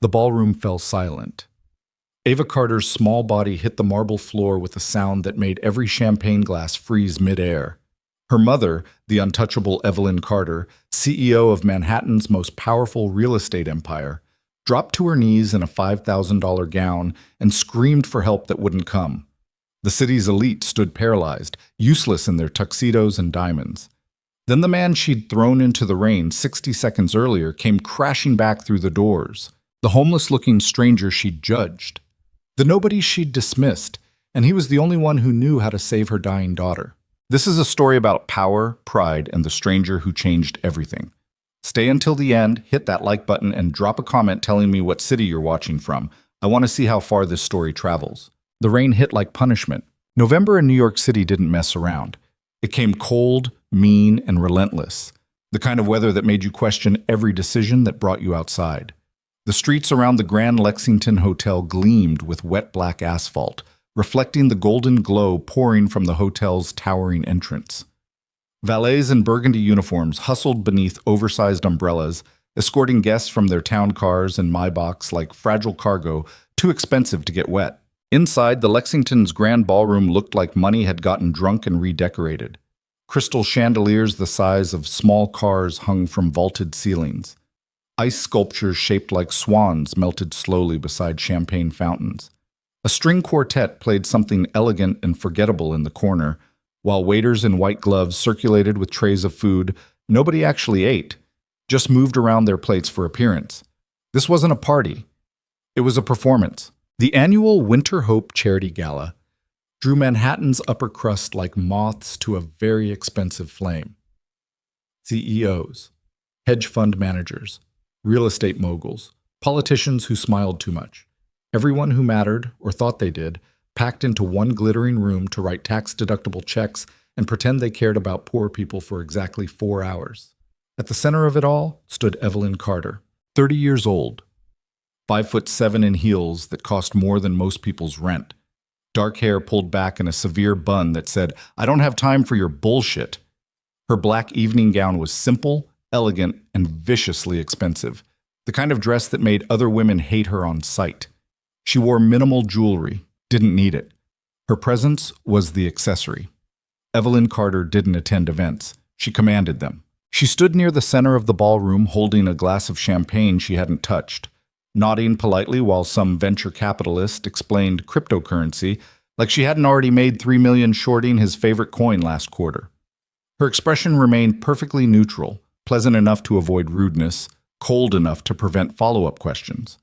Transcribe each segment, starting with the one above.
The ballroom fell silent. Ava Carter's small body hit the marble floor with a sound that made every champagne glass freeze midair. Her mother, the untouchable Evelyn Carter, CEO of Manhattan's most powerful real estate empire, dropped to her knees in a $5,000 gown and screamed for help that wouldn't come. The city's elite stood paralyzed, useless in their tuxedos and diamonds. Then the man she'd thrown into the rain 60 seconds earlier came crashing back through the doors, the homeless-looking stranger she'd judged, the nobody she'd dismissed, and he was the only one who knew how to save her dying daughter. This is a story about power, pride, and the stranger who changed everything. Stay until the end, hit that like button, and drop a comment telling me what city you're watching from. I want to see how far this story travels. The rain hit like punishment. November in New York City didn't mess around. It came cold, mean, and relentless. The kind of weather that made you question every decision that brought you outside. The streets around the Grand Lexington Hotel gleamed with wet black asphalt, reflecting the golden glow pouring from the hotel's towering entrance. Valets in burgundy uniforms hustled beneath oversized umbrellas, escorting guests from their town cars and Maybachs like fragile cargo too expensive to get wet. Inside, the Lexington's grand ballroom looked like money had gotten drunk and redecorated. Crystal chandeliers the size of small cars hung from vaulted ceilings. Ice sculptures shaped like swans melted slowly beside champagne fountains. A string quartet played something elegant and forgettable in the corner, while waiters in white gloves circulated with trays of food nobody actually ate, just moved around their plates for appearance. This wasn't a party. It was a performance. The annual Winter Hope Charity Gala drew Manhattan's upper crust like moths to a very expensive flame. CEOs, hedge fund managers, real estate moguls, politicians who smiled too much. Everyone who mattered, or thought they did, packed into one glittering room to write tax-deductible checks and pretend they cared about poor people for exactly 4 hours. At the center of it all stood Evelyn Carter, 30 years old, 5'7" in heels that cost more than most people's rent, dark hair pulled back in a severe bun that said, "I don't have time for your bullshit." Her black evening gown was simple, elegant, and viciously expensive, the kind of dress that made other women hate her on sight. She wore minimal jewelry, didn't need it. Her presence was the accessory. Evelyn Carter didn't attend events. She commanded them. She stood near the center of the ballroom holding a glass of champagne she hadn't touched, nodding politely while some venture capitalist explained cryptocurrency like she hadn't already made $3 million shorting his favorite coin last quarter. Her expression remained perfectly neutral, pleasant enough to avoid rudeness, cold enough to prevent follow-up questions.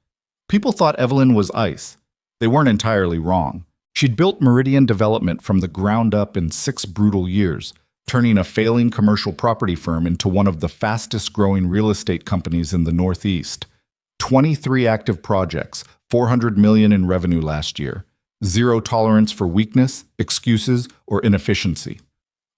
People thought Evelyn was ice. They weren't entirely wrong. She'd built Meridian Development from the ground up in 6 brutal years, turning a failing commercial property firm into one of the fastest-growing real estate companies in the Northeast. 23 active projects, $400 million in revenue last year. Zero tolerance for weakness, excuses, or inefficiency.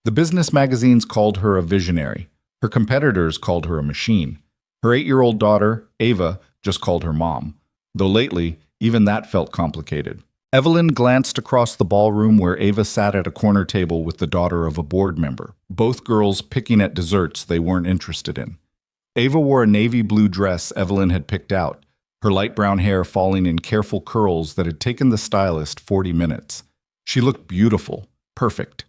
The business magazines called her a visionary. Her competitors called her a machine. Her 8-year-old daughter, Ava, just called her mom. Though lately, even that felt complicated. Evelyn glanced across the ballroom where Ava sat at a corner table with the daughter of a board member, both girls picking at desserts they weren't interested in. Ava wore a navy blue dress Evelyn had picked out, her light brown hair falling in careful curls that had taken the stylist 40 minutes. She looked beautiful, perfect,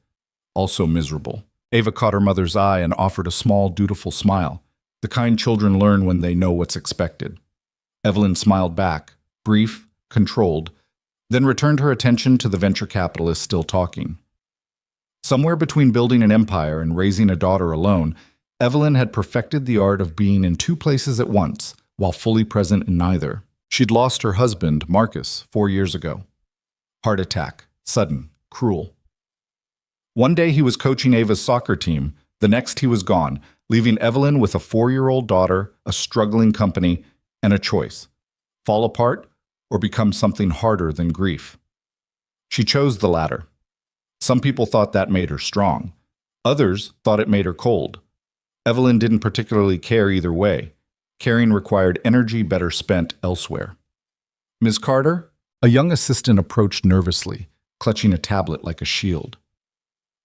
also miserable. Ava caught her mother's eye and offered a small, dutiful smile, the kind children learn when they know what's expected. Evelyn smiled back, brief, controlled, then returned her attention to the venture capitalist still talking. Somewhere between building an empire and raising a daughter alone, Evelyn had perfected the art of being in 2 places at once, while fully present in neither. She'd lost her husband, Marcus, 4 years ago. Heart attack, sudden, cruel. One day he was coaching Ava's soccer team, the next he was gone, leaving Evelyn with a 4-year-old daughter, a struggling company, and a choice: fall apart or become something harder than grief. She chose the latter. Some people thought that made her strong. Others thought it made her cold. Evelyn didn't particularly care either way. Caring required energy better spent elsewhere. "Ms. Carter?" A young assistant approached nervously, clutching a tablet like a shield.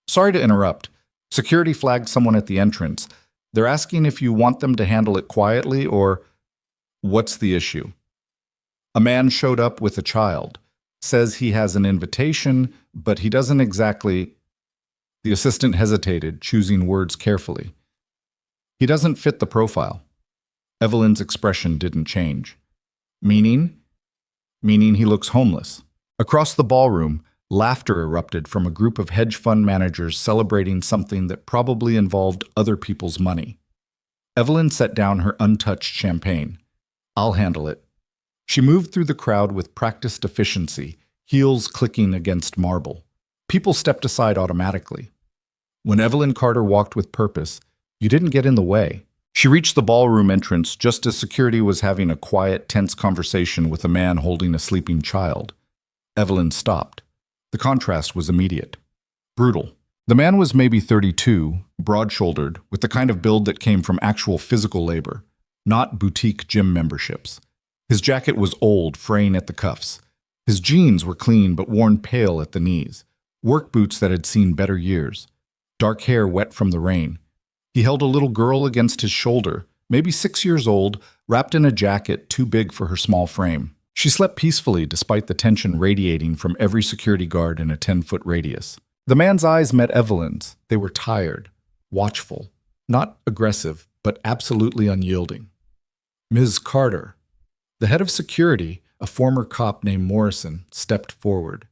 "Sorry to interrupt. Security flagged someone at the entrance. They're asking if you want them to handle it quietly or..." "What's the issue?" A man showed up with a child, says he has an invitation, but he doesn't exactly. The assistant hesitated, choosing words carefully. He doesn't fit the profile. Evelyn's expression didn't change. Meaning? Meaning he looks homeless. Across the ballroom, laughter erupted from a group of hedge fund managers celebrating something that probably involved other people's money. Evelyn set down her untouched champagne. I'll handle it. She moved through the crowd with practiced efficiency, heels clicking against marble. People stepped aside automatically. When Evelyn Carter walked with purpose, you didn't get in the way. She reached the ballroom entrance just as security was having a quiet, tense conversation with a man holding a sleeping child. Evelyn stopped. The contrast was immediate. Brutal. The man was maybe 32, broad-shouldered, with the kind of build that came from actual physical labor, not boutique gym memberships. His jacket was old, fraying at the cuffs. His jeans were clean but worn pale at the knees, work boots that had seen better years. Dark hair wet from the rain. He held a little girl against his shoulder, maybe 6 years old, wrapped in a jacket too big for her small frame. She slept peacefully despite the tension radiating from every security guard in a 10-foot radius. The man's eyes met Evelyn's. They were tired, watchful, not aggressive, but absolutely unyielding. Ms. Carter. The head of security, a former cop named Morrison, stepped forward.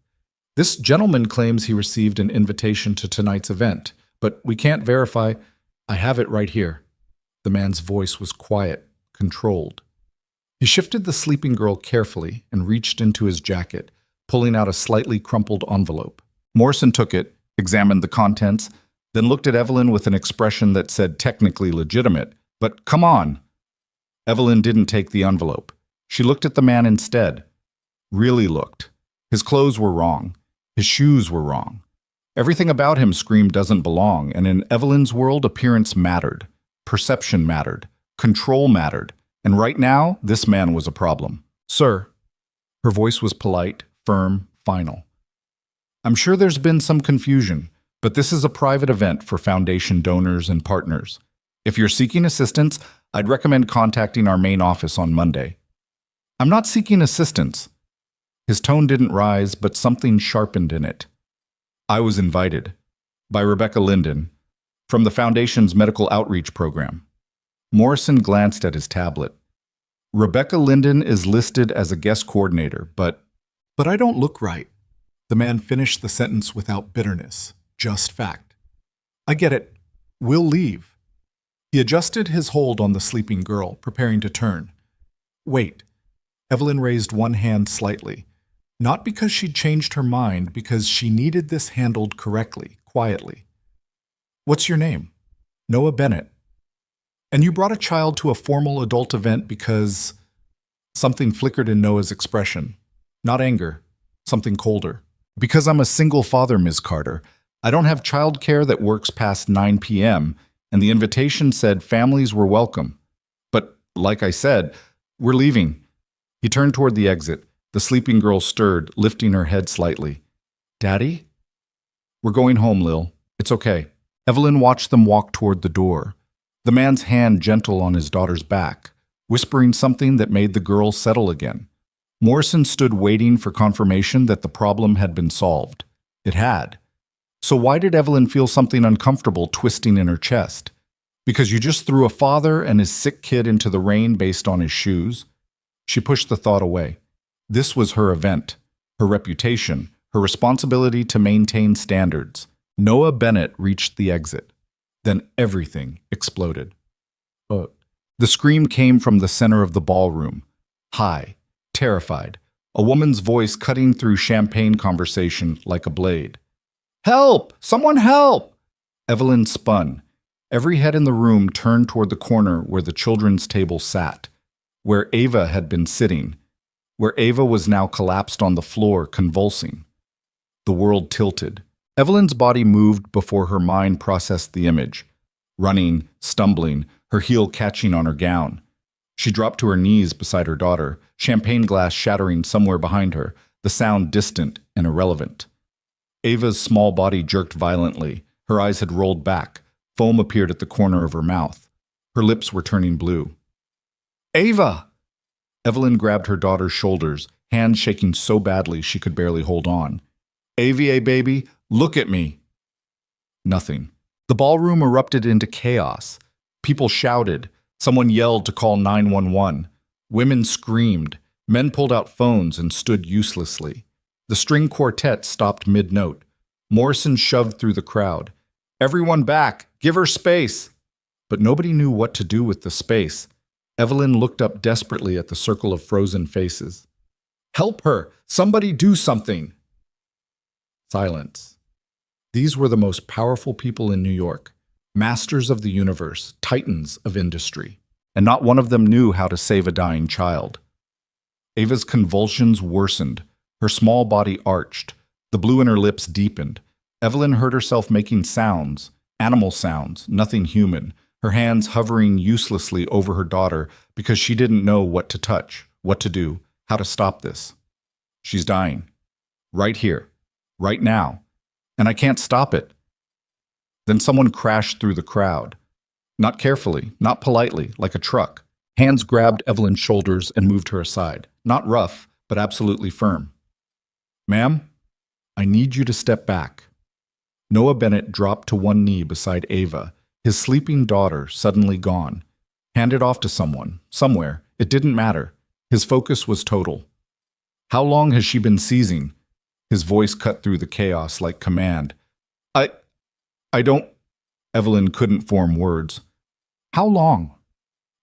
This gentleman claims he received an invitation to tonight's event, but we can't verify. I have it right here. The man's voice was quiet, controlled. He shifted the sleeping girl carefully and reached into his jacket, pulling out a slightly crumpled envelope. Morrison took it, examined the contents, then looked at Evelyn with an expression that said technically legitimate, but come on. Evelyn didn't take the envelope. She looked at the man instead. Really looked. His clothes were wrong. His shoes were wrong. Everything about him screamed doesn't belong, and in Evelyn's world, appearance mattered. Perception mattered. Control mattered. And right now, this man was a problem. Sir. Her voice was polite, firm, final. I'm sure there's been some confusion, but this is a private event for foundation donors and partners. If you're seeking assistance, I'd recommend contacting our main office on Monday. I'm not seeking assistance. His tone didn't rise, but something sharpened in it. I was invited by Rebecca Linden from the Foundation's medical outreach program. Morrison glanced at his tablet. Rebecca Linden is listed as a guest coordinator, but I don't look right. The man finished the sentence without bitterness, just fact. I get it. We'll leave. He adjusted his hold on the sleeping girl, preparing to turn. Wait. Evelyn raised one hand slightly. Not because she'd changed her mind, because she needed this handled correctly, quietly. What's your name? Noah Bennett. And you brought a child to a formal adult event because... Something flickered in Noah's expression. Not anger. Something colder. Because I'm a single father, Ms. Carter. I don't have childcare that works past 9 p.m., and the invitation said families were welcome. But, like I said, we're leaving. He turned toward the exit. The sleeping girl stirred, lifting her head slightly. Daddy? We're going home, Lil. It's okay. Evelyn watched them walk toward the door. The man's hand gentle on his daughter's back, whispering something that made the girl settle again. Morrison stood waiting for confirmation that the problem had been solved. It had. So why did Evelyn feel something uncomfortable twisting in her chest? Because you just threw a father and his sick kid into the rain based on his shoes? She pushed the thought away. This was her event, her reputation, her responsibility to maintain standards. Noah Bennett reached the exit. Then everything exploded. The scream came from the center of the ballroom. High, terrified, a woman's voice cutting through champagne conversation like a blade. Help! Someone help! Evelyn spun. Every head in the room turned toward the corner where the children's table sat, where Ava had been sitting, where Ava was now collapsed on the floor, convulsing. The world tilted. Evelyn's body moved before her mind processed the image. Running, stumbling, her heel catching on her gown. She dropped to her knees beside her daughter, champagne glass shattering somewhere behind her, the sound distant and irrelevant. Ava's small body jerked violently. Her eyes had rolled back. Foam appeared at the corner of her mouth. Her lips were turning blue. Ava! Evelyn grabbed her daughter's shoulders, hands shaking so badly she could barely hold on. AVA, baby, look at me. Nothing. The ballroom erupted into chaos. People shouted. Someone yelled to call 911. Women screamed. Men pulled out phones and stood uselessly. The string quartet stopped mid-note. Morrison shoved through the crowd. Everyone back! Give her space! But nobody knew what to do with the space. Evelyn looked up desperately at the circle of frozen faces. Help her! Somebody do something! Silence. These were the most powerful people in New York, masters of the universe, titans of industry, and not one of them knew how to save a dying child. Ava's convulsions worsened. Her small body arched. The blue in her lips deepened. Evelyn heard herself making sounds, animal sounds, nothing human, her hands hovering uselessly over her daughter because she didn't know what to touch, what to do, how to stop this. She's dying. Right here. Right now. And I can't stop it. Then someone crashed through the crowd. Not carefully, not politely, like a truck. Hands grabbed Evelyn's shoulders and moved her aside. Not rough, but absolutely firm. Ma'am, I need you to step back. Noah Bennett dropped to one knee beside Ava, his sleeping daughter suddenly gone. Handed off to someone, somewhere, it didn't matter. His focus was total. How long has she been seizing? His voice cut through the chaos like command. I don't... Evelyn couldn't form words. How long?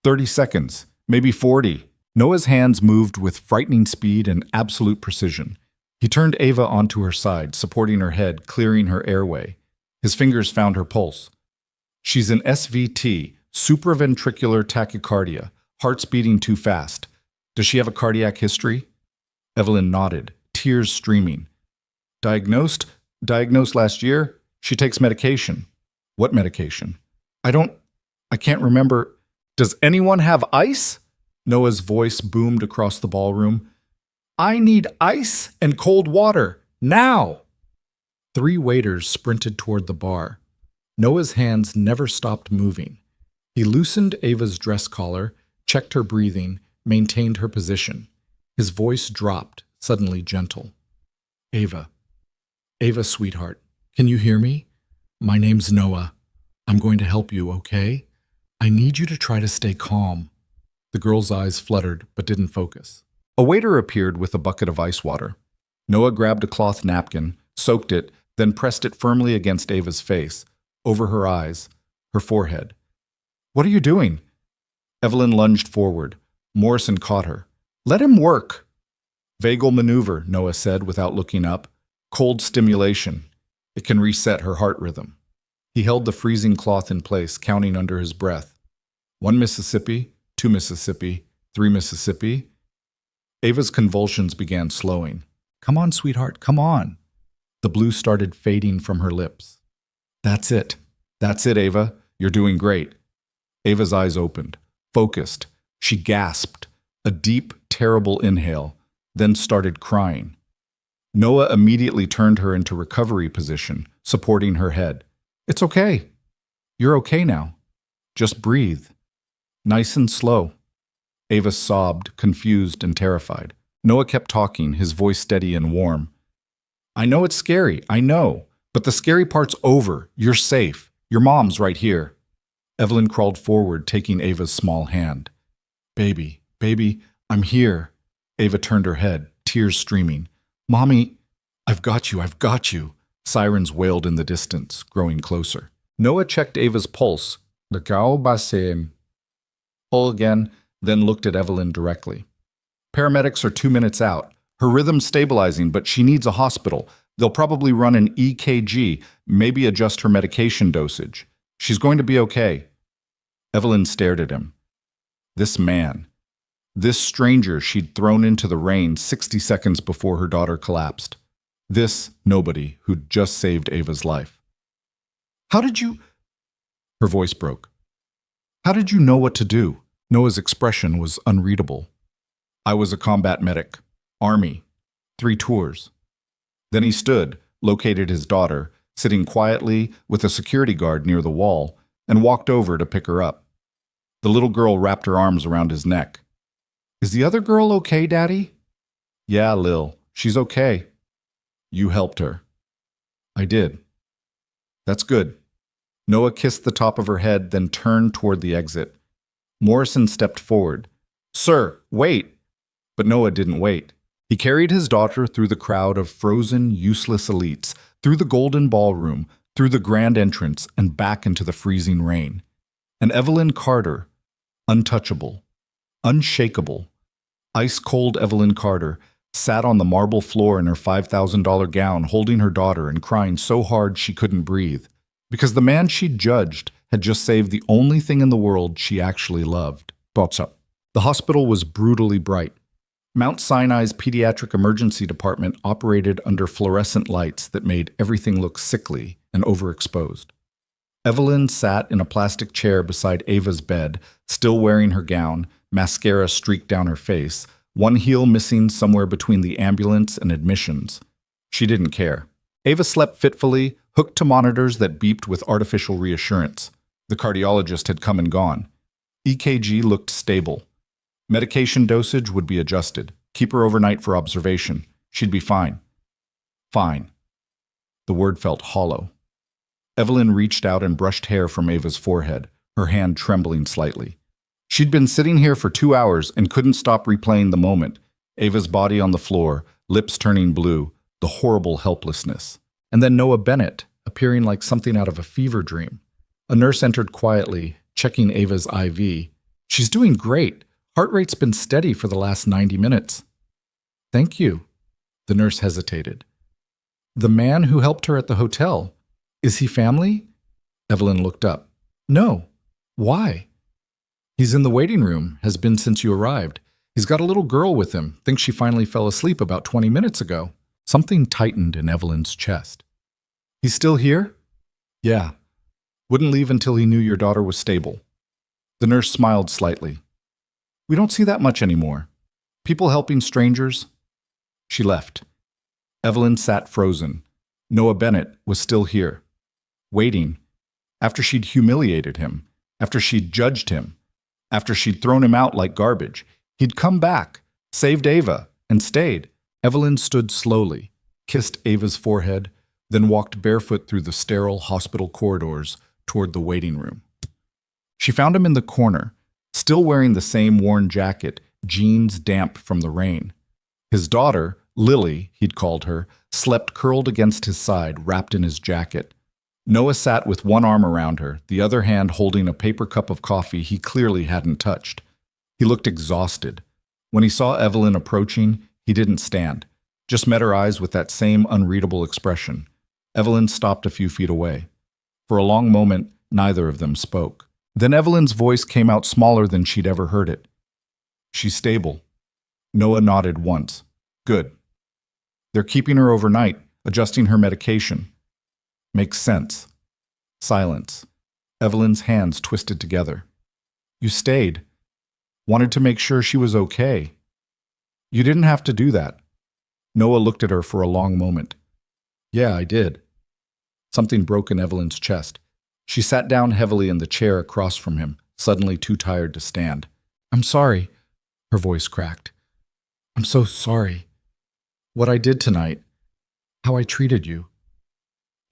30 seconds, maybe 40. Noah's hands moved with frightening speed and absolute precision. He turned Ava onto her side, supporting her head, clearing her airway. His fingers found her pulse. She's in SVT, supraventricular tachycardia, heart's beating too fast. Does she have a cardiac history? Evelyn nodded, tears streaming. Diagnosed last year. She takes medication. What medication? I can't remember. Does anyone have ice? Noah's voice boomed across the ballroom. I need ice and cold water, now! 3 waiters sprinted toward the bar. Noah's hands never stopped moving. He loosened Ava's dress collar, checked her breathing, maintained her position. His voice dropped, suddenly gentle. Ava, sweetheart, can you hear me? My name's Noah. I'm going to help you, okay? I need you to try to stay calm. The girl's eyes fluttered, but didn't focus. A waiter appeared with a bucket of ice water. Noah grabbed a cloth napkin, soaked it, then pressed it firmly against Ava's face, over her eyes, her forehead. What are you doing? Evelyn lunged forward. Morrison caught her. Let him work. Vagal maneuver, Noah said without looking up. Cold stimulation. It can reset her heart rhythm. He held the freezing cloth in place, counting under his breath. 1 Mississippi, 2 Mississippi, 3 Mississippi. Ava's convulsions began slowing. Come on, sweetheart, come on. The blue started fading from her lips. That's it, Ava. You're doing great. Ava's eyes opened, focused. She gasped, a deep, terrible inhale, then started crying. Noah immediately turned her into recovery position, supporting her head. It's okay. You're okay now. Just breathe. Nice and slow. Ava sobbed, confused and terrified. Noah kept talking, his voice steady and warm. I know it's scary, I know. But the scary part's over. You're safe. Your mom's right here. Evelyn crawled forward, taking Ava's small hand. Baby, I'm here. Ava turned her head, tears streaming. Mommy, I've got you. Sirens wailed in the distance, growing closer. Noah checked Ava's pulse. The cow basse. Pull again, then looked at Evelyn directly. Paramedics are 2 minutes out. Her rhythm's stabilizing, but she needs a hospital. They'll probably run an EKG, maybe adjust her medication dosage. She's going to be okay. Evelyn stared at him. This man. This stranger she'd thrown into the rain 60 seconds before her daughter collapsed. This nobody who'd just saved Ava's life. How did you... Her voice broke. How did you know what to do? Noah's expression was unreadable. I was a combat medic. Army. 3 tours. Then he stood, located his daughter, sitting quietly with a security guard near the wall, and walked over to pick her up. The little girl wrapped her arms around his neck. Is the other girl okay, Daddy? Yeah, Lil, she's okay. You helped her. I did. That's good. Noah kissed the top of her head, then turned toward the exit. Morrison stepped forward. Sir, wait! But Noah didn't wait. He carried his daughter through the crowd of frozen, useless elites, through the golden ballroom, through the grand entrance, and back into the freezing rain. And Evelyn Carter, untouchable, unshakable, ice-cold Evelyn Carter, sat on the marble floor in her $5,000 gown, holding her daughter and crying so hard she couldn't breathe, because the man she'd judged had just saved the only thing in the world she actually loved. Thoughts up. The hospital was brutally bright. Mount Sinai's pediatric emergency department operated under fluorescent lights that made everything look sickly and overexposed. Evelyn sat in a plastic chair beside Ava's bed, still wearing her gown, mascara streaked down her face, one heel missing somewhere between the ambulance and admissions. She didn't care. Ava slept fitfully, hooked to monitors that beeped with artificial reassurance. The cardiologist had come and gone. EKG looked stable. Medication dosage would be adjusted. Keep her overnight for observation. She'd be fine. Fine. The word felt hollow. Evelyn reached out and brushed hair from Ava's forehead, her hand trembling slightly. She'd been sitting here for 2 hours and couldn't stop replaying the moment. Ava's body on the floor, lips turning blue, the horrible helplessness. And then Noah Bennett, appearing like something out of a fever dream. A nurse entered quietly, checking Ava's IV. She's doing great. Heart rate's been steady for the last 90 minutes. Thank you. The nurse hesitated. The man who helped her at the hotel. Is he family? Evelyn looked up. No. Why? He's in the waiting room, has been since you arrived. He's got a little girl with him, thinks she finally fell asleep about 20 minutes ago. Something tightened in Evelyn's chest. He's still here? Yeah. Wouldn't leave until he knew your daughter was stable. The nurse smiled slightly. We don't see that much anymore. People helping strangers. She left. Evelyn sat frozen. Noah Bennett was still here, waiting, after she'd humiliated him, after she'd judged him, after she'd thrown him out like garbage. He'd come back, saved Ava, and stayed. Evelyn stood slowly, kissed Ava's forehead, then walked barefoot through the sterile hospital corridors toward the waiting room. She found him in the corner, still wearing the same worn jacket, jeans damp from the rain. His daughter, Lily, he'd called her, slept curled against his side, wrapped in his jacket. Noah sat with one arm around her, the other hand holding a paper cup of coffee he clearly hadn't touched. He looked exhausted. When he saw Evelyn approaching, he didn't stand, just met her eyes with that same unreadable expression. Evelyn stopped a few feet away. For a long moment, neither of them spoke. Then Evelyn's voice came out smaller than she'd ever heard it. She's stable. Noah nodded once. Good. They're keeping her overnight, adjusting her medication. Makes sense. Silence. Evelyn's hands twisted together. You stayed. Wanted to make sure she was okay. You didn't have to do that. Noah looked at her for a long moment. Yeah, I did. Something broke in Evelyn's chest. She sat down heavily in the chair across from him, suddenly too tired to stand. I'm sorry, her voice cracked. I'm so sorry. What I did tonight, how I treated you.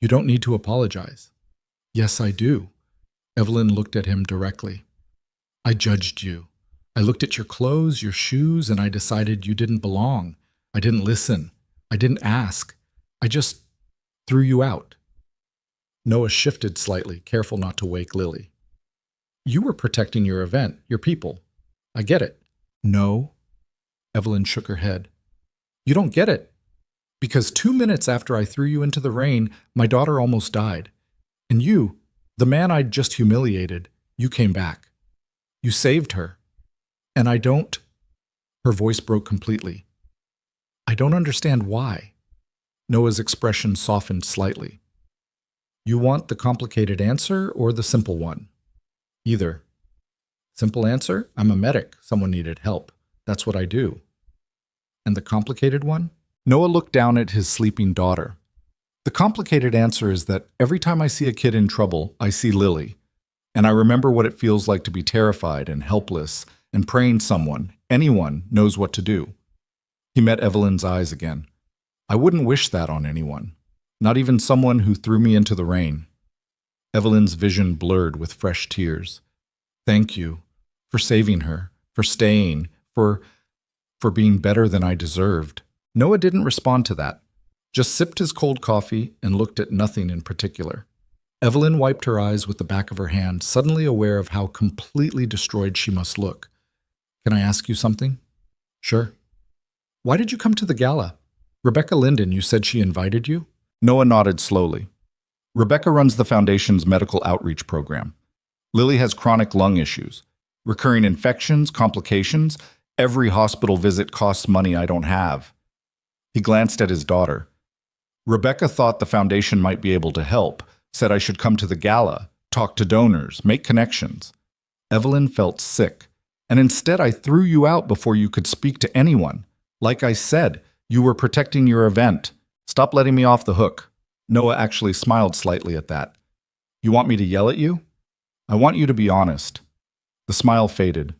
You don't need to apologize. Yes, I do. Evelyn looked at him directly. I judged you. I looked at your clothes, your shoes, and I decided you didn't belong. I didn't listen. I didn't ask. I just threw you out. Noah shifted slightly, careful not to wake Lily. You were protecting your event, your people. I get it. No. Evelyn shook her head. You don't get it. Because 2 minutes after I threw you into the rain, my daughter almost died. And you, the man I'd just humiliated, you came back. You saved her. And I don't... Her voice broke completely. I don't understand why. Noah's expression softened slightly. You want the complicated answer or the simple one? Either. Simple answer? I'm a medic. Someone needed help. That's what I do. And the complicated one? Noah looked down at his sleeping daughter. The complicated answer is that every time I see a kid in trouble, I see Lily. And I remember what it feels like to be terrified and helpless and praying someone, Anyone knows what to do. He met Evelyn's eyes again. I wouldn't wish that on anyone, not even someone who threw me into the rain. Evelyn's vision blurred with fresh tears. Thank you for saving her, for staying, for being better than I deserved. Noah didn't respond to that, just sipped his cold coffee and looked at nothing in particular. Evelyn wiped her eyes with the back of her hand, suddenly aware of how completely destroyed she must look. Can I ask you something? Sure. Why did you come to the gala? Rebecca Linden, you said she invited you? Noah nodded slowly. Rebecca runs the Foundation's medical outreach program. Lily has chronic lung issues, recurring infections, complications. Every hospital visit costs money I don't have. He glanced at his daughter. Rebecca thought the Foundation might be able to help, said I should come to the gala, talk to donors, make connections. Evelyn felt sick, and instead I threw you out before you could speak to anyone. Like I said, you were protecting your event. Stop letting me off the hook. Noah actually smiled slightly at that. You want me to yell at you? I want you to be honest. The smile faded.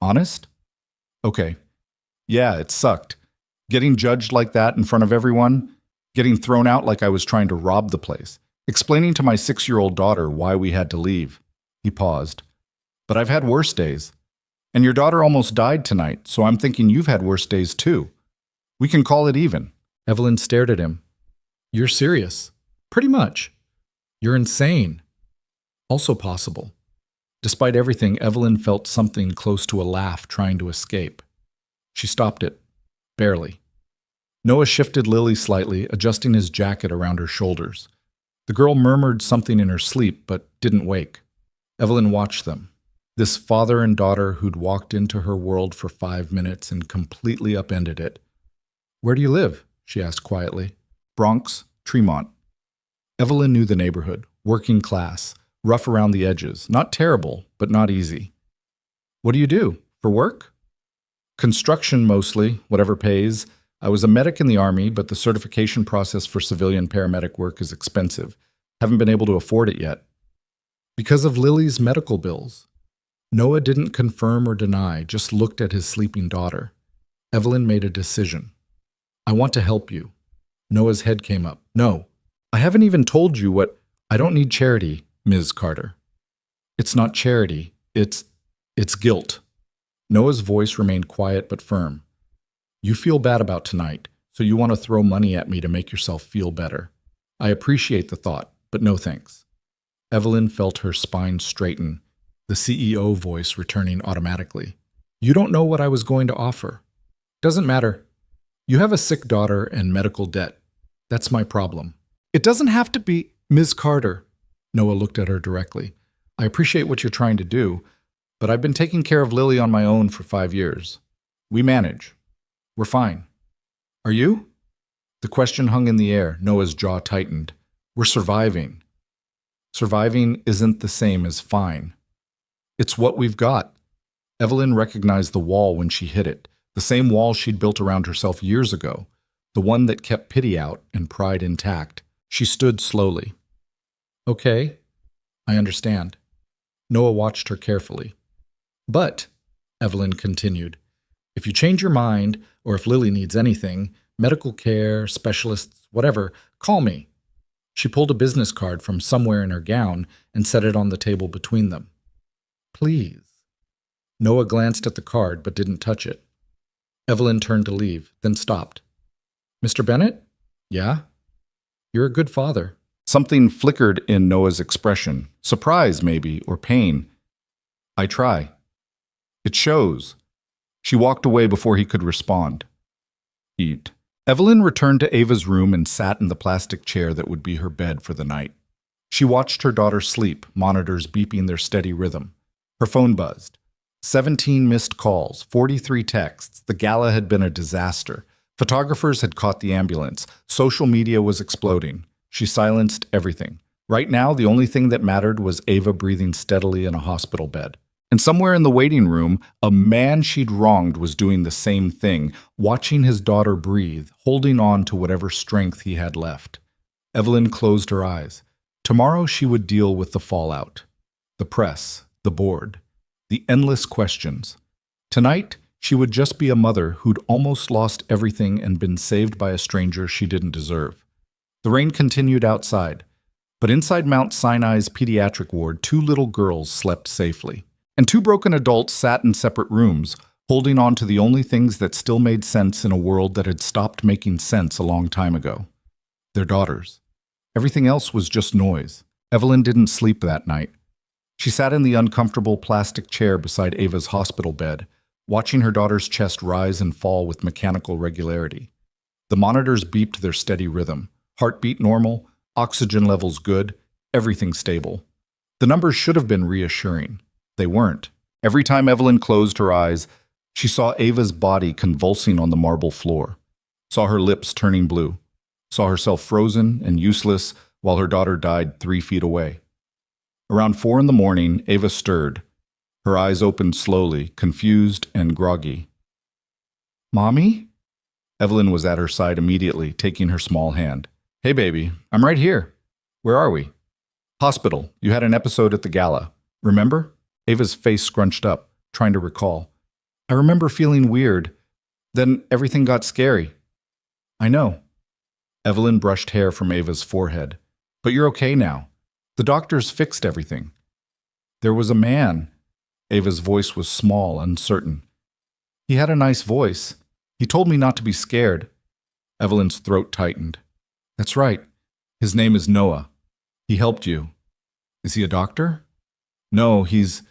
Honest? Okay. Yeah, it sucked. Getting judged like that in front of everyone, getting thrown out like I was trying to rob the place, explaining to my 6-year-old daughter why we had to leave. He paused. But I've had worse days. And your daughter almost died tonight, so I'm thinking you've had worse days too. We can call it even. Evelyn stared at him. You're serious? Pretty much. You're insane. Also possible. Despite everything, Evelyn felt something close to a laugh trying to escape. She stopped it. Barely. Noah shifted Lily slightly, adjusting his jacket around her shoulders. The girl murmured something in her sleep, but didn't wake. Evelyn watched them. This father and daughter who'd walked into her world for 5 minutes and completely upended it. Where do you live? She asked quietly. Bronx, Tremont. Evelyn knew the neighborhood, working class, rough around the edges, not terrible, but not easy. What do you do? For work? Construction mostly, whatever pays. I was a medic in the Army, but the certification process for civilian paramedic work is expensive. Haven't been able to afford it yet. Because of Lily's medical bills. Noah didn't confirm or deny, just looked at his sleeping daughter. Evelyn made a decision. I want to help you. Noah's head came up. No, I haven't even told you what... I don't need charity, Ms. Carter. It's not charity. It's guilt. Noah's voice remained quiet but firm. You feel bad about tonight, so you want to throw money at me to make yourself feel better. I appreciate the thought, but no thanks. Evelyn felt her spine straighten, the CEO voice returning automatically. You don't know what I was going to offer. Doesn't matter. You have a sick daughter and medical debt. That's my problem. It doesn't have to be Ms. Carter. Noah looked at her directly. I appreciate what you're trying to do, but I've been taking care of Lily on my own for 5 years. We manage. We're fine. Are you? The question hung in the air. Noah's jaw tightened. We're surviving. Surviving isn't the same as fine. It's what we've got. Evelyn recognized the wall when she hit it, the same wall she'd built around herself years ago, the one that kept pity out and pride intact. She stood slowly. Okay, I understand. Noah watched her carefully. But, Evelyn continued, if you change your mind, or if Lily needs anything, medical care, specialists, whatever, call me. She pulled a business card from somewhere in her gown and set it on the table between them. Please. Noah glanced at the card but didn't touch it. Evelyn turned to leave, then stopped. Mr. Bennett? Yeah? You're a good father. Something flickered in Noah's expression, surprise maybe, or pain. I try. It shows. She walked away before he could respond. Eat. Evelyn returned to Ava's room and sat in the plastic chair that would be her bed for the night. She watched her daughter sleep, monitors beeping their steady rhythm. Her phone buzzed. 17 missed calls, 43 texts. The gala had been a disaster. Photographers had caught the ambulance. Social media was exploding. She silenced everything. Right now, the only thing that mattered was Ava breathing steadily in a hospital bed. And somewhere in the waiting room, a man she'd wronged was doing the same thing, watching his daughter breathe, holding on to whatever strength he had left. Evelyn closed her eyes. Tomorrow she would deal with the fallout. The press, the board, the endless questions. Tonight, She would just be a mother who'd almost lost everything and been saved by a stranger she didn't deserve. The rain continued outside, but inside Mount Sinai's pediatric ward, 2 little girls slept safely. And 2 broken adults sat in separate rooms, holding on to the only things that still made sense in a world that had stopped making sense a long time ago. Their daughters. Everything else was just noise. Evelyn didn't sleep that night. She sat in the uncomfortable plastic chair beside Ava's hospital bed, watching her daughter's chest rise and fall with mechanical regularity. The monitors beeped their steady rhythm. Heartbeat normal, oxygen levels good, everything stable. The numbers should have been reassuring. They weren't. Every time Evelyn closed her eyes, she saw Ava's body convulsing on the marble floor, saw her lips turning blue, saw herself frozen and useless while her daughter died 3 feet away. Around 4 in the morning, Ava stirred. Her eyes opened slowly, confused and groggy. "Mommy?" Evelyn was at her side immediately, taking her small hand. "Hey, baby, I'm right here. Where are we?" "Hospital. You had an episode at the Gala. Remember?" Ava's face scrunched up, trying to recall. "I remember feeling weird. Then everything got scary." "I know." Evelyn brushed hair from Ava's forehead. "But you're okay now. The doctors fixed everything." "There was a man." Ava's voice was small, uncertain. "He had a nice voice. He told me not to be scared." Evelyn's throat tightened. "That's right. His name is Noah. He helped you." "Is he a doctor?" "No, he's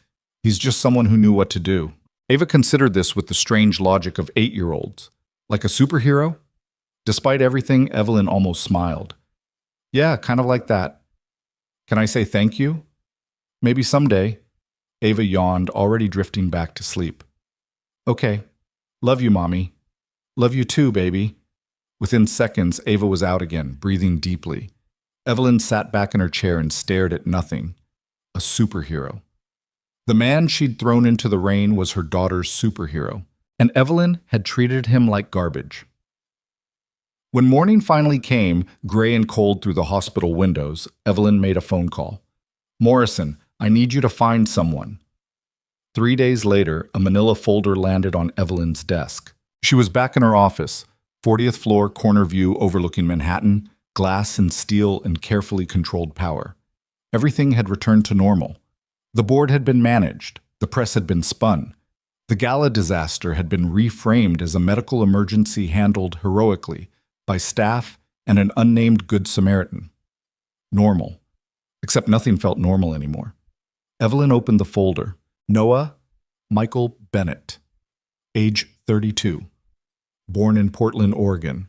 just someone who knew what to do." Ava considered this with the strange logic of 8-year-olds. Like a superhero? Despite everything, Evelyn almost smiled. "Yeah, kind of like that." "Can I say thank you?" "Maybe someday." Ava yawned, already drifting back to sleep. "Okay. Love you, Mommy." "Love you too, baby." Within seconds, Ava was out again, breathing deeply. Evelyn sat back in her chair and stared at nothing. A superhero. The man she'd thrown into the rain was her daughter's superhero, and Evelyn had treated him like garbage. When morning finally came, gray and cold through the hospital windows, Evelyn made a phone call. "Morrison, I need you to find someone." 3 days later, a manila folder landed on Evelyn's desk. She was back in her office, 40th floor corner view overlooking Manhattan, glass and steel and carefully controlled power. Everything had returned to normal. The board had been managed, the press had been spun. The Gala disaster had been reframed as a medical emergency handled heroically by staff and an unnamed Good Samaritan. Normal. Except nothing felt normal anymore. Evelyn opened the folder. Noah Michael Bennett. Age 32. Born in Portland, Oregon.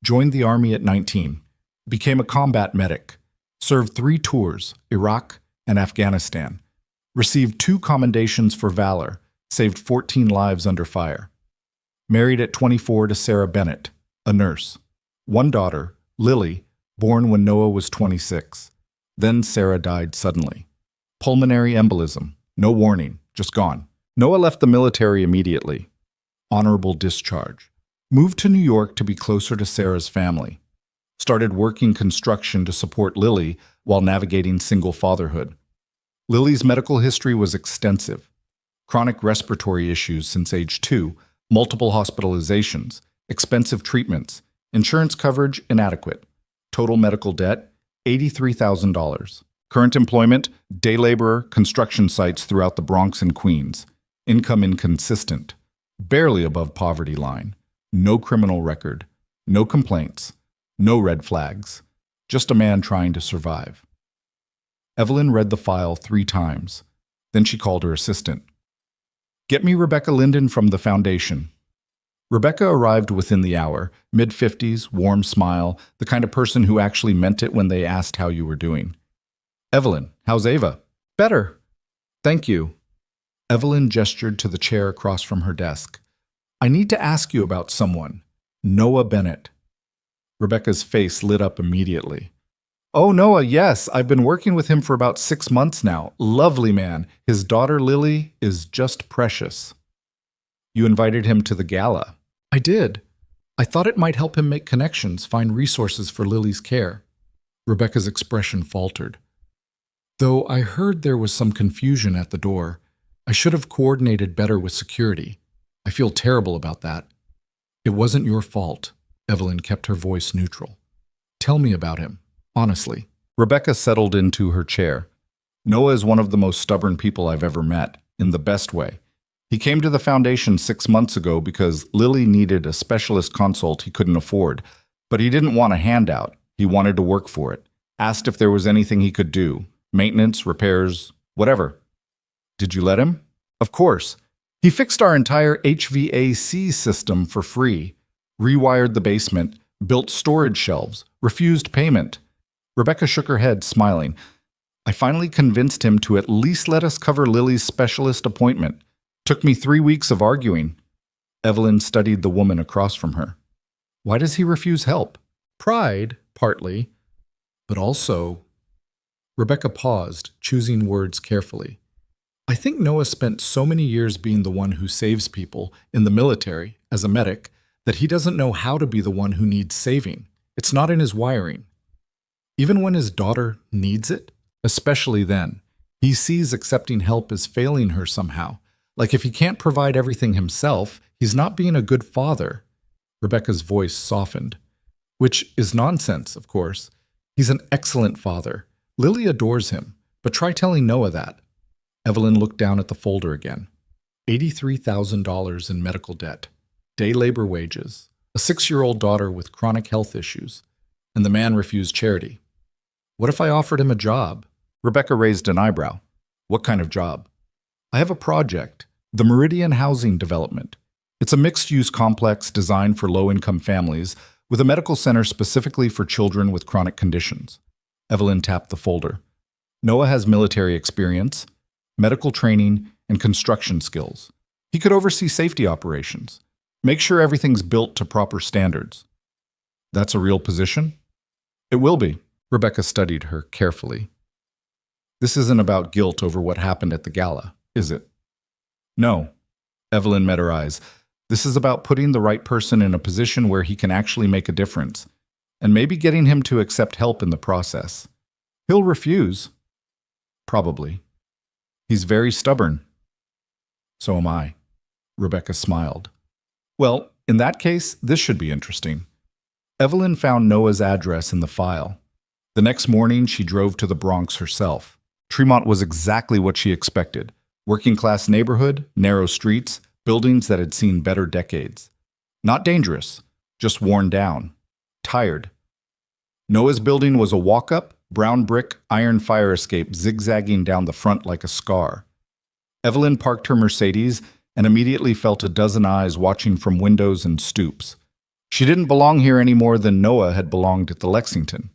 Joined the Army at 19. Became a combat medic. Served 3 tours, Iraq and Afghanistan. Received 2 commendations for valor. Saved 14 lives under fire. Married at 24 to Sarah Bennett, a nurse. 1 daughter, Lily, born when Noah was 26. Then Sarah died suddenly. Pulmonary embolism. No warning, just gone. Noah left the military immediately. Honorable discharge. Moved to New York to be closer to Sarah's family. Started working construction to support Lily while navigating single fatherhood. Lily's medical history was extensive. Chronic respiratory issues since age 2, multiple hospitalizations, expensive treatments, insurance coverage inadequate. Total medical debt, $83,000. Current employment, day laborer, construction sites throughout the Bronx and Queens. Income inconsistent. Barely above poverty line. No criminal record. No complaints. No red flags. Just a man trying to survive. Evelyn read the file 3 times. Then she called her assistant. "Get me Rebecca Linden from the foundation." Rebecca arrived within the hour, mid-50s, warm smile, the kind of person who actually meant it when they asked how you were doing. "Evelyn, how's Ava?" "Better. Thank you." Evelyn gestured to the chair across from her desk. "I need to ask you about someone. Noah Bennett." Rebecca's face lit up immediately. "Oh, Noah, yes. I've been working with him for about 6 months now. Lovely man. His daughter Lily is just precious." "You invited him to the Gala." "I did. I thought it might help him make connections, find resources for Lily's care." Rebecca's expression faltered. "Though I heard there was some confusion at the door. I should have coordinated better with security. I feel terrible about that. It wasn't your fault. Evelyn kept her voice neutral. Tell me about him, honestly. Rebecca settled into her chair. Noah is one of the most stubborn people I've ever met, in the best way. He came to the foundation 6 months ago because Lily needed a specialist consult he couldn't afford, but he didn't want a handout. He wanted to work for it. Asked if there was anything he could do. Maintenance, repairs, whatever. Did you let him? Of course. He fixed our entire HVAC system for free, rewired the basement, built storage shelves, refused payment. Rebecca shook her head, smiling. I finally convinced him to at least let us cover Lily's specialist appointment. Took me 3 weeks of arguing. Evelyn studied the woman across from her. Why does he refuse help? Pride, partly, but also... Rebecca paused, choosing words carefully. I think Noah spent so many years being the one who saves people in the military, as a medic, that he doesn't know how to be the one who needs saving. It's not in his wiring. Even when his daughter needs it, especially then, he sees accepting help as failing her somehow. Like if he can't provide everything himself, he's not being a good father. Rebecca's voice softened. Which is nonsense, of course. He's an excellent father. Lily adores him, but try telling Noah that. Evelyn looked down at the folder again. $83,000 in medical debt, day labor wages, a 6-year-old daughter with chronic health issues, and the man refused charity. What if I offered him a job? Rebecca raised an eyebrow. What kind of job? I have a project, the Meridian Housing Development. It's a mixed-use complex designed for low-income families with a medical center specifically for children with chronic conditions. Evelyn tapped the folder. Noah has military experience, medical training, and construction skills. He could oversee safety operations. Make sure everything's built to proper standards. That's a real position? It will be. Rebecca studied her carefully. This isn't about guilt over what happened at the gala, is it? No. Evelyn met her eyes. This is about putting the right person in a position where he can actually make a difference, and maybe getting him to accept help in the process. He'll refuse. Probably. He's very stubborn. So am I. Rebecca smiled. Well, in that case, this should be interesting. Evelyn found Noah's address in the file. The next morning, she drove to the Bronx herself. Tremont was exactly what she expected. Working-class neighborhood, narrow streets, buildings that had seen better decades. Not dangerous, just worn down. Tired. Noah's building was a walk-up, brown brick, iron fire escape zigzagging down the front like a scar. Evelyn parked her Mercedes and immediately felt a dozen eyes watching from windows and stoops. She didn't belong here any more than Noah had belonged at the Lexington.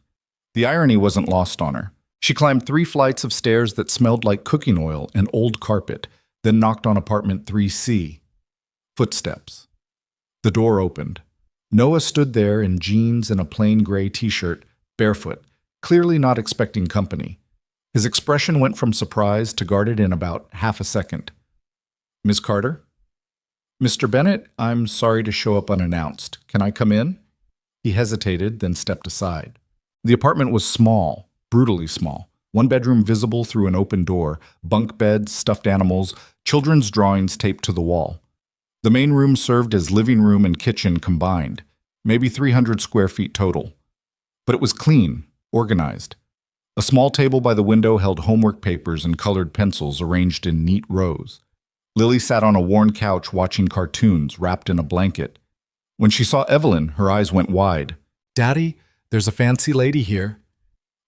The irony wasn't lost on her. She climbed 3 flights of stairs that smelled like cooking oil and old carpet, then knocked on apartment 3C. Footsteps. The door opened. Noah stood there in jeans and a plain gray t-shirt, barefoot, clearly not expecting company. His expression went from surprise to guarded in about half a second. Miss Carter? Mr. Bennett, I'm sorry to show up unannounced. Can I come in? He hesitated, then stepped aside. The apartment was small, brutally small. 1 bedroom visible through an open door, bunk beds, stuffed animals, children's drawings taped to the wall. The main room served as living room and kitchen combined, maybe 300 square feet total. But it was clean, organized. A small table by the window held homework papers and colored pencils arranged in neat rows. Lily sat on a worn couch watching cartoons wrapped in a blanket. When she saw Evelyn, her eyes went wide. Daddy, there's a fancy lady here.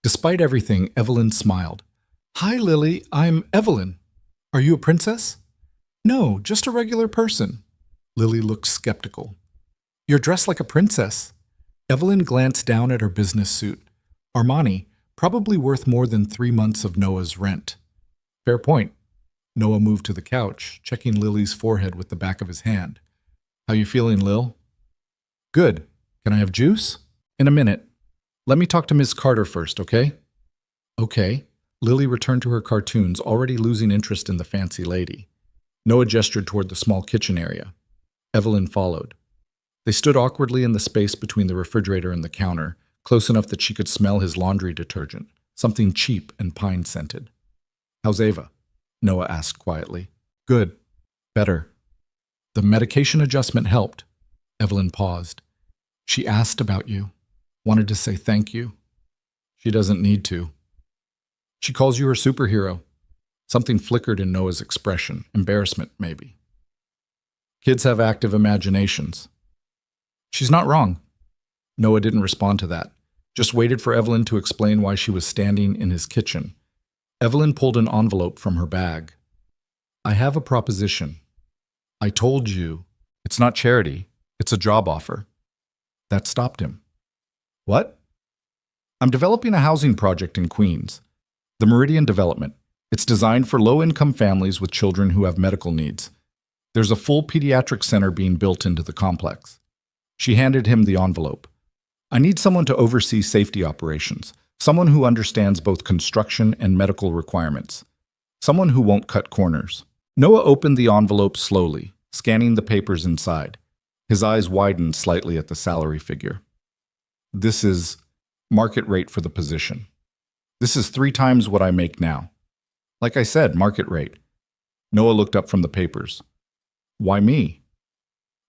Despite everything, Evelyn smiled. Hi, Lily, I'm Evelyn. Are you a princess? No, just a regular person. Lily looked skeptical. You're dressed like a princess. Evelyn glanced down at her business suit. Armani, probably worth more than 3 months of Noah's rent. Fair point. Noah moved to the couch, checking Lily's forehead with the back of his hand. How you feeling, Lil? Good. Can I have juice? In a minute. Let me talk to Miss Carter first, okay? Okay. Lily returned to her cartoons, already losing interest in the fancy lady. Noah gestured toward the small kitchen area. Evelyn followed. They stood awkwardly in the space between the refrigerator and the counter, close enough that she could smell his laundry detergent, something cheap and pine-scented. How's Ava? Noah asked quietly. Good. Better. The medication adjustment helped. Evelyn paused. She asked about you, wanted to say thank you. She doesn't need to. She calls you her superhero. Something flickered in Noah's expression. Embarrassment, maybe. Kids have active imaginations. She's not wrong. Noah didn't respond to that, just waited for Evelyn to explain why she was standing in his kitchen. Evelyn pulled an envelope from her bag. I have a proposition. I told you, it's not charity, it's a job offer. That stopped him. What? I'm developing a housing project in Queens, the Meridian Development. It's designed for low-income families with children who have medical needs. There's a full pediatric center being built into the complex. She handed him the envelope. I need someone to oversee safety operations, someone who understands both construction and medical requirements, someone who won't cut corners. Noah opened the envelope slowly, scanning the papers inside. His eyes widened slightly at the salary figure. This is market rate for the position. This is 3 times what I make now. Like I said, market rate. Noah looked up from the papers. Why me?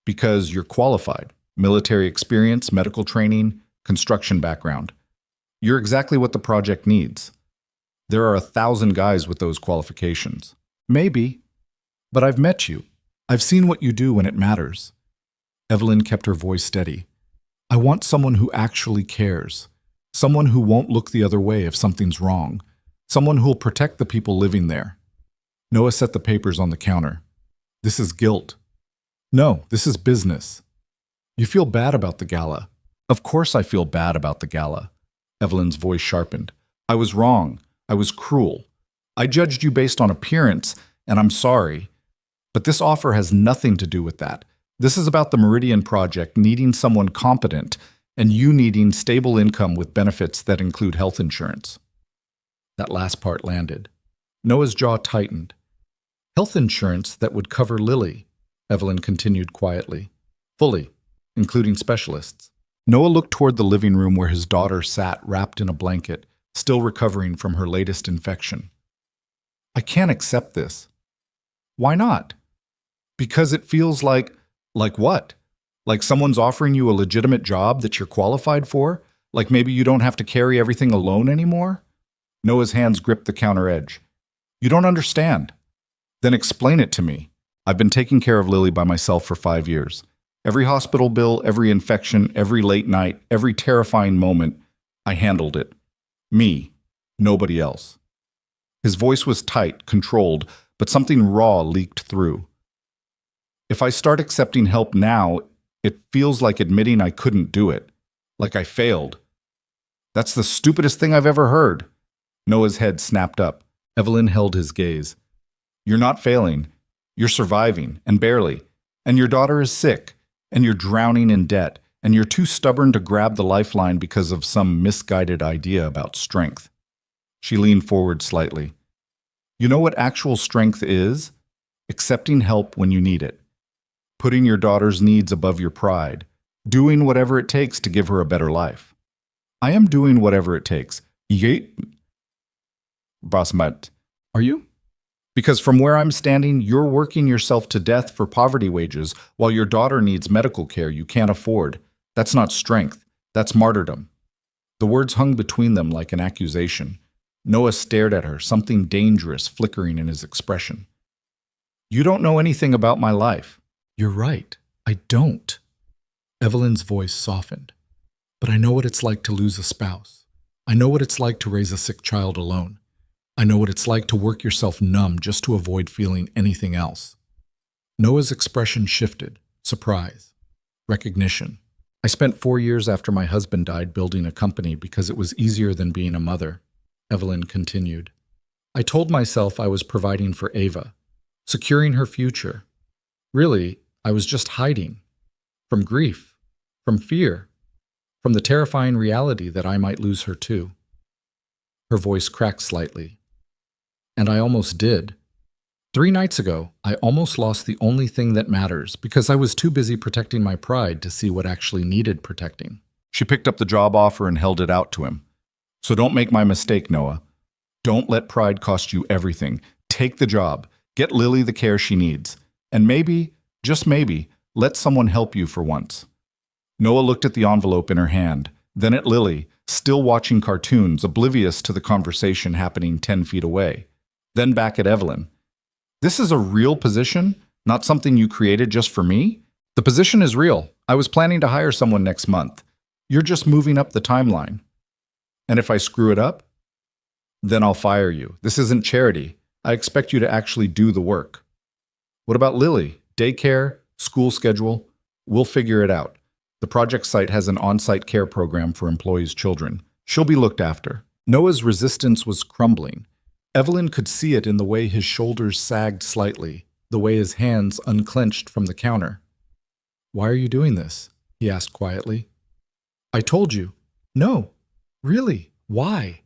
Because you're qualified. Military experience, medical training, construction background. You're exactly what the project needs. There are 1,000 guys with those qualifications. Maybe, but I've met you. I've seen what you do when it matters. Evelyn kept her voice steady. I want someone who actually cares. Someone who won't look the other way if something's wrong. Someone who'll protect the people living there. Noah set the papers on the counter. This is guilt. No, this is business. You feel bad about the gala. Of course I feel bad about the gala. Evelyn's voice sharpened. I was wrong. I was cruel. I judged you based on appearance, and I'm sorry. But this offer has nothing to do with that. This is about the Meridian Project needing someone competent and you needing stable income with benefits that include health insurance. That last part landed. Noah's jaw tightened. Health insurance that would cover Lily, Evelyn continued quietly. Fully, including specialists. Noah looked toward the living room where his daughter sat wrapped in a blanket, still recovering from her latest infection. I can't accept this. Why not? Because it feels like what? Like someone's offering you a legitimate job that you're qualified for? Like maybe you don't have to carry everything alone anymore? Noah's hands gripped the counter edge. You don't understand. Then explain it to me. I've been taking care of Lily by myself for 5 years. Every hospital bill, every infection, every late night, every terrifying moment, I handled it. Me, nobody else. His voice was tight, controlled, but something raw leaked through. If I start accepting help now, it feels like admitting I couldn't do it, like I failed. That's the stupidest thing I've ever heard. Noah's head snapped up. Evelyn held his gaze. You're not failing. You're surviving, and barely. And your daughter is sick, and you're drowning in debt, and you're too stubborn to grab the lifeline because of some misguided idea about strength. She leaned forward slightly. You know what actual strength is? Accepting help when you need it. Putting your daughter's needs above your pride. Doing whatever it takes to give her a better life. I am doing whatever it takes. Basmat, are you? Because from where I'm standing, you're working yourself to death for poverty wages while your daughter needs medical care you can't afford. That's not strength. That's martyrdom. The words hung between them like an accusation. Noah stared at her, something dangerous flickering in his expression. You don't know anything about my life. You're right. I don't. Evelyn's voice softened. But I know what it's like to lose a spouse. I know what it's like to raise a sick child alone. I know what it's like to work yourself numb just to avoid feeling anything else. Noah's expression shifted. Surprise. Recognition. I spent 4 years after my husband died building a company because it was easier than being a mother. Evelyn continued. I told myself I was providing for Ava, securing her future. Really, I was just hiding. From grief. From fear. From the terrifying reality that I might lose her too. Her voice cracked slightly. And I almost did. 3 nights ago, I almost lost the only thing that matters because I was too busy protecting my pride to see what actually needed protecting. She picked up the job offer and held it out to him. So don't make my mistake, Noah. Don't let pride cost you everything. Take the job. Get Lily the care she needs. And maybe, Just maybe, let someone help you for once. Noah looked at the envelope in her hand, then at Lily, still watching cartoons, oblivious to the conversation happening 10 feet away. Then back at Evelyn. This is a real position, not something you created just for me? The position is real. I was planning to hire someone next month. You're just moving up the timeline. And if I screw it up? Then I'll fire you. This isn't charity. I expect you to actually do the work. What about Lily? Daycare? School schedule? We'll figure it out. The project site has an on-site care program for employees' children. She'll be looked after. Noah's resistance was crumbling. Evelyn could see it in the way his shoulders sagged slightly, the way his hands unclenched from the counter. Why are you doing this? He asked quietly. I told you. No. Really? Why?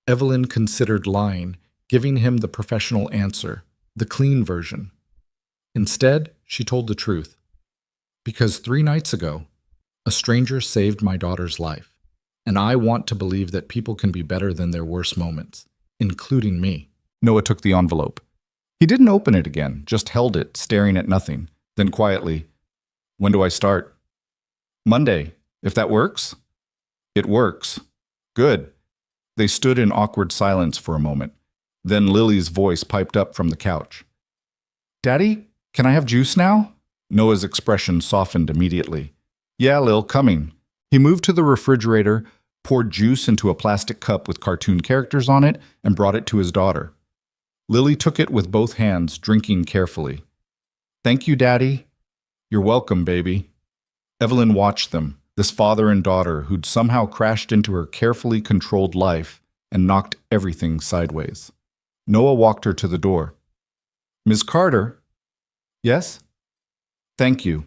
Evelyn considered lying, giving him the professional answer, the clean version. Instead, she told the truth. Because 3 nights ago, a stranger saved my daughter's life, and I want to believe that people can be better than their worst moments, including me. Noah took the envelope. He didn't open it again, just held it, staring at nothing. Then quietly, when do I start? Monday, if that works? It works. Good. They stood in awkward silence for a moment. Then Lily's voice piped up from the couch. Daddy, can I have juice now? Noah's expression softened immediately. Yeah, Lil, coming. He moved to the refrigerator, poured juice into a plastic cup with cartoon characters on it, and brought it to his daughter. Lily took it with both hands, drinking carefully. Thank you, Daddy. You're welcome, baby. Evelyn watched them, this father and daughter who'd somehow crashed into her carefully controlled life and knocked everything sideways. Noah walked her to the door. Ms. Carter? Yes? Thank you.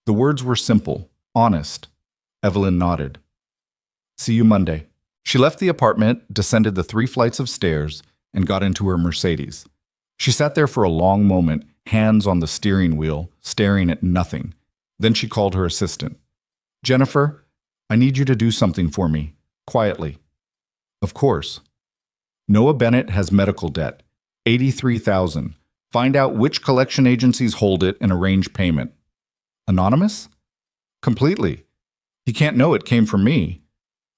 The words were simple, honest. Evelyn nodded. See you Monday. She left the apartment, descended the 3 flights of stairs, and got into her Mercedes. She sat there for a long moment, hands on the steering wheel, staring at nothing. Then she called her assistant. Jennifer, I need you to do something for me, quietly. Of course. Noah Bennett has medical debt, $83,000. Find out which collection agencies hold it and arrange payment. Anonymous? Completely. He can't know it came from me.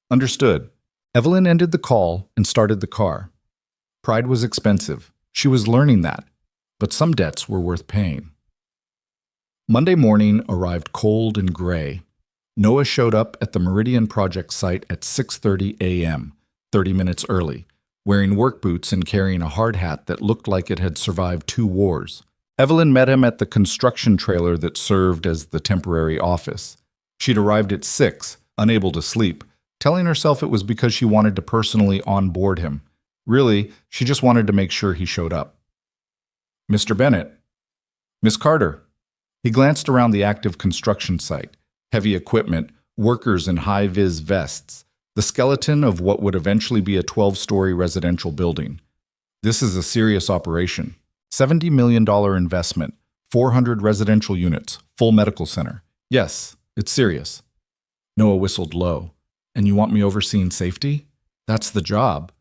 Understood. Evelyn ended the call and started the car. Pride was expensive. She was learning that. But some debts were worth paying. Monday morning arrived cold and gray. Noah showed up at the Meridian Project site at 6:30 a.m., 30 minutes early, wearing work boots and carrying a hard hat that looked like it had survived 2 wars. Evelyn met him at the construction trailer that served as the temporary office. She'd arrived at 6, unable to sleep, telling herself it was because she wanted to personally onboard him. Really, she just wanted to make sure he showed up. Mr. Bennett. Miss Carter. He glanced around the active construction site. Heavy equipment, workers in high-vis vests, the skeleton of what would eventually be a 12-story residential building. This is a serious operation. $70 million investment, 400 residential units, full medical center. Yes, it's serious. Noah whistled low. And you want me overseeing safety? That's the job.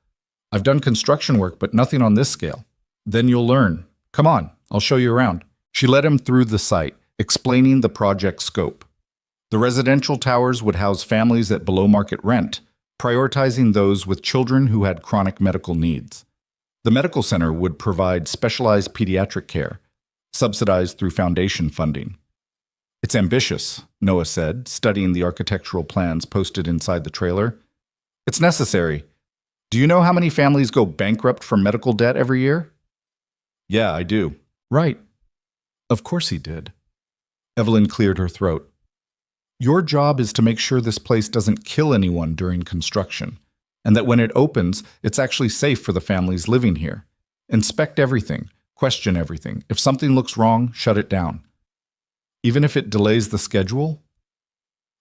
I've done construction work, but nothing on this scale. Then you'll learn. Come on, I'll show you around. She led him through the site, explaining the project scope. The residential towers would house families at below-market rent, prioritizing those with children who had chronic medical needs. The medical center would provide specialized pediatric care, subsidized through foundation funding. It's ambitious, Noah said, studying the architectural plans posted inside the trailer. It's necessary. Do you know how many families go bankrupt from medical debt every year? Yeah, I do. Right. Of course he did. Evelyn cleared her throat. Your job is to make sure this place doesn't kill anyone during construction, and that when it opens, it's actually safe for the families living here. Inspect everything, question everything. If something looks wrong, shut it down. Even if it delays the schedule?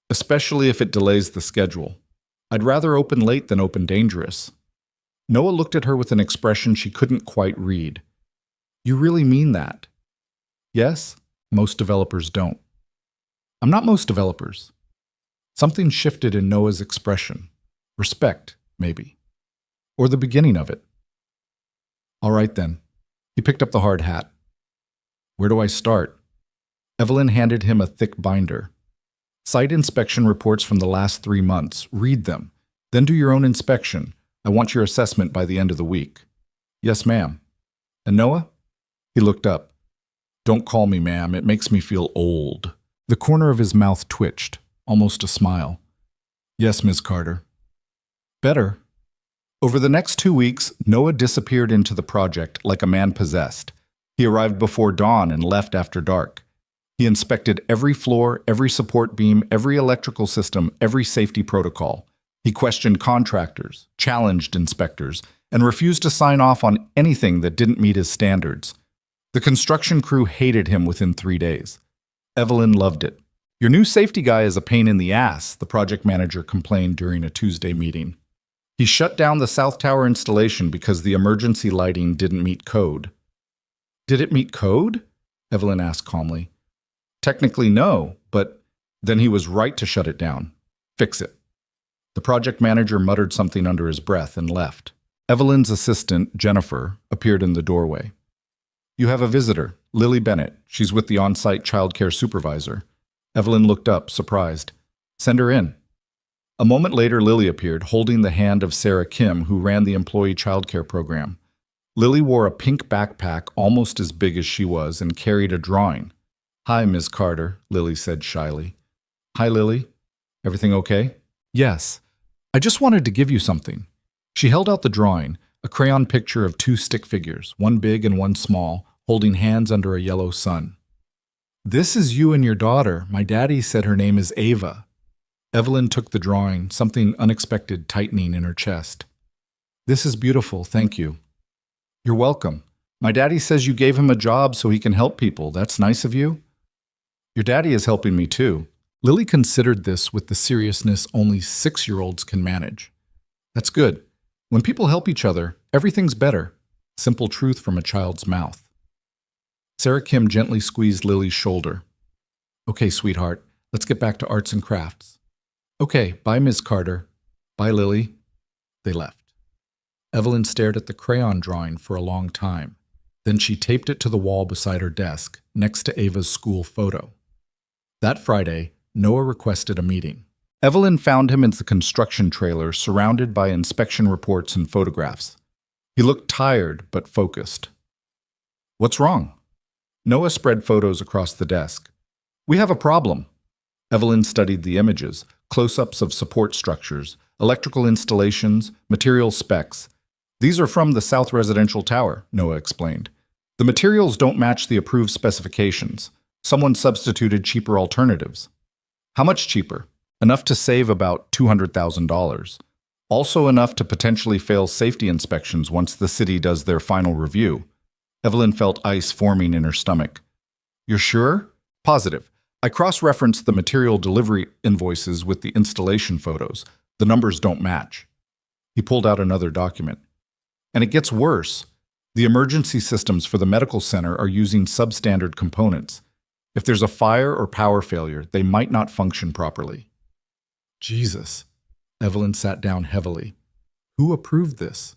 Especially if it delays the schedule. I'd rather open late than open dangerous. Noah looked at her with an expression she couldn't quite read. You really mean that? Yes, most developers don't. I'm not most developers. Something shifted in Noah's expression. Respect, maybe. Or the beginning of it. All right then. He picked up the hard hat. Where do I start? Evelyn handed him a thick binder. Site inspection reports from the last 3 months. Read them. Then do your own inspection. I want your assessment by the end of the week. Yes, ma'am. And Noah? He looked up. Don't call me ma'am. It makes me feel old. The corner of his mouth twitched, almost a smile. Yes, Miss Carter. Better. Over the next 2 weeks, Noah disappeared into the project like a man possessed. He arrived before dawn and left after dark. He inspected every floor, every support beam, every electrical system, every safety protocol. He questioned contractors, challenged inspectors, and refused to sign off on anything that didn't meet his standards. The construction crew hated him within 3 days. Evelyn loved it. Your new safety guy is a pain in the ass, the project manager complained during a Tuesday meeting. He shut down the South Tower installation because the emergency lighting didn't meet code. Did it meet code? Evelyn asked calmly. Technically, no, but then he was right to shut it down. Fix it. The project manager muttered something under his breath and left. Evelyn's assistant, Jennifer, appeared in the doorway. You have a visitor, Lily Bennett. She's with the on-site childcare supervisor. Evelyn looked up, surprised. Send her in. A moment later, Lily appeared, holding the hand of Sarah Kim, who ran the employee childcare program. Lily wore a pink backpack almost as big as she was and carried a drawing. Hi, Ms. Carter, Lily said shyly. Hi, Lily. Everything okay? Yes. I just wanted to give you something. She held out the drawing, a crayon picture of 2 stick figures, one big and one small, holding hands under a yellow sun. This is you and your daughter. My daddy said her name is Ava. Evelyn took the drawing, something unexpected tightening in her chest. This is beautiful, thank you. You're welcome. My daddy says you gave him a job so he can help people. That's nice of you. Your daddy is helping me too. Lily considered this with the seriousness only 6-year-olds can manage. That's good. When people help each other, everything's better. Simple truth from a child's mouth. Sarah Kim gently squeezed Lily's shoulder. Okay, sweetheart, let's get back to arts and crafts. Okay, bye, Ms. Carter. Bye, Lily. They left. Evelyn stared at the crayon drawing for a long time. Then she taped it to the wall beside her desk, next to Ava's school photo. That Friday, Noah requested a meeting. Evelyn found him in the construction trailer, surrounded by inspection reports and photographs. He looked tired, but focused. What's wrong? Noah spread photos across the desk. We have a problem. Evelyn studied the images, close-ups of support structures, electrical installations, material specs. These are from the South Residential Tower, Noah explained. The materials don't match the approved specifications. Someone substituted cheaper alternatives. How much cheaper? Enough to save about $200,000. Also enough to potentially fail safety inspections once the city does their final review. Evelyn felt ice forming in her stomach. You're sure? Positive. I cross-referenced the material delivery invoices with the installation photos. The numbers don't match. He pulled out another document. And it gets worse. The emergency systems for the medical center are using substandard components. If there's a fire or power failure, they might not function properly. Jesus. Evelyn sat down heavily. Who approved this?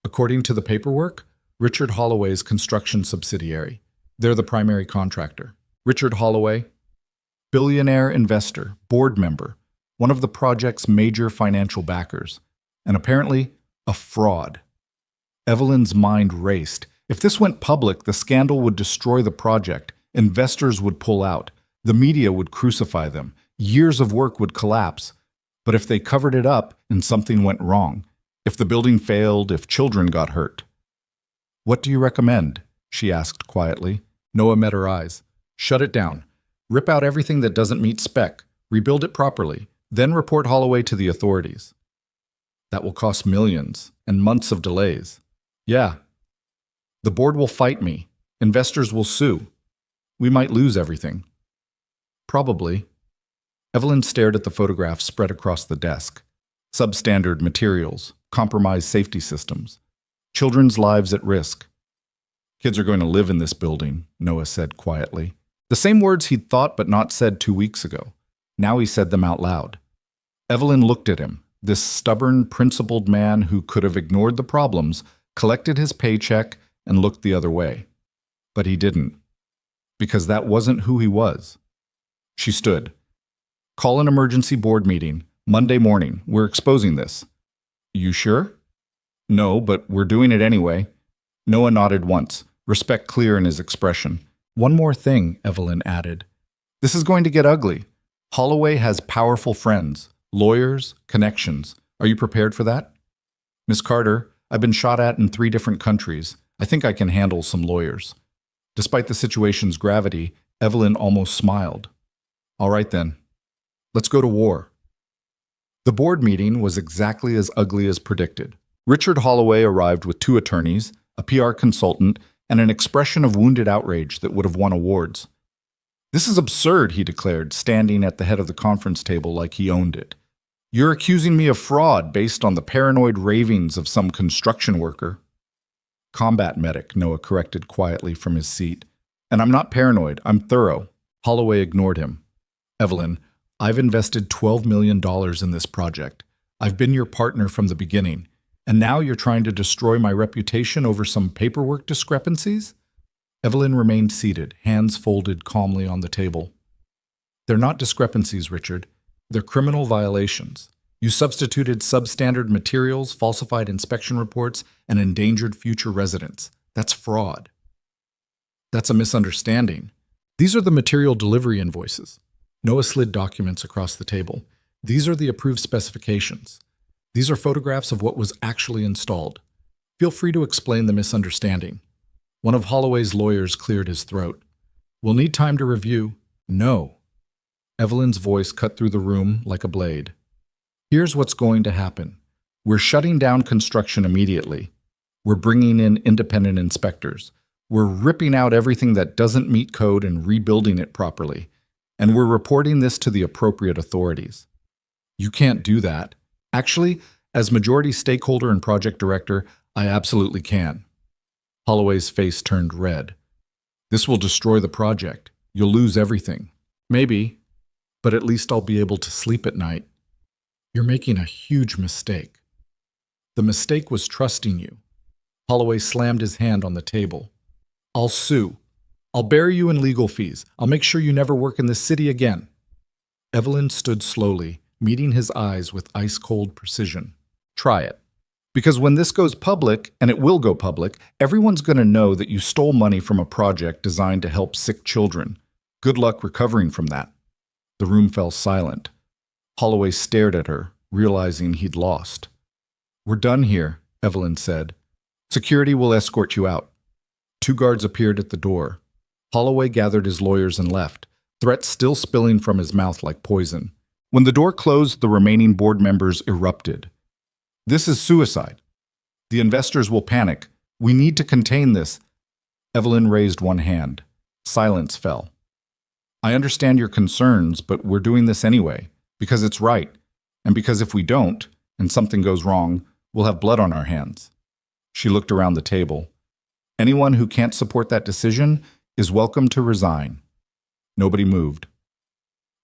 According to the paperwork, Richard Holloway's construction subsidiary. They're the primary contractor. Richard Holloway, billionaire investor, board member, one of the project's major financial backers, and apparently a fraud. Evelyn's mind raced. If this went public, the scandal would destroy the project. Investors would pull out. The media would crucify them. Years of work would collapse. But if they covered it up and something went wrong, if the building failed, if children got hurt. What do you recommend? She asked quietly. Noah met her eyes. Shut it down. Rip out everything that doesn't meet spec. Rebuild it properly. Then report Holloway to the authorities. That will cost millions and months of delays. Yeah. The board will fight me. Investors will sue. We might lose everything. Probably. Evelyn stared at the photographs spread across the desk. Substandard materials, compromised safety systems, children's lives at risk. Kids are going to live in this building, Noah said quietly. The same words he'd thought but not said 2 weeks ago. Now he said them out loud. Evelyn looked at him, this stubborn, principled man who could have ignored the problems, collected his paycheck, and looked the other way. But he didn't. because that wasn't who he was. She stood. Call an emergency board meeting. Monday morning. We're exposing this. You sure? No, but we're doing it anyway. Noah nodded once, respect clear in his expression. One more thing, Evelyn added. This is going to get ugly. Holloway has powerful friends, lawyers, connections. Are you prepared for that? Miss Carter, I've been shot at in 3 different countries. I think I can handle some lawyers. Despite the situation's gravity, Evelyn almost smiled. All right then. Let's go to war. The board meeting was exactly as ugly as predicted. Richard Holloway arrived with 2 attorneys, a PR consultant, and an expression of wounded outrage that would have won awards. This is absurd, he declared, standing at the head of the conference table like he owned it. You're accusing me of fraud based on the paranoid ravings of some construction worker. Combat medic, Noah corrected quietly from his seat. And I'm not paranoid, I'm thorough. Holloway ignored him. Evelyn, I've invested $12 million in this project. I've been your partner from the beginning. And now you're trying to destroy my reputation over some paperwork discrepancies? Evelyn remained seated, hands folded calmly on the table. They're not discrepancies, Richard. They're criminal violations. You substituted substandard materials, falsified inspection reports, and endangered future residents. That's fraud. That's a misunderstanding. These are the material delivery invoices. Noah slid documents across the table. These are the approved specifications. These are photographs of what was actually installed. Feel free to explain the misunderstanding. One of Holloway's lawyers cleared his throat. We'll need time to review. No. Evelyn's voice cut through the room like a blade. Here's what's going to happen. We're shutting down construction immediately. We're bringing in independent inspectors. We're ripping out everything that doesn't meet code and rebuilding it properly. And we're reporting this to the appropriate authorities. You can't do that. Actually, as majority stakeholder and project director, I absolutely can. Holloway's face turned red. This will destroy the project. You'll lose everything. Maybe, but at least I'll be able to sleep at night. You're making a huge mistake. The mistake was trusting you. Holloway slammed his hand on the table. I'll sue. I'll bury you in legal fees. I'll make sure you never work in this city again. Evelyn stood slowly, meeting his eyes with ice-cold precision. Try it. Because when this goes public, and it will go public, everyone's going to know that you stole money from a project designed to help sick children. Good luck recovering from that. The room fell silent. Holloway stared at her, realizing he'd lost. We're done here, Evelyn said. Security will escort you out. 2 guards appeared at the door. Holloway gathered his lawyers and left, threats still spilling from his mouth like poison. When the door closed, the remaining board members erupted. This is suicide. The investors will panic. We need to contain this. Evelyn raised one hand. Silence fell. I understand your concerns, but we're doing this anyway, because it's right, and because if we don't, and something goes wrong, we'll have blood on our hands. She looked around the table. Anyone who can't support that decision is welcome to resign. Nobody moved.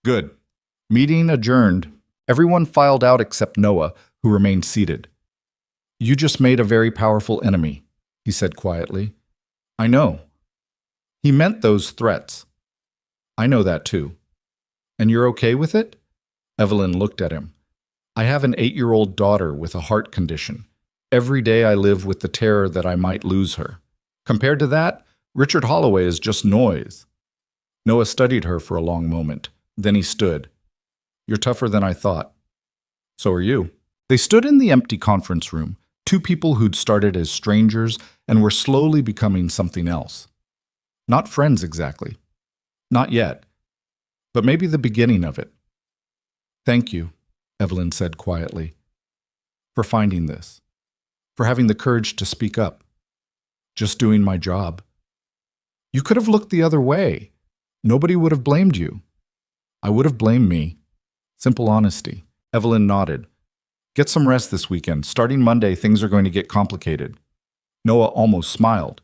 Good. Meeting adjourned. Everyone filed out except Noah, who remained seated. You just made a very powerful enemy, he said quietly. I know. He meant those threats. I know that too. And you're okay with it? Evelyn looked at him. I have an 8-year-old daughter with a heart condition. Every day I live with the terror that I might lose her. Compared to that, Richard Holloway is just noise. Noah studied her for a long moment. Then he stood. You're tougher than I thought. So are you. They stood in the empty conference room, 2 people who'd started as strangers and were slowly becoming something else. Not friends exactly. Not yet. But maybe the beginning of it. Thank you, Evelyn said quietly, for finding this, for having the courage to speak up. Just doing my job. You could have looked the other way. Nobody would have blamed you. I would have blamed me. Simple honesty. Evelyn nodded. Get some rest this weekend. Starting Monday, things are going to get complicated. Noah almost smiled.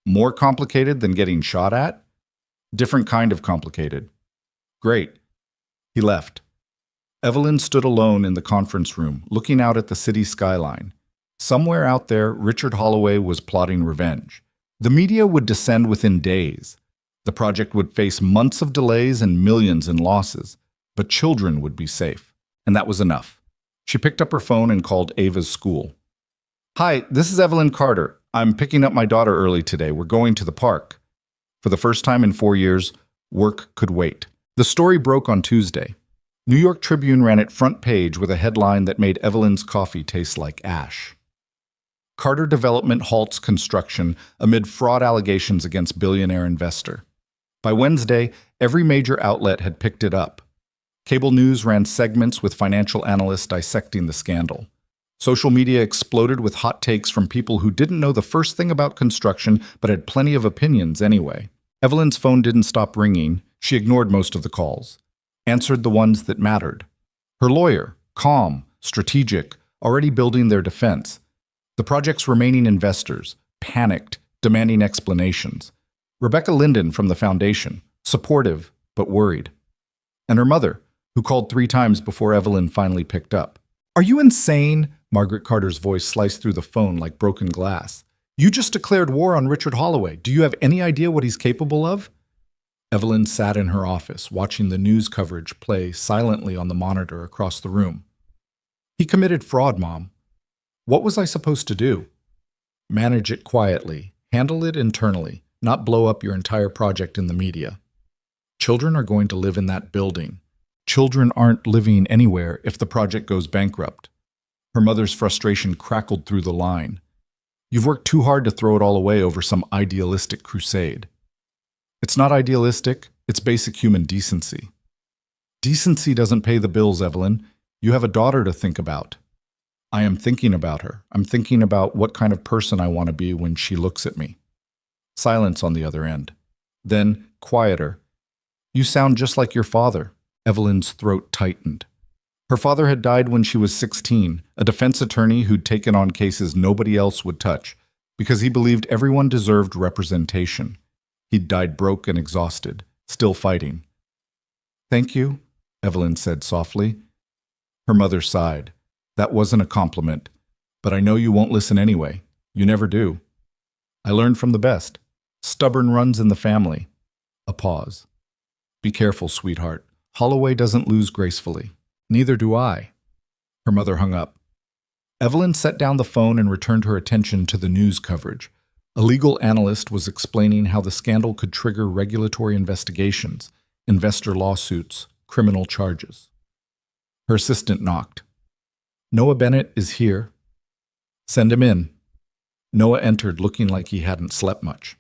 More complicated than getting shot at? Different kind of complicated. Great. He left. Evelyn stood alone in the conference room, looking out at the city skyline. Somewhere out there, Richard Holloway was plotting revenge. The media would descend within days. The project would face months of delays and millions in losses, but children would be safe, and that was enough. She picked up her phone and called Ava's school. "Hi, this is Evelyn Carter. I'm picking up my daughter early today. We're going to the park." For the first time in 4 years, work could wait. The story broke on Tuesday. New York Tribune ran it front page with a headline that made Evelyn's coffee taste like ash. Carter Development halts construction amid fraud allegations against billionaire investor. By Wednesday, every major outlet had picked it up. Cable news ran segments with financial analysts dissecting the scandal. Social media exploded with hot takes from people who didn't know the first thing about construction but had plenty of opinions anyway. Evelyn's phone didn't stop ringing. She ignored most of the calls, answered the ones that mattered. Her lawyer, calm, strategic, already building their defense. The project's remaining investors, panicked, demanding explanations. Rebecca Linden from the foundation, supportive but worried. And her mother, who called 3 times before Evelyn finally picked up. "Are you insane?" Margaret Carter's voice sliced through the phone like broken glass. "You just declared war on Richard Holloway. Do you have any idea what he's capable of?" Evelyn sat in her office, watching the news coverage play silently on the monitor across the room. "He committed fraud, Mom. What was I supposed to do?" "Manage it quietly. Handle it internally, not blow up your entire project in the media. Children are going to live in that building. Children aren't living anywhere if the project goes bankrupt." Her mother's frustration crackled through the line. "You've worked too hard to throw it all away over some idealistic crusade." "It's not idealistic, it's basic human decency." "Decency doesn't pay the bills, Evelyn. You have a daughter to think about." "I am thinking about her. I'm thinking about what kind of person I want to be when she looks at me." Silence on the other end. Then, quieter. "You sound just like your father." Evelyn's throat tightened. Her father had died when she was 16, a defense attorney who'd taken on cases nobody else would touch, because he believed everyone deserved representation. He'd died broke and exhausted, still fighting. "Thank you," Evelyn said softly. Her mother sighed. "That wasn't a compliment, but I know you won't listen anyway. You never do." "I learned from the best. Stubborn runs in the family." A pause. "Be careful, sweetheart. Holloway doesn't lose gracefully. Neither do I." Her mother hung up. Evelyn set down the phone and returned her attention to the news coverage. A legal analyst was explaining how the scandal could trigger regulatory investigations, investor lawsuits, criminal charges. Her assistant knocked. "Noah Bennett is here." "Send him in." Noah entered looking like he hadn't slept much.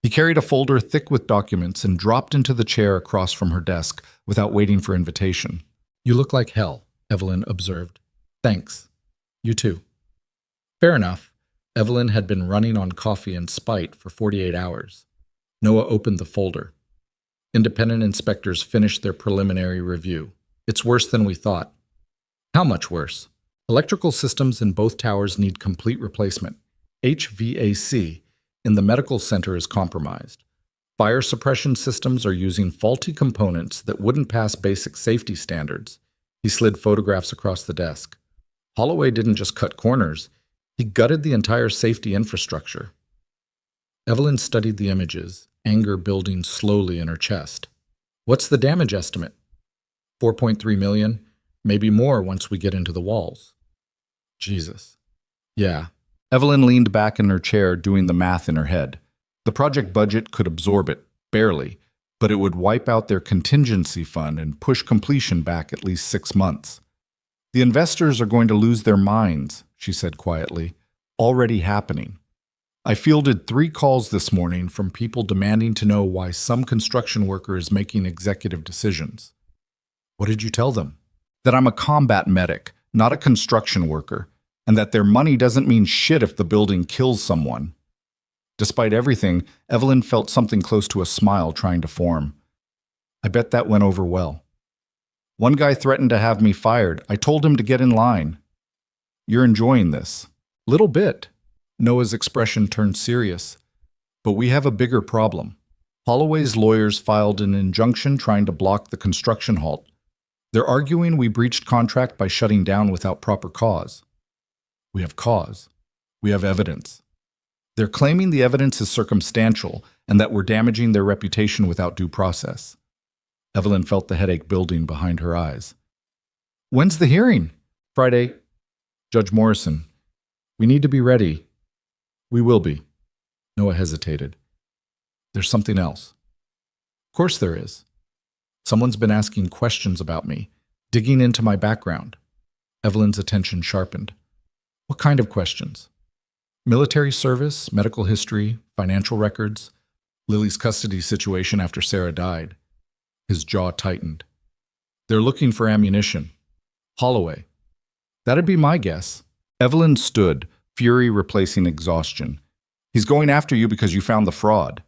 He carried a folder thick with documents and dropped into the chair across from her desk without waiting for invitation. "You look like hell," Evelyn observed. "Thanks. You too." Fair enough. Evelyn had been running on coffee and spite for 48 hours. Noah opened the folder. Independent inspectors finished their preliminary review. "It's worse than we thought." "How much worse?" "Electrical systems in both towers need complete replacement. HVAC in the medical center is compromised. Fire suppression systems are using faulty components that wouldn't pass basic safety standards." He slid photographs across the desk. "Holloway didn't just cut corners. He gutted the entire safety infrastructure." Evelyn studied the images, anger building slowly in her chest. "What's the damage estimate?" 4.3 million, maybe more once we get into the walls." "Jesus." "Yeah." Evelyn leaned back in her chair, doing the math in her head. The project budget could absorb it, barely, but it would wipe out their contingency fund and push completion back at least 6 months. "The investors are going to lose their minds," she said quietly. "Already happening. I fielded 3 calls this morning from people demanding to know why some construction worker is making executive decisions." "What did you tell them?" "That I'm a combat medic, not a construction worker, and that their money doesn't mean shit if the building kills someone." Despite everything, Evelyn felt something close to a smile trying to form. "I bet that went over well." "One guy threatened to have me fired. I told him to get in line." "You're enjoying this." "Little bit." Noah's expression turned serious. "But we have a bigger problem. Holloway's lawyers filed an injunction trying to block the construction halt. They're arguing we breached contract by shutting down without proper cause." "We have cause. We have evidence." They're claiming the evidence is circumstantial and that we're damaging their reputation without due process. Evelyn felt the headache building behind her eyes. When's the hearing? Friday. Judge Morrison. We need to be ready. We will be. Noah hesitated. There's something else. Of course there is. Someone's been asking questions about me, digging into my background. Evelyn's attention sharpened. What kind of questions? Military service, medical history, financial records, Lily's custody situation after Sarah died. His jaw tightened. They're looking for ammunition. Holloway. That'd be my guess. Evelyn stood, fury replacing exhaustion. He's going after you because you found the fraud.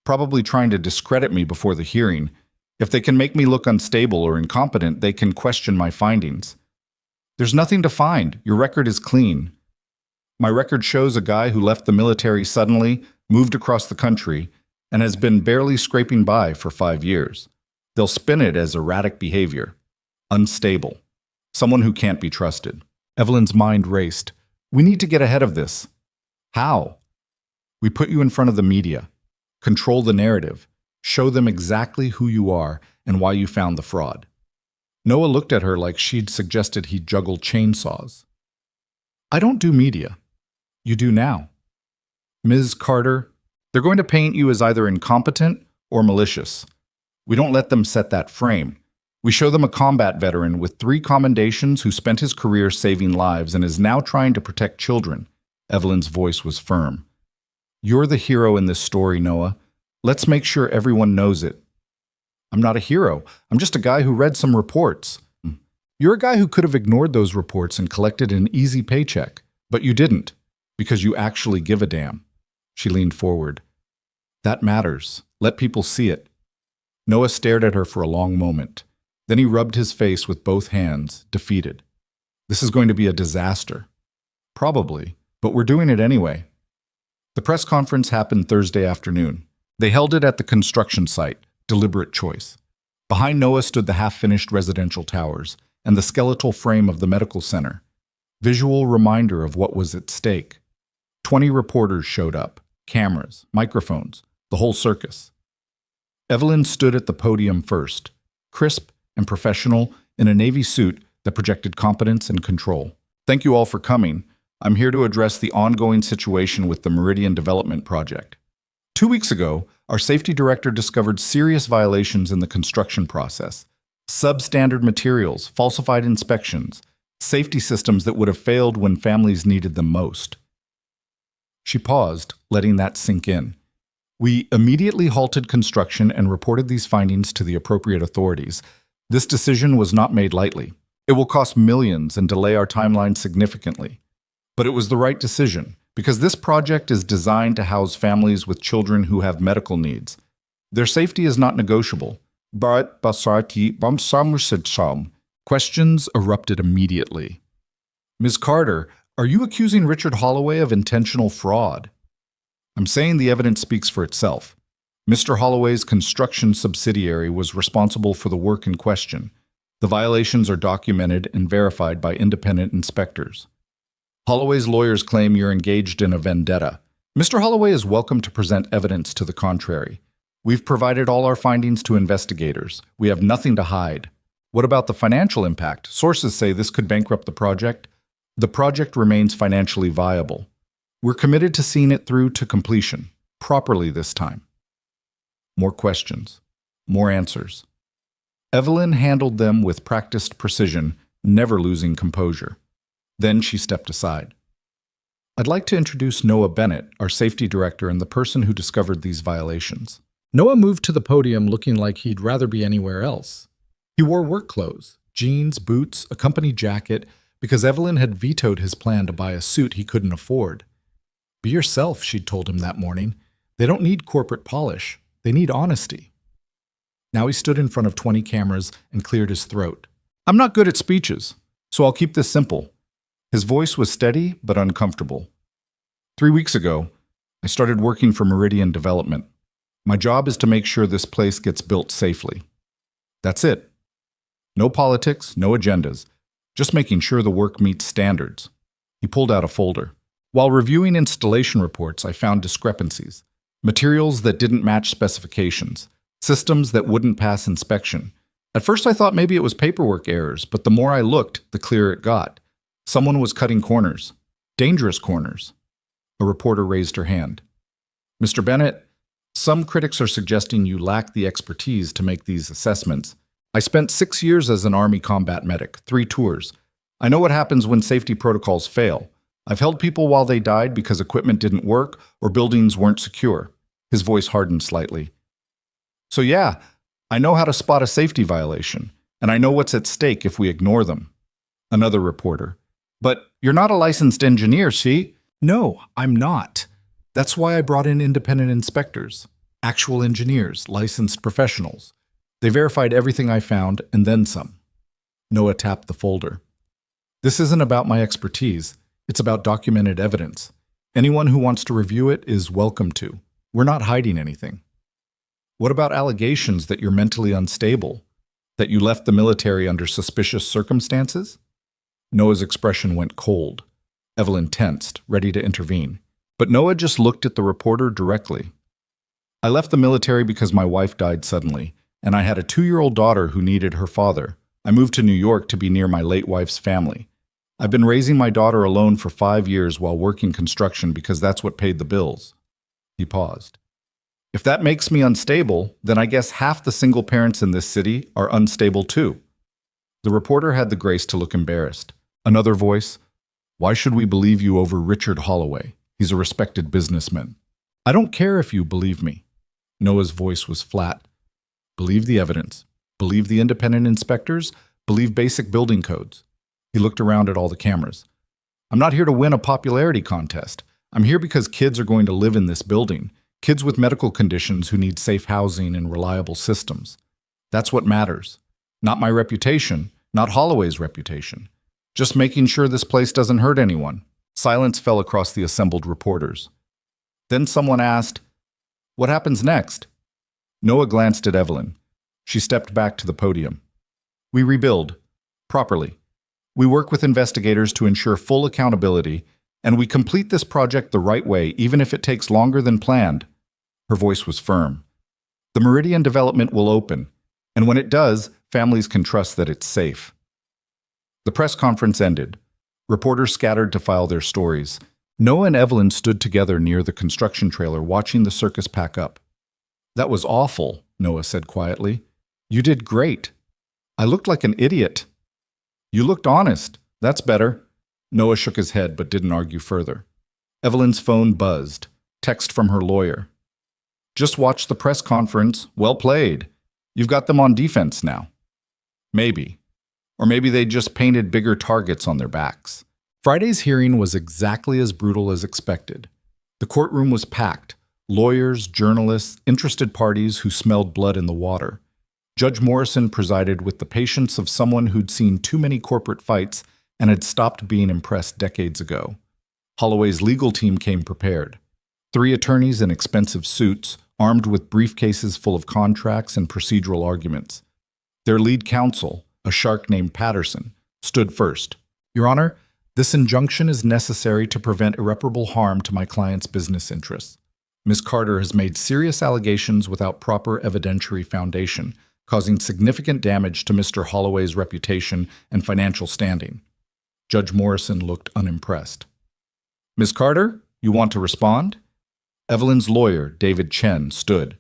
Probably trying to discredit me before the hearing. If they can make me look unstable or incompetent, they can question my findings. There's nothing to find. Your record is clean. My record shows a guy who left the military suddenly, moved across the country, and has been barely scraping by for 5 years. They'll spin it as erratic behavior. Unstable. Someone who can't be trusted. Evelyn's mind raced. We need to get ahead of this. How? We put you in front of the media. Control the narrative. Show them exactly who you are and why you found the fraud. Noah looked at her like she'd suggested he juggle chainsaws. I don't do media. You do now. Ms. Carter, they're going to paint you as either incompetent or malicious. We don't let them set that frame. We show them a combat veteran with 3 commendations who spent his career saving lives and is now trying to protect children. Evelyn's voice was firm. You're the hero in this story, Noah. Let's make sure everyone knows it. I'm not a hero. I'm just a guy who read some reports. You're a guy who could have ignored those reports and collected an easy paycheck, but you didn't, because you actually give a damn. She leaned forward. That matters. Let people see it. Noah stared at her for a long moment. Then he rubbed his face with both hands, defeated. This is going to be a disaster. Probably, but we're doing it anyway. The press conference happened Thursday afternoon. They held it at the construction site, deliberate choice. Behind Noah stood the half-finished residential towers and the skeletal frame of the medical center, visual reminder of what was at stake. 20 reporters showed up, cameras, microphones, the whole circus. Evelyn stood at the podium first, crisp and professional in a navy suit that projected competence and control. Thank you all for coming. I'm here to address the ongoing situation with the Meridian Development Project. 2 weeks ago, our safety director discovered serious violations in the construction process. Substandard materials, falsified inspections, safety systems that would have failed when families needed them most. She paused, letting that sink in. We immediately halted construction and reported these findings to the appropriate authorities. This decision was not made lightly. It will cost millions and delay our timeline significantly. But it was the right decision, because this project is designed to house families with children who have medical needs. Their safety is not negotiable. Questions erupted immediately. Ms. Carter, are you accusing Richard Holloway of intentional fraud? I'm saying the evidence speaks for itself. Mr. Holloway's construction subsidiary was responsible for the work in question. The violations are documented and verified by independent inspectors. Holloway's lawyers claim you're engaged in a vendetta. Mr. Holloway is welcome to present evidence to the contrary. We've provided all our findings to investigators. We have nothing to hide. What about the financial impact? Sources say this could bankrupt the project. The project remains financially viable. We're committed to seeing it through to completion, properly this time. More questions, more answers. Evelyn handled them with practiced precision, never losing composure. Then she stepped aside. I'd like to introduce Noah Bennett, our safety director and the person who discovered these violations. Noah moved to the podium looking like he'd rather be anywhere else. He wore work clothes, jeans, boots, a company jacket, because Evelyn had vetoed his plan to buy a suit he couldn't afford. Be yourself, she'd told him that morning. They don't need corporate polish. They need honesty. Now he stood in front of 20 cameras and cleared his throat. I'm not good at speeches, so I'll keep this simple. His voice was steady but uncomfortable. 3 weeks ago, I started working for Meridian Development. My job is to make sure this place gets built safely. That's it. No politics, no agendas, just making sure the work meets standards. He pulled out a folder. While reviewing installation reports, I found discrepancies. Materials that didn't match specifications. Systems that wouldn't pass inspection. At first I thought maybe it was paperwork errors, but the more I looked, the clearer it got. Someone was cutting corners. Dangerous corners. A reporter raised her hand. Mr. Bennett, some critics are suggesting you lack the expertise to make these assessments. I spent 6 years as an Army combat medic, 3 tours. I know what happens when safety protocols fail. I've held people while they died because equipment didn't work or buildings weren't secure. His voice hardened slightly. So yeah, I know how to spot a safety violation, and I know what's at stake if we ignore them. Another reporter. But you're not a licensed engineer, see? No, I'm not. That's why I brought in independent inspectors, actual engineers, licensed professionals. They verified everything I found and then some. Noah tapped the folder. This isn't about my expertise. It's about documented evidence. Anyone who wants to review it is welcome to. We're not hiding anything. What about allegations that you're mentally unstable? That you left the military under suspicious circumstances? Noah's expression went cold. Evelyn tensed, ready to intervene. But Noah just looked at the reporter directly. I left the military because my wife died suddenly, and I had a 2-year-old daughter who needed her father. I moved to New York to be near my late wife's family. I've been raising my daughter alone for 5 years while working construction because that's what paid the bills. He paused. If that makes me unstable, then I guess half the single parents in this city are unstable too. The reporter had the grace to look embarrassed. Another voice, why should we believe you over Richard Holloway? He's a respected businessman. I don't care if you believe me. Noah's voice was flat. Believe the evidence. Believe the independent inspectors. Believe basic building codes. He looked around at all the cameras. I'm not here to win a popularity contest. I'm here because kids are going to live in this building. Kids with medical conditions who need safe housing and reliable systems. That's what matters. Not my reputation, not Holloway's reputation. Just making sure this place doesn't hurt anyone. Silence fell across the assembled reporters. Then someone asked, what happens next? Noah glanced at Evelyn. She stepped back to the podium. We rebuild. Properly. We work with investigators to ensure full accountability, and we complete this project the right way, even if it takes longer than planned. Her voice was firm. The Meridian development will open, and when it does, families can trust that it's safe. The press conference ended. Reporters scattered to file their stories. Noah and Evelyn stood together near the construction trailer watching the circus pack up. That was awful, Noah said quietly. You did great. I looked like an idiot. You looked honest. That's better. Noah shook his head but didn't argue further. Evelyn's phone buzzed. Text from her lawyer. Just watched the press conference. Well played. You've got them on defense now. Maybe. Or maybe they just painted bigger targets on their backs. Friday's hearing was exactly as brutal as expected. The courtroom was packed. Lawyers, journalists, interested parties who smelled blood in the water. Judge Morrison presided with the patience of someone who'd seen too many corporate fights and had stopped being impressed decades ago. Holloway's legal team came prepared. 3 attorneys in expensive suits, armed with briefcases full of contracts and procedural arguments. Their lead counsel, a shark named Patterson, stood first. Your Honor, this injunction is necessary to prevent irreparable harm to my client's business interests. Ms. Carter has made serious allegations without proper evidentiary foundation, causing significant damage to Mr. Holloway's reputation and financial standing. Judge Morrison looked unimpressed. Ms. Carter, you want to respond? Evelyn's lawyer, David Chen, stood.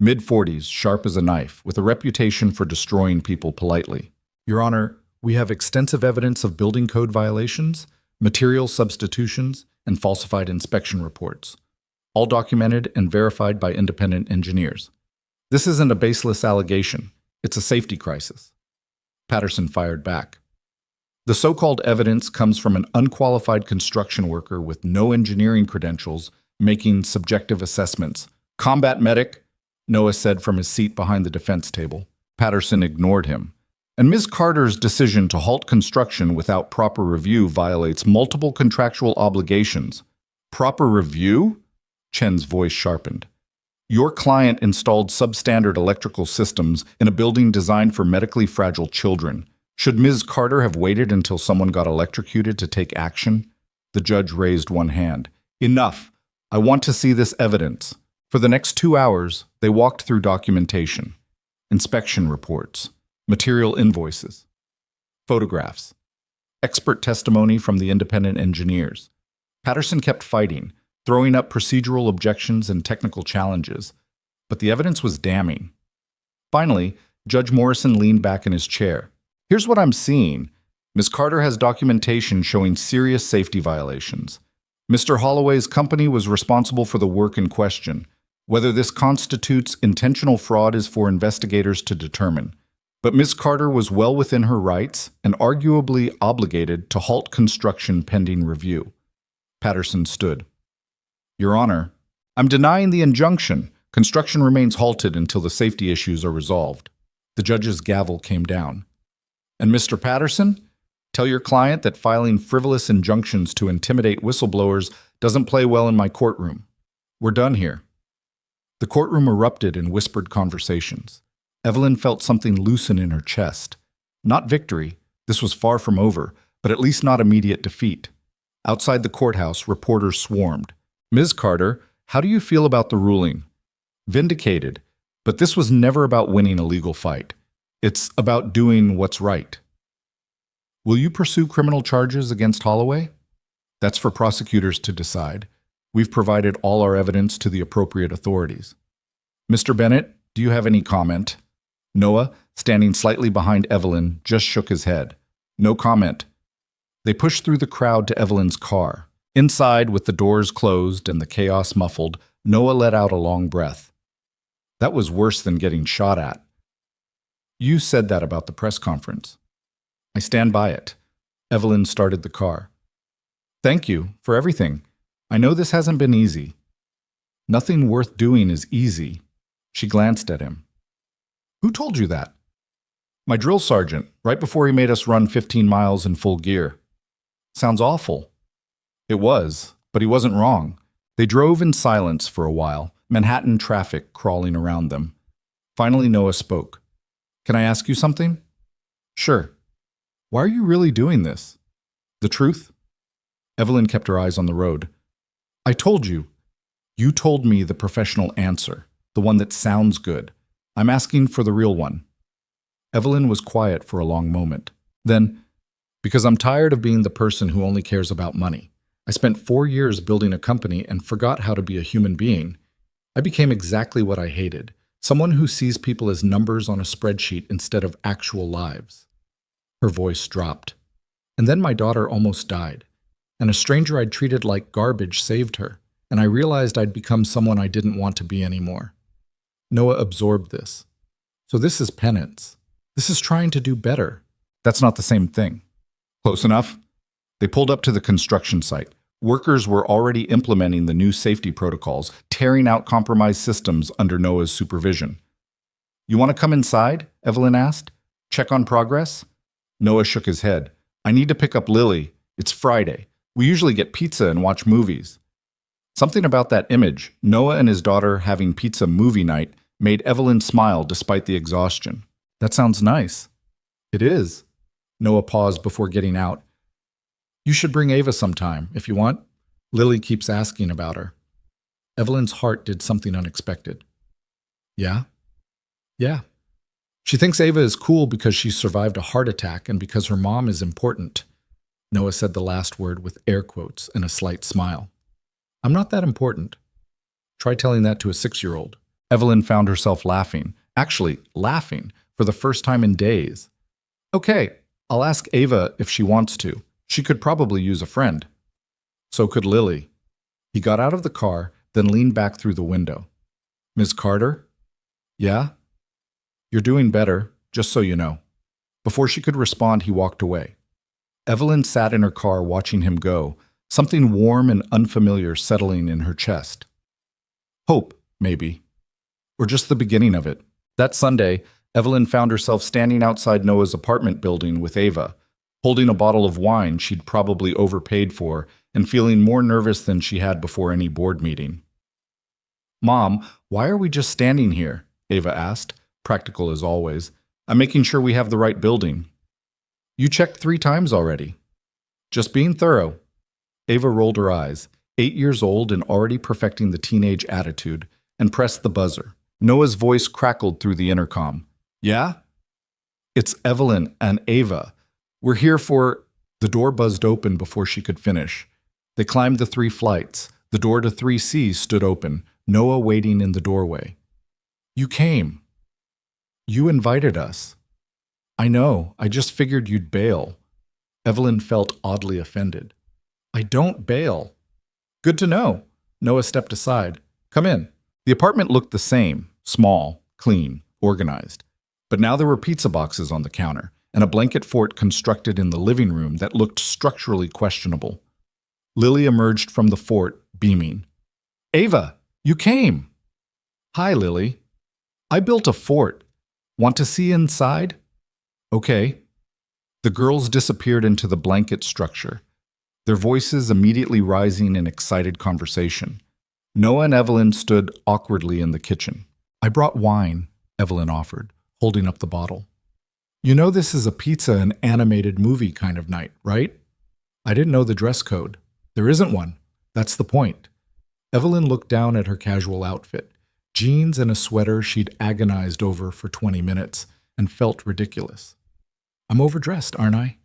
Mid-40s, sharp as a knife, with a reputation for destroying people politely. Your Honor, we have extensive evidence of building code violations, material substitutions, and falsified inspection reports, all documented and verified by independent engineers. This isn't a baseless allegation. It's a safety crisis. Patterson fired back. The so-called evidence comes from an unqualified construction worker with no engineering credentials making subjective assessments. Combat medic, Noah said from his seat behind the defense table. Patterson ignored him. And Ms. Carter's decision to halt construction without proper review violates multiple contractual obligations. Proper review? Chen's voice sharpened. Your client installed substandard electrical systems in a building designed for medically fragile children. Should Ms. Carter have waited until someone got electrocuted to take action? The judge raised one hand. Enough. I want to see this evidence. For the next 2 hours, they walked through documentation, inspection reports, material invoices, photographs, expert testimony from the independent engineers. Patterson kept fighting, throwing up procedural objections and technical challenges, but the evidence was damning. Finally, Judge Morrison leaned back in his chair. Here's what I'm seeing. Ms. Carter has documentation showing serious safety violations. Mr. Holloway's company was responsible for the work in question. Whether this constitutes intentional fraud is for investigators to determine. But Ms. Carter was well within her rights and arguably obligated to halt construction pending review. Patterson stood. Your Honor, I'm denying the injunction. Construction remains halted until the safety issues are resolved. The judge's gavel came down. And Mr. Patterson, tell your client that filing frivolous injunctions to intimidate whistleblowers doesn't play well in my courtroom. We're done here. The courtroom erupted in whispered conversations. Evelyn felt something loosen in her chest. Not victory, this was far from over, but at least not immediate defeat. Outside the courthouse, reporters swarmed. Ms. Carter, how do you feel about the ruling? Vindicated, but this was never about winning a legal fight. It's about doing what's right. Will you pursue criminal charges against Holloway? That's for prosecutors to decide. We've provided all our evidence to the appropriate authorities. Mr. Bennett, do you have any comment? Noah, standing slightly behind Evelyn, just shook his head. No comment. They pushed through the crowd to Evelyn's car. Inside, with the doors closed and the chaos muffled, Noah let out a long breath. That was worse than getting shot at. You said that about the press conference. I stand by it. Evelyn started the car. Thank you for everything. I know this hasn't been easy. Nothing worth doing is easy. She glanced at him. Who told you that? My drill sergeant, right before he made us run 15 miles in full gear. Sounds awful. It was, but he wasn't wrong. They drove in silence for a while, Manhattan traffic crawling around them. Finally, Noah spoke. Can I ask you something? Sure. Why are you really doing this? The truth? Evelyn kept her eyes on the road. I told you. You told me the professional answer, the one that sounds good. I'm asking for the real one. Evelyn was quiet for a long moment. Then, because I'm tired of being the person who only cares about money. I spent 4 years building a company and forgot how to be a human being. I became exactly what I hated, someone who sees people as numbers on a spreadsheet instead of actual lives. Her voice dropped. And then my daughter almost died, and a stranger I'd treated like garbage saved her, and I realized I'd become someone I didn't want to be anymore. Noah absorbed this. So this is penance. This is trying to do better. That's not the same thing. Close enough? They pulled up to the construction site. Workers were already implementing the new safety protocols, tearing out compromised systems under Noah's supervision. You want to come inside? Evelyn asked. Check on progress? Noah shook his head. I need to pick up Lily. It's Friday. We usually get pizza and watch movies. Something about that image, Noah and his daughter having pizza movie night, made Evelyn smile despite the exhaustion. That sounds nice. It is. Noah paused before getting out. You should bring Ava sometime, if you want. Lily keeps asking about her. Evelyn's heart did something unexpected. Yeah? Yeah. She thinks Ava is cool because she survived a heart attack and because her mom is important. Noah said the last word with air quotes and a slight smile. I'm not that important. Try telling that to a 6-year-old. Evelyn found herself laughing. Actually, laughing for the first time in days. Okay, I'll ask Ava if she wants to. She could probably use a friend. So could Lily. He got out of the car, then leaned back through the window. Ms. Carter? Yeah? You're doing better, just so you know. Before she could respond, he walked away. Evelyn sat in her car watching him go, something warm and unfamiliar settling in her chest. Hope, maybe. Or just the beginning of it. That Sunday, Evelyn found herself standing outside Noah's apartment building with Ava, holding a bottle of wine she'd probably overpaid for and feeling more nervous than she had before any board meeting. Mom, why are we just standing here? Ava asked, practical as always. I'm making sure we have the right building. You checked 3 times already. Just being thorough. Ava rolled her eyes, 8 years old and already perfecting the teenage attitude, and pressed the buzzer. Noah's voice crackled through the intercom. Yeah? It's Evelyn and Ava. We're here for... The door buzzed open before she could finish. They climbed the 3 flights. The door to 3C stood open, Noah waiting in the doorway. You came. You invited us. I know, I just figured you'd bail. Evelyn felt oddly offended. I don't bail. Good to know. Noah stepped aside. Come in. The apartment looked the same, small, clean, organized. But now there were pizza boxes on the counter and a blanket fort constructed in the living room that looked structurally questionable. Lily emerged from the fort, beaming. Ava, you came. Hi, Lily. I built a fort. Want to see inside? Okay. The girls disappeared into the blanket structure, their voices immediately rising in excited conversation. Noah and Evelyn stood awkwardly in the kitchen. I brought wine, Evelyn offered, holding up the bottle. You know this is a pizza and animated movie kind of night, right? I didn't know the dress code. There isn't one. That's the point. Evelyn looked down at her casual outfit, jeans and a sweater she'd agonized over for 20 minutes, and felt ridiculous. I'm overdressed, aren't I?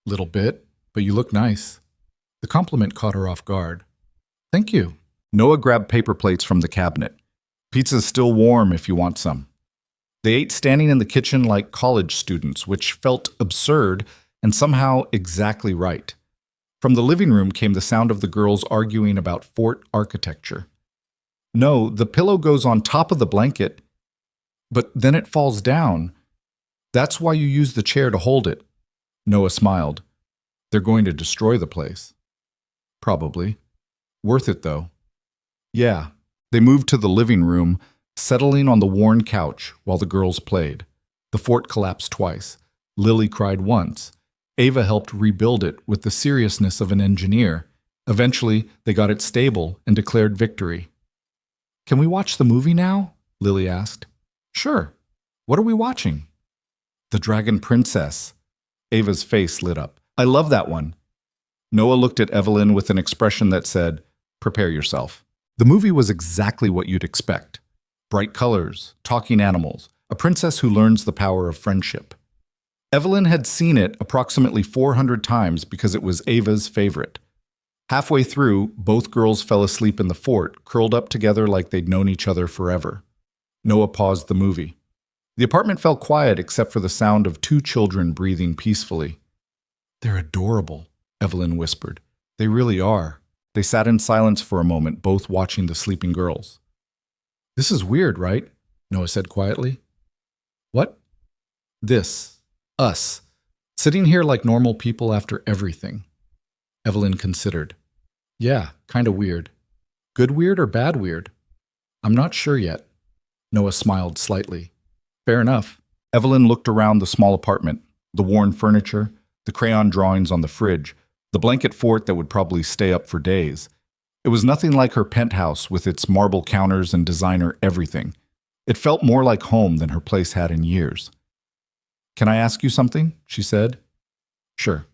Little bit, but you look nice. The compliment caught her off guard. Thank you. Noah grabbed paper plates from the cabinet. Pizza's still warm if you want some. They ate standing in the kitchen like college students, which felt absurd and somehow exactly right. From the living room came the sound of the girls arguing about fort architecture. No, the pillow goes on top of the blanket, but then it falls down. That's why you use the chair to hold it. Noah smiled. They're going to destroy the place. Probably. Worth it, though. Yeah. They moved to the living room, settling on the worn couch while the girls played. The fort collapsed twice. Lily cried once. Ava helped rebuild it with the seriousness of an engineer. Eventually, they got it stable and declared victory. Can we watch the movie now? Lily asked. Sure. What are we watching? The Dragon Princess. Ava's face lit up. I love that one. Noah looked at Evelyn with an expression that said, prepare yourself. The movie was exactly what you'd expect. Bright colors, talking animals, a princess who learns the power of friendship. Evelyn had seen it approximately 400 times because it was Ava's favorite. Halfway through, both girls fell asleep in the fort, curled up together like they'd known each other forever. Noah paused the movie. The apartment fell quiet except for the sound of 2 children breathing peacefully. They're adorable, Evelyn whispered. They really are. They sat in silence for a moment, both watching the sleeping girls. This is weird, right? Noah said quietly. What? This. Us. Sitting here like normal people after everything. Evelyn considered. Yeah, kinda weird. Good weird or bad weird? I'm not sure yet. Noah smiled slightly. Fair enough. Evelyn looked around the small apartment, the worn furniture, the crayon drawings on the fridge, the blanket fort that would probably stay up for days. It was nothing like her penthouse with its marble counters and designer everything. It felt more like home than her place had in years. Can I ask you something? She said. Sure.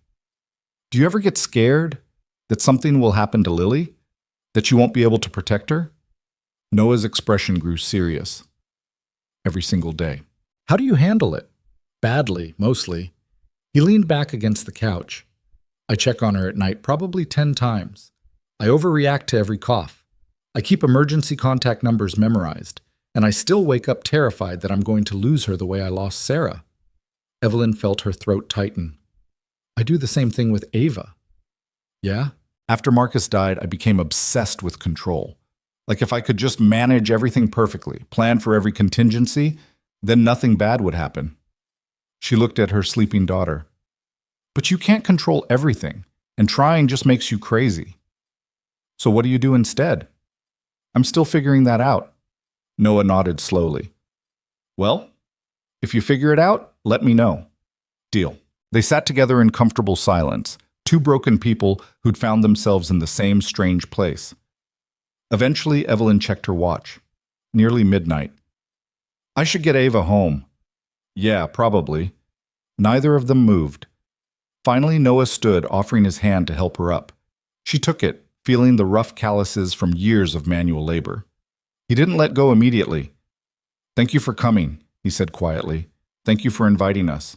Do you ever get scared that something will happen to Lily? That you won't be able to protect her? Noah's expression grew serious. Every single day. How do you handle it? Badly, mostly. He leaned back against the couch. I check on her at night probably 10 times. I overreact to every cough. I keep emergency contact numbers memorized, and I still wake up terrified that I'm going to lose her the way I lost Sarah. Evelyn felt her throat tighten. I do the same thing with Ava. Yeah? After Marcus died, I became obsessed with control. Like if I could just manage everything perfectly, plan for every contingency, then nothing bad would happen. She looked at her sleeping daughter. But you can't control everything, and trying just makes you crazy. So what do you do instead? I'm still figuring that out. Noah nodded slowly. Well, if you figure it out, let me know. Deal. They sat together in comfortable silence, 2 broken people who'd found themselves in the same strange place. Eventually, Evelyn checked her watch. Nearly midnight. I should get Ava home. Yeah, probably. Neither of them moved. Finally, Noah stood, offering his hand to help her up. She took it, feeling the rough calluses from years of manual labor. He didn't let go immediately. "Thank you for coming," he said quietly. "Thank you for inviting us.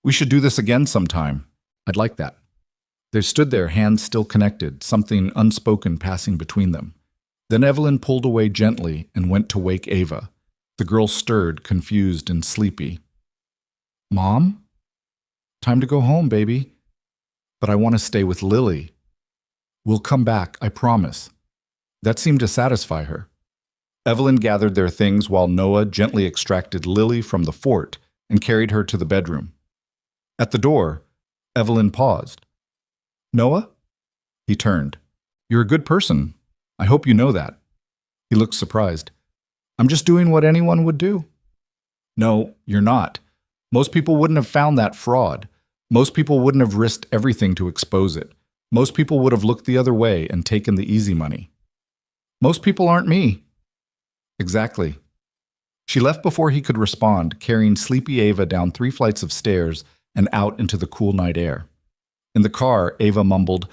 We should do this again sometime. I'd like that." They stood there, hands still connected, something unspoken passing between them. Then Evelyn pulled away gently and went to wake Ava. The girl stirred, confused and sleepy. "Mom? Time to go home, baby. But I want to stay with Lily. We'll come back, I promise." That seemed to satisfy her. Evelyn gathered their things while Noah gently extracted Lily from the fort and carried her to the bedroom. At the door, Evelyn paused. "Noah?" He turned. "You're a good person. I hope you know that." He looked surprised. "I'm just doing what anyone would do." "No, you're not. Most people wouldn't have found that fraud. Most people wouldn't have risked everything to expose it. Most people would have looked the other way and taken the easy money." "Most people aren't me." "Exactly." She left before he could respond, carrying sleepy Ava down 3 flights of stairs and out into the cool night air. In the car, Ava mumbled,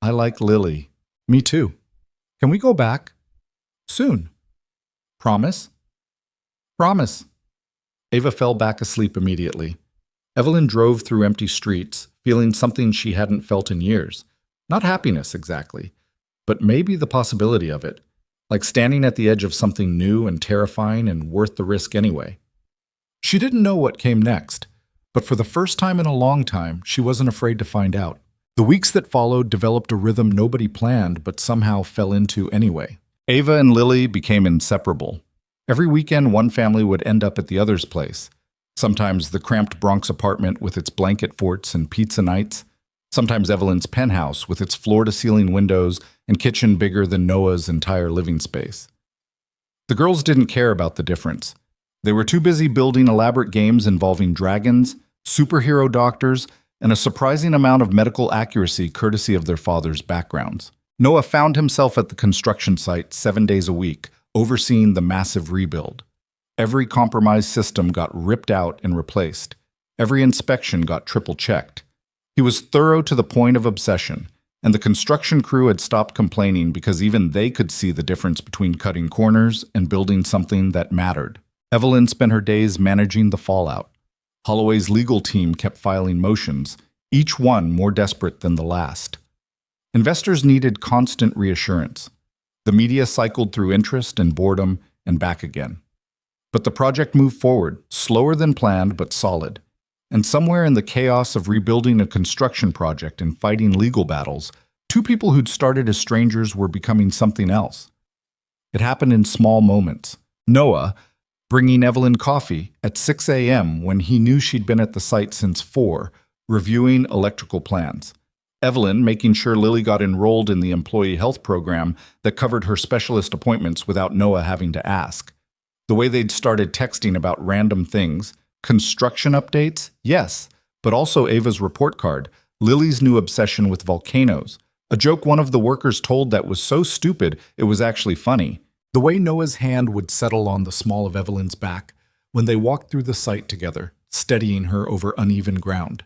"I like Lily." "Me too. Can we go back?" "Soon." "Promise?" "Promise." Ava fell back asleep immediately. Evelyn drove through empty streets, feeling something she hadn't felt in years. Not happiness, exactly, but maybe the possibility of it, like standing at the edge of something new and terrifying and worth the risk anyway. She didn't know what came next, but for the first time in a long time, she wasn't afraid to find out. The weeks that followed developed a rhythm nobody planned but somehow fell into anyway. Ava and Lily became inseparable. Every weekend, one family would end up at the other's place. Sometimes the cramped Bronx apartment with its blanket forts and pizza nights. Sometimes Evelyn's penthouse with its floor-to-ceiling windows and kitchen bigger than Noah's entire living space. The girls didn't care about the difference. They were too busy building elaborate games involving dragons, superhero doctors, and a surprising amount of medical accuracy courtesy of their fathers' backgrounds. Noah found himself at the construction site 7 days a week, overseeing the massive rebuild. Every compromised system got ripped out and replaced. Every inspection got triple-checked. He was thorough to the point of obsession, and the construction crew had stopped complaining because even they could see the difference between cutting corners and building something that mattered. Evelyn spent her days managing the fallout. Holloway's legal team kept filing motions, each one more desperate than the last. Investors needed constant reassurance. The media cycled through interest and boredom and back again. But the project moved forward, slower than planned but solid. And somewhere in the chaos of rebuilding a construction project and fighting legal battles, 2 people who'd started as strangers were becoming something else. It happened in small moments. Noah, bringing Evelyn coffee at 6 a.m. when he knew she'd been at the site since 4, reviewing electrical plans. Evelyn making sure Lily got enrolled in the employee health program that covered her specialist appointments without Noah having to ask. The way they'd started texting about random things. Construction updates? Yes, but also Ava's report card, Lily's new obsession with volcanoes, a joke one of the workers told that was so stupid it was actually funny. The way Noah's hand would settle on the small of Evelyn's back when they walked through the site together, steadying her over uneven ground.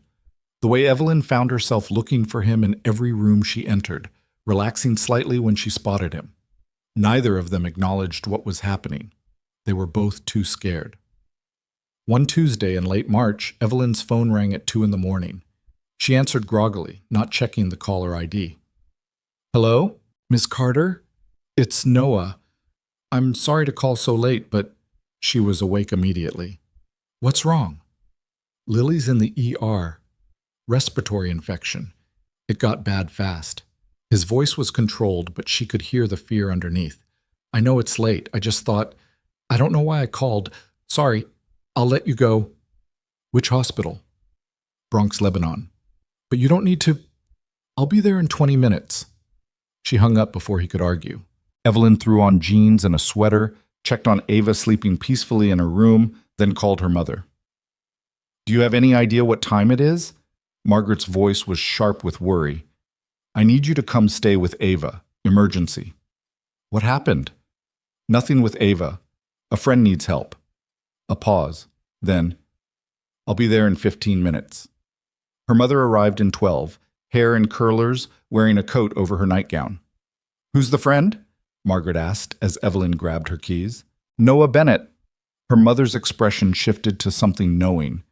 The way Evelyn found herself looking for him in every room she entered, relaxing slightly when she spotted him. Neither of them acknowledged what was happening. They were both too scared. One Tuesday in late March, Evelyn's phone rang at 2 in the morning. She answered groggily, not checking the caller ID. "Hello? Miss Carter? It's Noah. I'm sorry to call so late, but..." She was awake immediately. "What's wrong?" "Lily's in the ER. Respiratory infection. It got bad fast." His voice was controlled, but she could hear the fear underneath. "I know it's late. I just thought... I don't know why I called. Sorry. I'll let you go." "Which hospital?" "Bronx, Lebanon." "But you don't need to..." "I'll be there in 20 minutes." She hung up before he could argue. Evelyn threw on jeans and a sweater, checked on Ava sleeping peacefully in her room, then called her mother. "Do you have any idea what time it is?" Margaret's voice was sharp with worry. "I need you to come stay with Ava. Emergency." "What happened?" "Nothing with Ava. A friend needs help." A pause. Then, "I'll be there in 15 minutes." Her mother arrived in 12, hair in curlers, wearing a coat over her nightgown. "Who's the friend?" Margaret asked as Evelyn grabbed her keys. "Noah Bennett." Her mother's expression shifted to something knowing.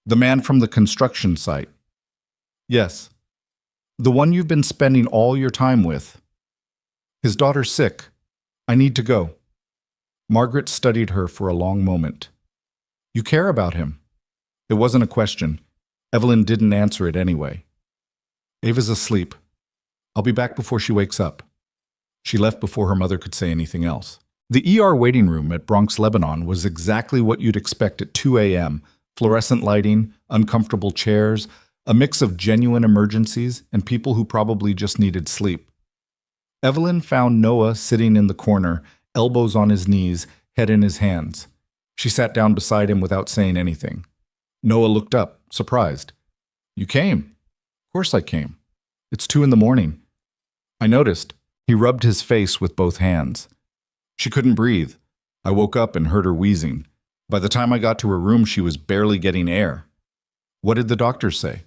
"The man from the construction site." "Yes." "The one you've been spending all your time with." "His daughter's sick. I need to go." Margaret studied her for a long moment. "You care about him?" It wasn't a question. Evelyn didn't answer it anyway. "Ava's asleep. I'll be back before she wakes up." She left before her mother could say anything else. The ER waiting room at Bronx Lebanon was exactly what you'd expect at 2 a.m. Fluorescent lighting, uncomfortable chairs, a mix of genuine emergencies and people who probably just needed sleep. Evelyn found Noah sitting in the corner, elbows on his knees, head in his hands. She sat down beside him without saying anything. Noah looked up, surprised. "You came?" "Of course I came. It's 2 in the morning." "I noticed." He rubbed his face with both hands. "She couldn't breathe. I woke up and heard her wheezing. By the time I got to her room, she was barely getting air." "What did the doctors say?"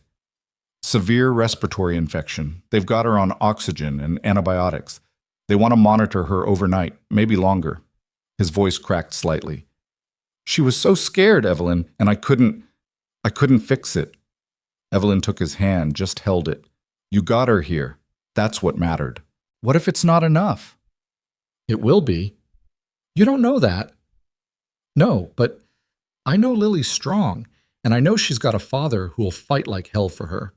"Severe respiratory infection. They've got her on oxygen and antibiotics. They want to monitor her overnight, maybe longer." His voice cracked slightly. "She was so scared, Evelyn, and I couldn't fix it." Evelyn took his hand, just held it. "You got her here. That's what mattered." "What if it's not enough?" "It will be." "You don't know that." "No, but I know Lily's strong, and I know she's got a father who'll fight like hell for her."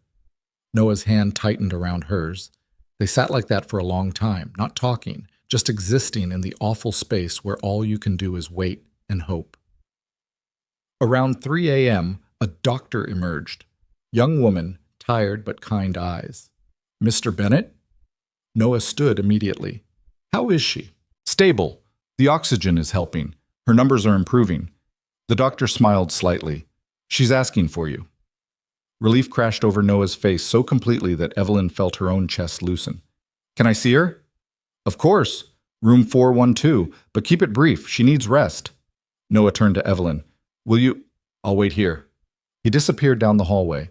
Noah's hand tightened around hers. They sat like that for a long time, not talking, just existing in the awful space where all you can do is wait and hope. Around 3 a.m., a doctor emerged. Young woman, tired but kind eyes. "Mr. Bennett?" Noah stood immediately. "How is she?" "Stable. The oxygen is helping. Her numbers are improving." The doctor smiled slightly. "She's asking for you." Relief crashed over Noah's face so completely that Evelyn felt her own chest loosen. "Can I see her?" "Of course. Room 412, but keep it brief. She needs rest." Noah turned to Evelyn. "Will you—" "I'll wait here." He disappeared down the hallway.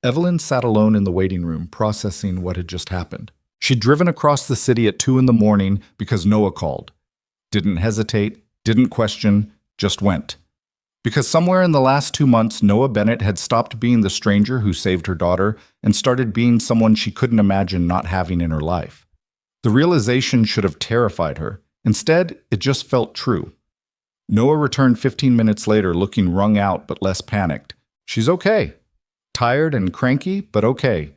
Evelyn sat alone in the waiting room, processing what had just happened. She'd driven across the city at 2 in the morning because Noah called. Didn't hesitate, didn't question, just went. Because somewhere in the last 2 months, Noah Bennett had stopped being the stranger who saved her daughter and started being someone she couldn't imagine not having in her life. The realization should have terrified her. Instead, it just felt true. Noah returned 15 minutes later looking wrung out but less panicked. "She's okay. Tired and cranky, but okay."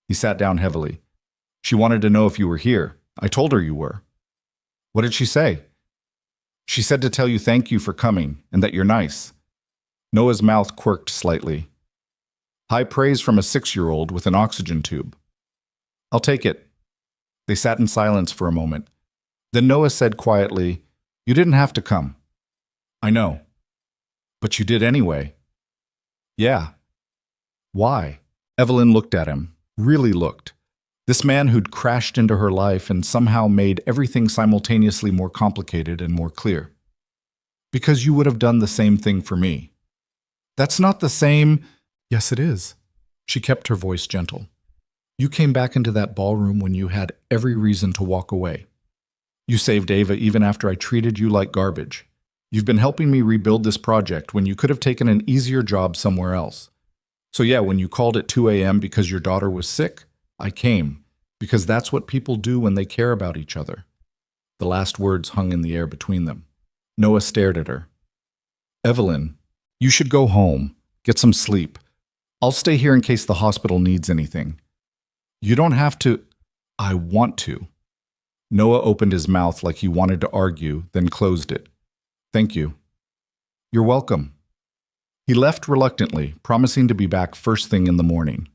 He sat down heavily. "She wanted to know if you were here. I told her you were." "What did she say?" "She said to tell you thank you for coming, and that you're nice." Noah's mouth quirked slightly. High praise from a 6-year-old with an oxygen tube. "I'll take it." They sat in silence for a moment. Then Noah said quietly, "You didn't have to come." "I know." "But you did anyway." "Yeah." "Why?" Evelyn looked at him, really looked. This man who'd crashed into her life and somehow made everything simultaneously more complicated and more clear. "Because you would have done the same thing for me." "That's not the same." "Yes, it is." She kept her voice gentle. "You came back into that ballroom when you had every reason to walk away. You saved Ava even after I treated you like garbage. You've been helping me rebuild this project when you could have taken an easier job somewhere else. So yeah, when you called at 2 a.m. because your daughter was sick, I came, because that's what people do when they care about each other." The last words hung in the air between them. Noah stared at her. "Evelyn, you should go home, get some sleep. I'll stay here in case the hospital needs anything." "You don't have to." "I want to." Noah opened his mouth like he wanted to argue, then closed it. "Thank you." "You're welcome." He left reluctantly, promising to be back first thing in the morning.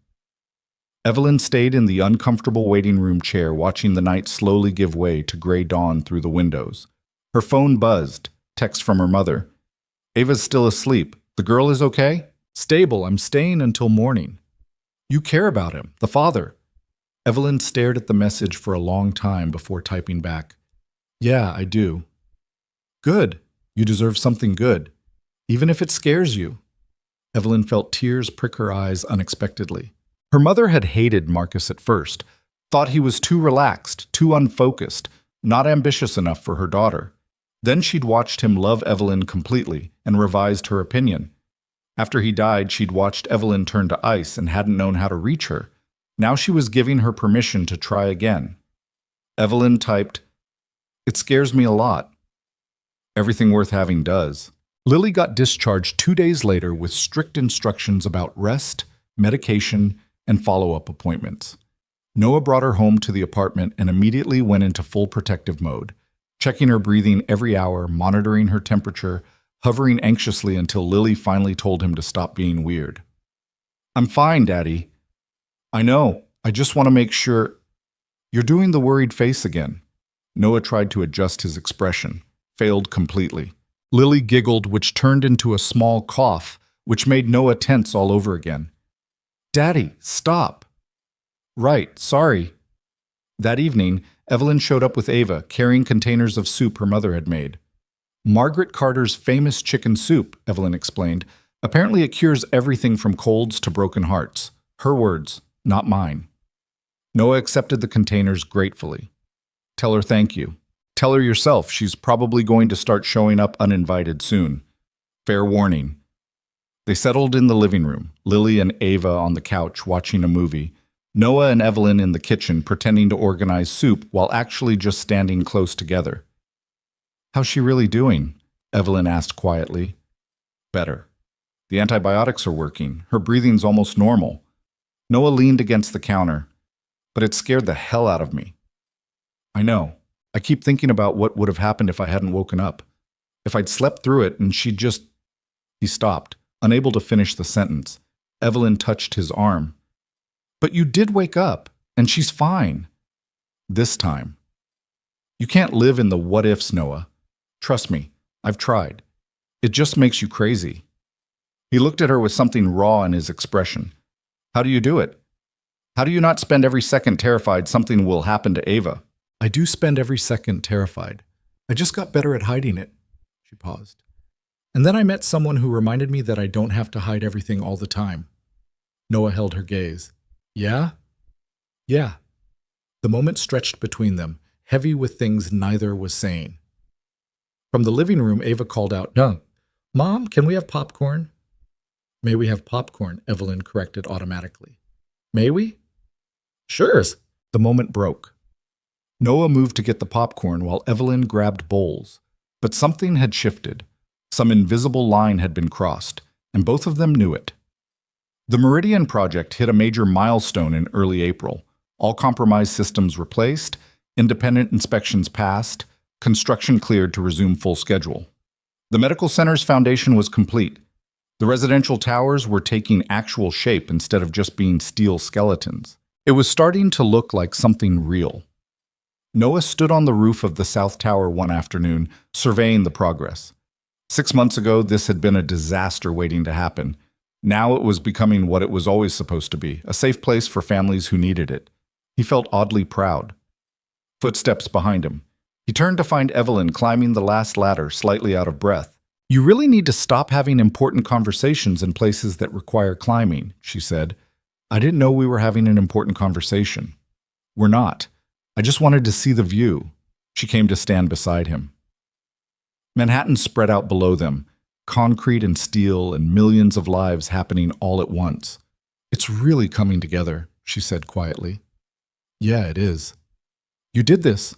Evelyn stayed in the uncomfortable waiting room chair watching the night slowly give way to gray dawn through the windows. Her phone buzzed, text from her mother. "Ava's still asleep. The girl is okay?" "Stable. I'm staying until morning." "You care about him, the father." Evelyn stared at the message for a long time before typing back. "Yeah, I do." "Good. You deserve something good. Even if it scares you." Evelyn felt tears prick her eyes unexpectedly. Her mother had hated Marcus at first, thought he was too relaxed, too unfocused, not ambitious enough for her daughter. Then she'd watched him love Evelyn completely and revised her opinion. After he died, she'd watched Evelyn turn to ice and hadn't known how to reach her. Now she was giving her permission to try again. Evelyn typed, "It scares me a lot." Everything worth having does. Lily got discharged 2 days later with strict instructions about rest, medication, and follow-up appointments. Noah brought her home to the apartment and immediately went into full protective mode, checking her breathing every hour, monitoring her temperature, hovering anxiously until Lily finally told him to stop being weird. "I'm fine, Daddy." "I know. I just want to make sure." "You're doing the worried face again." Noah tried to adjust his expression, failed completely. Lily giggled, which turned into a small cough, which made Noah tense all over again. "Daddy, stop." "Right, sorry." That evening, Evelyn showed up with Ava, carrying containers of soup her mother had made. "Margaret Carter's famous chicken soup," Evelyn explained. "Apparently it cures everything from colds to broken hearts." Her words, not mine. Noah accepted the containers gratefully. "Tell her thank you. Tell her yourself, she's probably going to start showing up uninvited soon. Fair warning." They settled in the living room, Lily and Ava on the couch watching a movie, Noah and Evelyn in the kitchen pretending to organize soup while actually just standing close together. "How's she really doing?" Evelyn asked quietly. "Better. The antibiotics are working. Her breathing's almost normal." Noah leaned against the counter. "But it scared the hell out of me." "I know. I keep thinking about what would have happened if I hadn't woken up. If I'd slept through it and she'd just—" He stopped, unable to finish the sentence. Evelyn touched his arm. "But you did wake up, and she's fine. This time." "You can't live in the what-ifs, Noah. Trust me, I've tried. It just makes you crazy." He looked at her with something raw in his expression. "How do you do it? How do you not spend every second terrified something will happen to Ava?" "I do spend every second terrified. I just got better at hiding it." She paused. "And then I met someone who reminded me that I don't have to hide everything all the time." Noah held her gaze. "Yeah?" "Yeah." The moment stretched between them, heavy with things neither was saying. From the living room, Ava called out, "Mom, can we have popcorn?" "May we have popcorn?" Evelyn corrected automatically. "May we?" "Sure." The moment broke. Noah moved to get the popcorn while Evelyn grabbed bowls. But something had shifted. Some invisible line had been crossed, and both of them knew it. The Meridian project hit a major milestone in early April. All compromised systems replaced, independent inspections passed, construction cleared to resume full schedule. The medical center's foundation was complete. The residential towers were taking actual shape instead of just being steel skeletons. It was starting to look like something real. Noah stood on the roof of the South Tower one afternoon, surveying the progress. 6 months ago, this had been a disaster waiting to happen. Now it was becoming what it was always supposed to be, a safe place for families who needed it. He felt oddly proud. Footsteps behind him. He turned to find Evelyn climbing the last ladder, slightly out of breath. "You really need to stop having important conversations in places that require climbing," she said. "I didn't know we were having an important conversation." "We're not. I just wanted to see the view." She came to stand beside him. Manhattan spread out below them, concrete and steel and millions of lives happening all at once. "It's really coming together," she said quietly. "Yeah, it is." "You did this.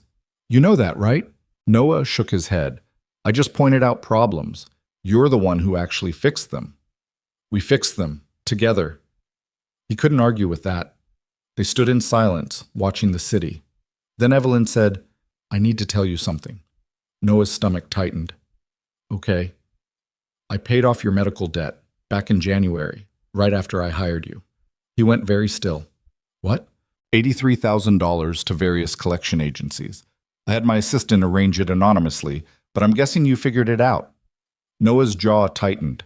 You know that, right?" Noah shook his head. "I just pointed out problems. You're the one who actually fixed them." "We fixed them, together." He couldn't argue with that. They stood in silence, watching the city. Then Evelyn said, "I need to tell you something." Noah's stomach tightened. "Okay." "I paid off your medical debt, back in January, right after I hired you." He went very still. "What?" $83,000 to various collection agencies. I had my assistant arrange it anonymously, but I'm guessing you figured it out. Noah's jaw tightened.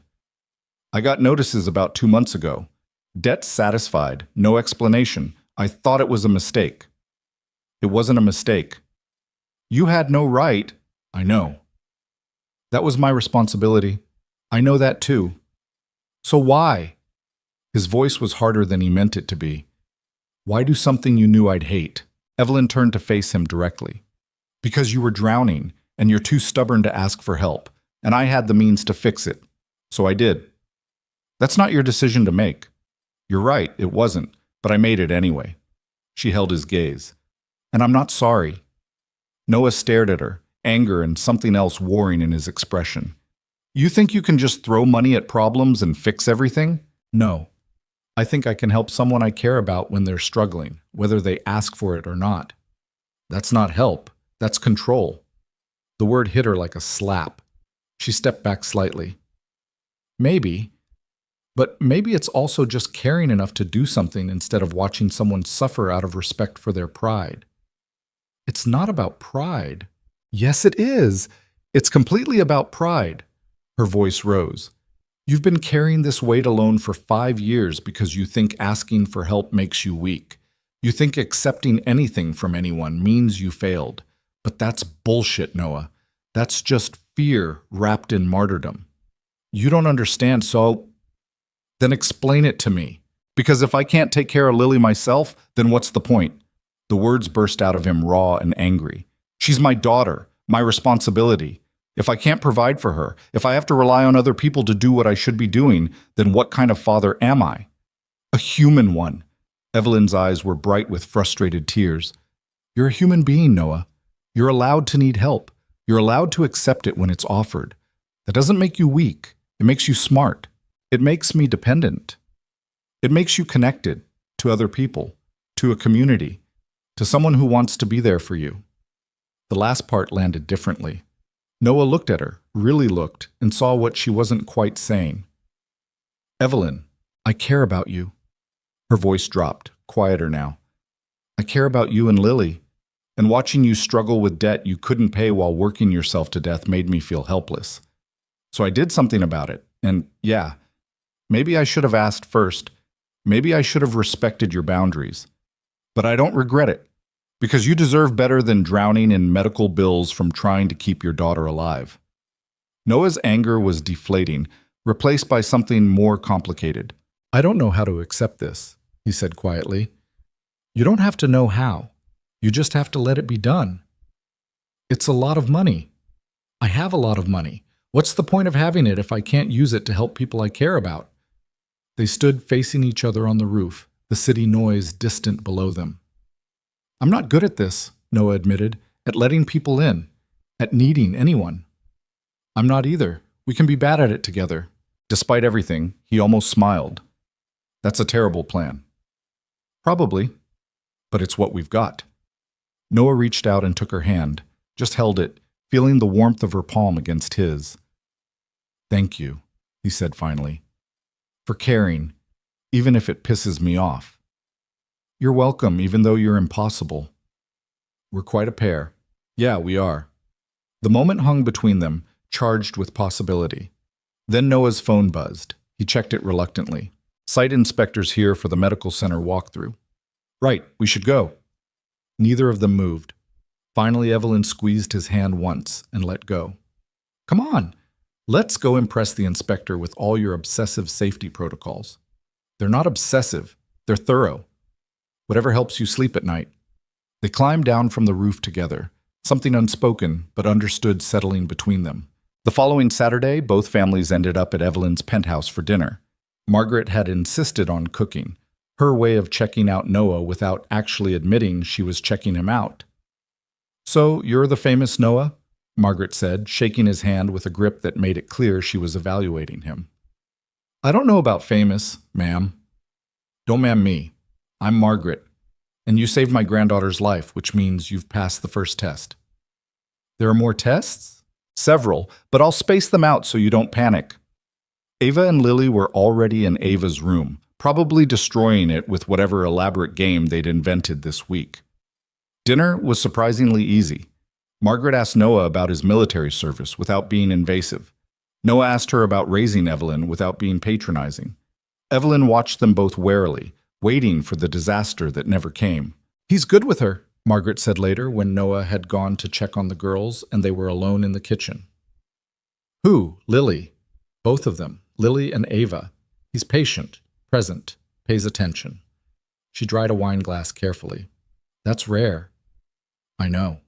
"I got notices about 2 months ago. Debt satisfied, no explanation. I thought it was a mistake." "It wasn't a mistake." "You had no right." "I know." "That was my responsibility. I know that too." "So why?" His voice was harder than he meant it to be. Why do something you knew I'd hate? Evelyn turned to face him directly. Because you were drowning, and you're too stubborn to ask for help, and I had the means to fix it. So I did. That's not your decision to make. You're right, it wasn't, but I made it anyway. She held his gaze. And I'm not sorry. Noah stared at her, anger and something else warring in his expression. You think you can just throw money at problems and fix everything? No. I think I can help someone I care about when they're struggling, whether they ask for it or not. That's not help. That's control. The word hit her like a slap. She stepped back slightly. Maybe. But maybe it's also just caring enough to do something instead of watching someone suffer out of respect for their pride. It's not about pride. Yes, it is. It's completely about pride. Her voice rose. You've been carrying this weight alone for 5 years because you think asking for help makes you weak. You think accepting anything from anyone means you failed. But that's bullshit, Noah. That's just fear wrapped in martyrdom. You don't understand, so then explain it to me. Because if I can't take care of Lily myself, then what's the point? The words burst out of him raw and angry. She's my daughter, my responsibility. If I can't provide for her, if I have to rely on other people to do what I should be doing, then what kind of father am I? A human one. Evelyn's eyes were bright with frustrated tears. You're a human being, Noah. You're allowed to need help. You're allowed to accept it when it's offered. That doesn't make you weak. It makes you smart. It makes me dependent. It makes you connected to other people, to a community, to someone who wants to be there for you. The last part landed differently. Noah looked at her, really looked, and saw what she wasn't quite saying. Evelyn, I care about you. Her voice dropped, quieter now. I care about you and Lily, and watching you struggle with debt you couldn't pay while working yourself to death made me feel helpless. So I did something about it, and yeah, maybe I should have asked first. Maybe I should have respected your boundaries. But I don't regret it. Because you deserve better than drowning in medical bills from trying to keep your daughter alive. Noah's anger was deflating, replaced by something more complicated. I don't know how to accept this, he said quietly. You don't have to know how. You just have to let it be done. It's a lot of money. I have a lot of money. What's the point of having it if I can't use it to help people I care about? They stood facing each other on the roof, the city noise distant below them. I'm not good at this, Noah admitted, at letting people in, at needing anyone. I'm not either. We can be bad at it together. Despite everything, he almost smiled. That's a terrible plan. Probably, but it's what we've got. Noah reached out and took her hand, just held it, feeling the warmth of her palm against his. Thank you, he said finally, for caring, even if it pisses me off. You're welcome, even though you're impossible. We're quite a pair. Yeah, we are. The moment hung between them, charged with possibility. Then Noah's phone buzzed. He checked it reluctantly. Site inspectors here for the medical center walkthrough. Right, we should go. Neither of them moved. Finally, Evelyn squeezed his hand once and let go. Come on, let's go impress the inspector with all your obsessive safety protocols. They're not obsessive, they're thorough. Whatever helps you sleep at night. They climbed down from the roof together, something unspoken but understood settling between them. The following Saturday, both families ended up at Evelyn's penthouse for dinner. Margaret had insisted on cooking, her way of checking out Noah without actually admitting she was checking him out. So, you're the famous Noah? Margaret said, shaking his hand with a grip that made it clear she was evaluating him. I don't know about famous, ma'am. Don't ma'am me. I'm Margaret, and you saved my granddaughter's life, which means you've passed the first test. There are more tests? Several, but I'll space them out so you don't panic. Ava and Lily were already in Ava's room, probably destroying it with whatever elaborate game they'd invented this week. Dinner was surprisingly easy. Margaret asked Noah about his military service without being invasive. Noah asked her about raising Evelyn without being patronizing. Evelyn watched them both warily, waiting for the disaster that never came. He's good with her, Margaret said later when Noah had gone to check on the girls and they were alone in the kitchen. Who? Lily. Both of them, Lily and Ava. He's patient, present, pays attention. She dried a wine glass carefully. That's rare. I know.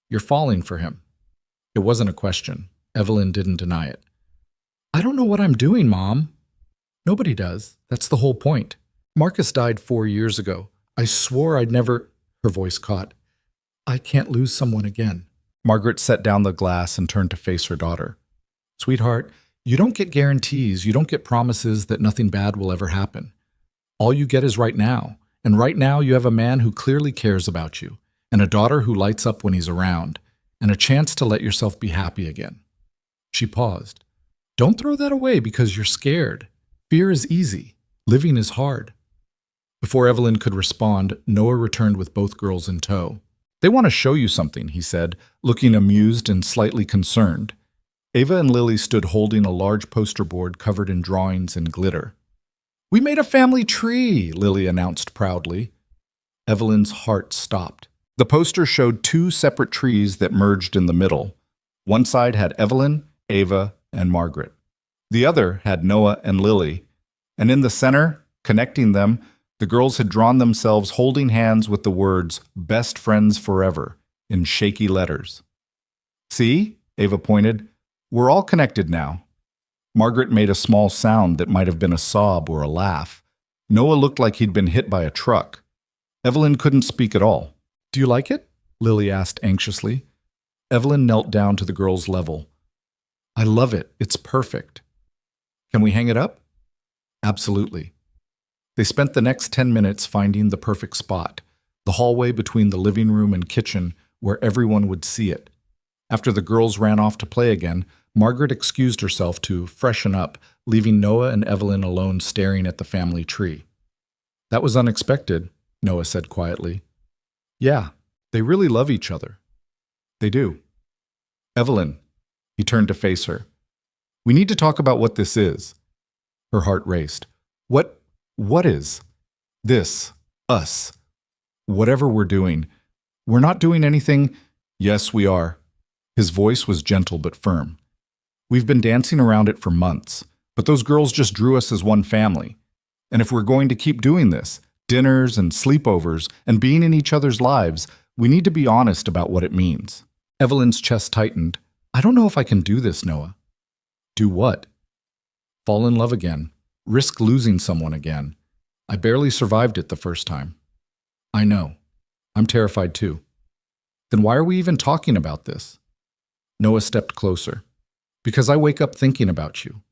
You're falling for him. It wasn't a question. Evelyn didn't deny it. I don't know what I'm doing, Mom. Nobody does. That's the whole point. Marcus died 4 years ago. I swore I'd never... Her voice caught. I can't lose someone again. Margaret set down the glass and turned to face her daughter. Sweetheart, you don't get guarantees, you don't get promises that nothing bad will ever happen. All you get is right now, and right now you have a man who clearly cares about you, and a daughter who lights up when he's around, and a chance to let yourself be happy again. She paused. Don't throw that away because you're scared. Fear is easy. Living is hard. Before Evelyn could respond, Noah returned with both girls in tow. They want to show you something, he said, looking amused and slightly concerned. Ava and Lily stood holding a large poster board covered in drawings and glitter. We made a family tree, Lily announced proudly. Evelyn's heart stopped. The poster showed 2 separate trees that merged in the middle. One side had Evelyn, Ava, and Margaret. The other had Noah and Lily. And in the center, connecting them, the girls had drawn themselves holding hands with the words, Best Friends Forever, in shaky letters. See? Ava pointed. We're all connected now. Margaret made a small sound that might have been a sob or a laugh. Noah looked like he'd been hit by a truck. Evelyn couldn't speak at all. Do you like it? Lily asked anxiously. Evelyn knelt down to the girl's level. I love it. It's perfect. Can we hang it up? Absolutely. They spent the next 10 minutes finding the perfect spot, the hallway between the living room and kitchen where everyone would see it. After the girls ran off to play again, Margaret excused herself to freshen up, leaving Noah and Evelyn alone staring at the family tree. That was unexpected, Noah said quietly. Yeah, they really love each other. They do. Evelyn, he turned to face her. We need to talk about what this is. Her heart raced. What is? This, us. Whatever we're doing. We're not doing anything. Yes, we are. His voice was gentle but firm. We've been dancing around it for months, but those girls just drew us as one family. And if we're going to keep doing this, dinners and sleepovers and being in each other's lives, we need to be honest about what it means. Evelyn's chest tightened. I don't know if I can do this, Noah. Do what? Fall in love again. Risk losing someone again. I barely survived it the first time. I know. I'm terrified too. Then why are we even talking about this? Noah stepped closer. Because I wake up thinking about you.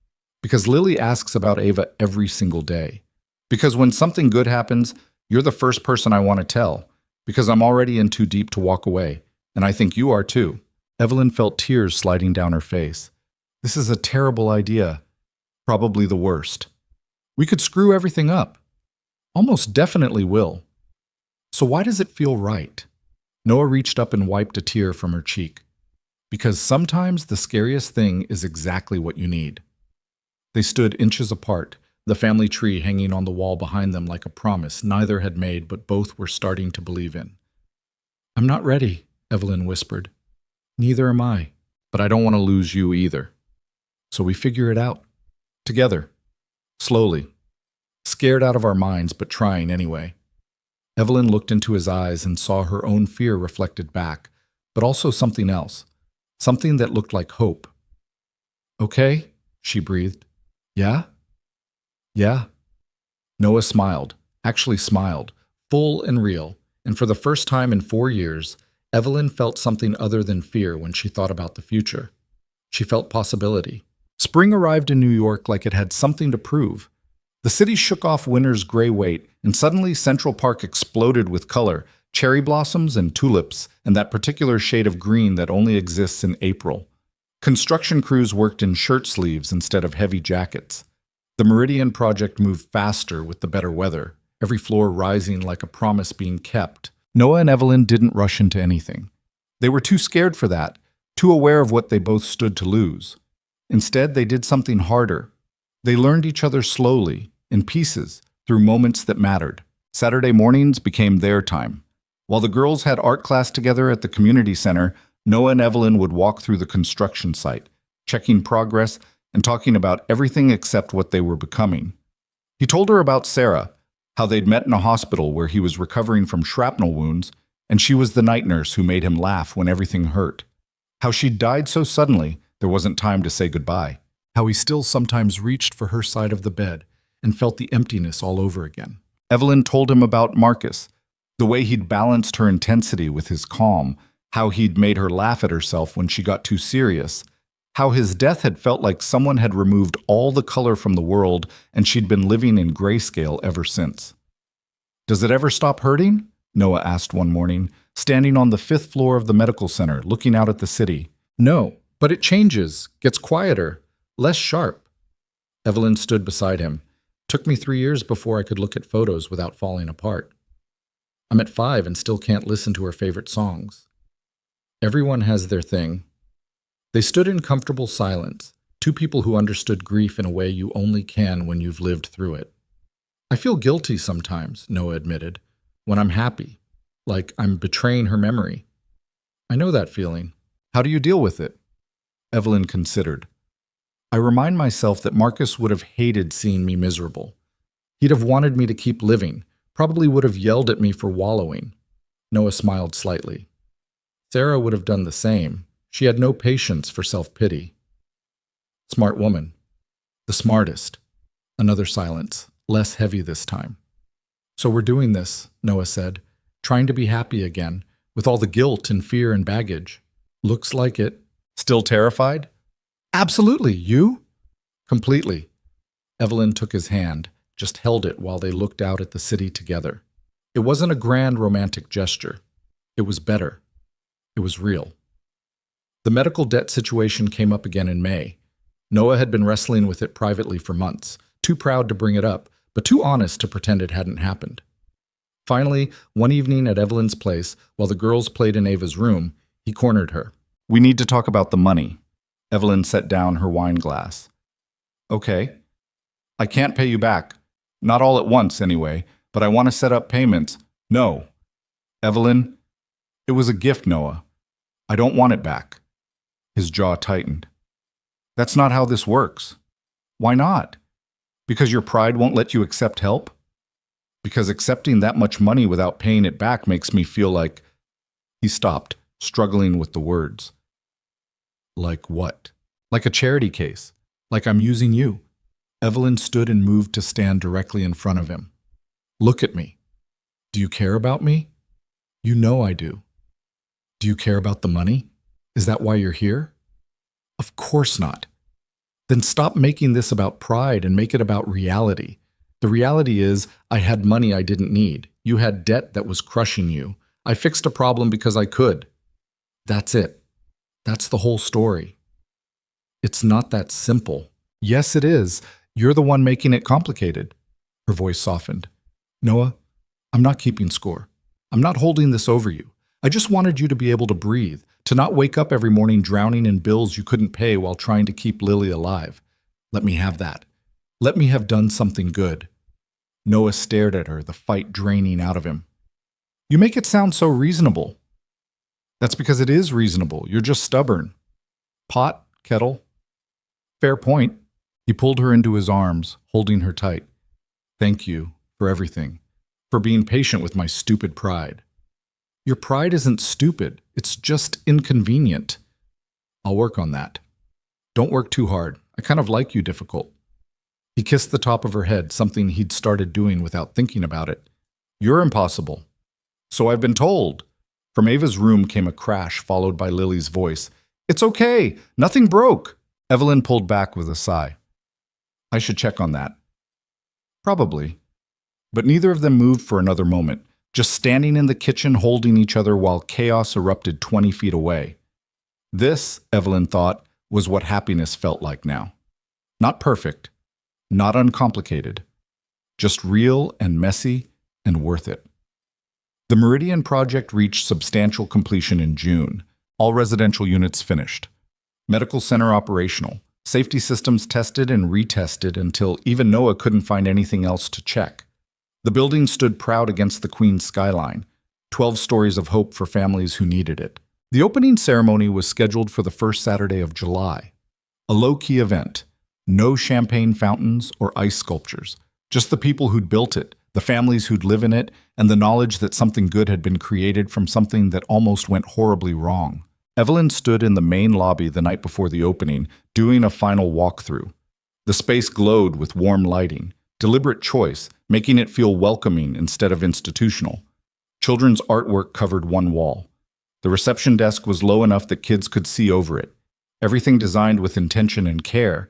Because Lily asks about Ava every single day. Because when something good happens, you're the first person I want to tell. Because I'm already in too deep to walk away. And I think you are too. Evelyn felt tears sliding down her face. This is a terrible idea. Probably the worst. We could screw everything up. Almost definitely will. So why does it feel right? Noah reached up and wiped a tear from her cheek. Because sometimes the scariest thing is exactly what you need. They stood inches apart, the family tree hanging on the wall behind them like a promise neither had made but both were starting to believe in. I'm not ready, Evelyn whispered. Neither am I, but I don't want to lose you either. So we figure it out. Together. Slowly. Scared out of our minds, but trying anyway. Evelyn looked into his eyes and saw her own fear reflected back, but also something else. Something that looked like hope. Okay, she breathed. Yeah? Yeah. Noah smiled, actually smiled, full and real, and for the first time in 4 years, Evelyn felt something other than fear when she thought about the future. She felt possibility. Spring arrived in New York like it had something to prove. The city shook off winter's gray weight, and suddenly Central Park exploded with color, cherry blossoms and tulips, and that particular shade of green that only exists in April. Construction crews worked in shirt sleeves instead of heavy jackets. The Meridian project moved faster with the better weather, every floor rising like a promise being kept. Noah and Evelyn didn't rush into anything. They were too scared for that, too aware of what they both stood to lose. Instead, they did something harder. They learned each other slowly, in pieces, through moments that mattered. Saturday mornings became their time. While the girls had art class together at the community center, Noah and Evelyn would walk through the construction site, checking progress and talking about everything except what they were becoming. He told her about Sarah, how they'd met in a hospital where he was recovering from shrapnel wounds, and she was the night nurse who made him laugh when everything hurt. How she'd died so suddenly, there wasn't time to say goodbye. How he still sometimes reached for her side of the bed and felt the emptiness all over again. Evelyn told him about Marcus, the way he'd balanced her intensity with his calm, how he'd made her laugh at herself when she got too serious, how his death had felt like someone had removed all the color from the world and she'd been living in grayscale ever since. "Does it ever stop hurting?" Noah asked one morning, standing on the 5th floor of the medical center, looking out at the city. "No, but it changes, gets quieter, less sharp." Evelyn stood beside him. "Took me 3 years before I could look at photos without falling apart. I'm at 5 and still can't listen to her favorite songs. Everyone has their thing." They stood in comfortable silence, two people who understood grief in a way you only can when you've lived through it. "I feel guilty sometimes," Noah admitted, "when I'm happy, like I'm betraying her memory. I know that feeling. How do you deal with it?" Evelyn considered. "I remind myself that Marcus would have hated seeing me miserable. He'd have wanted me to keep living, probably would have yelled at me for wallowing." Noah smiled slightly. "Sarah would have done the same. She had no patience for self-pity." "Smart woman." "The smartest." Another silence, less heavy this time. "So we're doing this," Noah said, "trying to be happy again, with all the guilt and fear and baggage." "Looks like it." "Still terrified?" "Absolutely. You?" "Completely." Evelyn took his hand, just held it while they looked out at the city together. It wasn't a grand romantic gesture. It was better. It was real. The medical debt situation came up again in May. Noah had been wrestling with it privately for months, too proud to bring it up, but too honest to pretend it hadn't happened. Finally, one evening at Evelyn's place, while the girls played in Ava's room, he cornered her. "We need to talk about the money." Evelyn set down her wine glass. "Okay. I can't pay you back. Not all at once, anyway, but I want to set up payments." "No." "Evelyn, it was a gift, Noah. I don't want it back." His jaw tightened. "That's not how this works." "Why not?" "Because your pride won't let you accept help?" "Because accepting that much money without paying it back makes me feel like—" He stopped, struggling with the words. "Like what?" "Like a charity case. Like I'm using you." Evelyn stood and moved to stand directly in front of him. "Look at me. Do you care about me?" "You know I do." "Do you care about the money? Is that why you're here?" "Of course not." "Then stop making this about pride and make it about reality. The reality is, I had money I didn't need. You had debt that was crushing you. I fixed a problem because I could. That's it. That's the whole story." "It's not that simple." "Yes, it is. You're the one making it complicated." Her voice softened. "Noah, I'm not keeping score. I'm not holding this over you. I just wanted you to be able to breathe, to not wake up every morning drowning in bills you couldn't pay while trying to keep Lily alive. Let me have that. Let me have done something good." Noah stared at her, the fight draining out of him. "You make it sound so reasonable." "That's because it is reasonable. You're just stubborn." "Pot, kettle." "Fair point." He pulled her into his arms, holding her tight. "Thank you for everything, for being patient with my stupid pride." "Your pride isn't stupid. It's just inconvenient." "I'll work on that." "Don't work too hard. I kind of like you difficult." He kissed the top of her head, something he'd started doing without thinking about it. "You're impossible." "So I've been told." From Ava's room came a crash, followed by Lily's voice. "It's okay. Nothing broke." Evelyn pulled back with a sigh. "I should check on that." "Probably." But neither of them moved for another moment, just standing in the kitchen holding each other while chaos erupted 20 feet away. This, Evelyn thought, was what happiness felt like now. Not perfect, not uncomplicated, just real and messy and worth it. The Meridian project reached substantial completion in June. All residential units finished. Medical center operational. Safety systems tested and retested until even Noah couldn't find anything else to check. The building stood proud against the Queen's skyline, 12 stories of hope for families who needed it. The opening ceremony was scheduled for the first Saturday of July. A low-key event. No champagne fountains or ice sculptures. Just the people who'd built it, the families who'd live in it, and the knowledge that something good had been created from something that almost went horribly wrong. Evelyn stood in the main lobby the night before the opening, doing a final walkthrough. The space glowed with warm lighting, deliberate choice, making it feel welcoming instead of institutional. Children's artwork covered one wall. The reception desk was low enough that kids could see over it. Everything designed with intention and care.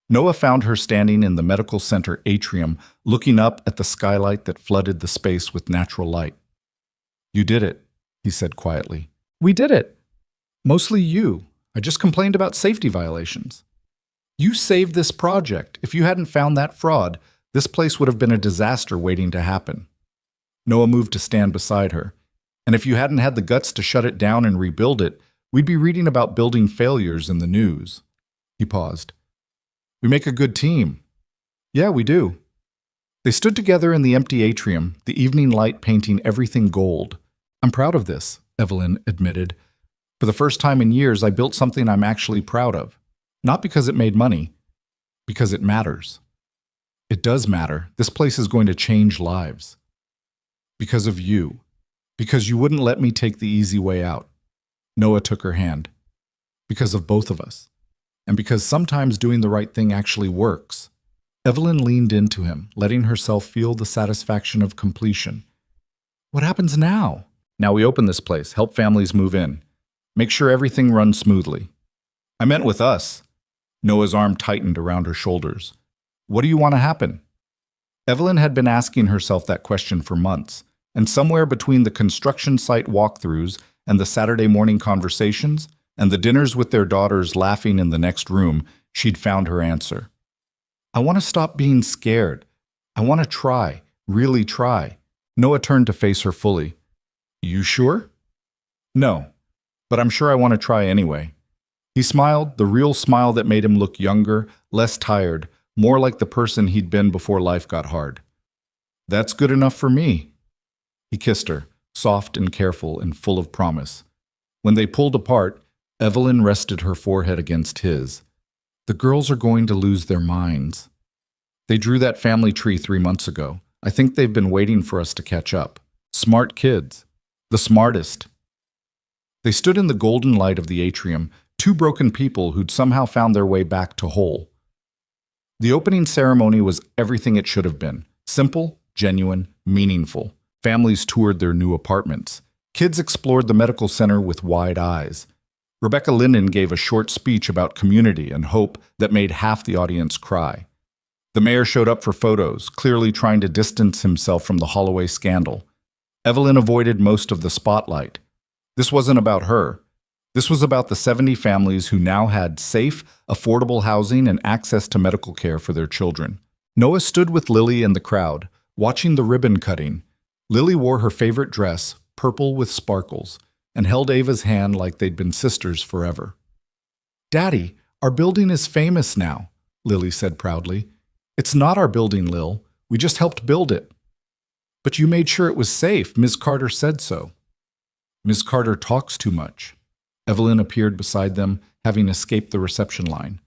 Noah found her standing in the medical center atrium, looking up at the skylight that flooded the space with natural light. "You did it," he said quietly. "We did it. Mostly you. I just complained about safety violations. You saved this project. If you hadn't found that fraud, this place would have been a disaster waiting to happen." Noah moved to stand beside her. "And if you hadn't had the guts to shut it down and rebuild it, we'd be reading about building failures in the news." He paused. "We make a good team." "Yeah, we do." They stood together in the empty atrium, the evening light painting everything gold. "I'm proud of this," Evelyn admitted. "For the first time in years, I built something I'm actually proud of. Not because it made money, because it matters. It does matter. This place is going to change lives. Because of you. Because you wouldn't let me take the easy way out." Noah took her hand. "Because of both of us. And because sometimes doing the right thing actually works." Evelyn leaned into him, letting herself feel the satisfaction of completion. "What happens now?" "Now we open this place, help families move in. Make sure everything runs smoothly." "I meant with us." Noah's arm tightened around her shoulders. "What do you want to happen?" Evelyn had been asking herself that question for months, and somewhere between the construction site walkthroughs and the Saturday morning conversations and the dinners with their daughters laughing in the next room, she'd found her answer. "I want to stop being scared. I want to try, really try." Noah turned to face her fully. "You sure?" "No, but I'm sure I want to try anyway." He smiled, the real smile that made him look younger, less tired, more like the person he'd been before life got hard. "That's good enough for me." He kissed her, soft and careful and full of promise. When they pulled apart, Evelyn rested her forehead against his. "The girls are going to lose their minds. They drew that family tree 3 months ago. I think they've been waiting for us to catch up. Smart kids. The smartest." They stood in the golden light of the atrium, two broken people who'd somehow found their way back to whole. The opening ceremony was everything it should have been. Simple, genuine, meaningful. Families toured their new apartments. Kids explored the medical center with wide eyes. Rebecca Linden gave a short speech about community and hope that made half the audience cry. The mayor showed up for photos, clearly trying to distance himself from the Holloway scandal. Evelyn avoided most of the spotlight. This wasn't about her. This was about the 70 families who now had safe, affordable housing and access to medical care for their children. Noah stood with Lily in the crowd, watching the ribbon cutting. Lily wore her favorite dress, purple with sparkles, and held Ava's hand like they'd been sisters forever. "Daddy, our building is famous now," Lily said proudly. "It's not our building, Lil. We just helped build it." "But you made sure it was safe. Ms. Carter said so." "Ms. Carter talks too much." Evelyn appeared beside them, having escaped the reception line.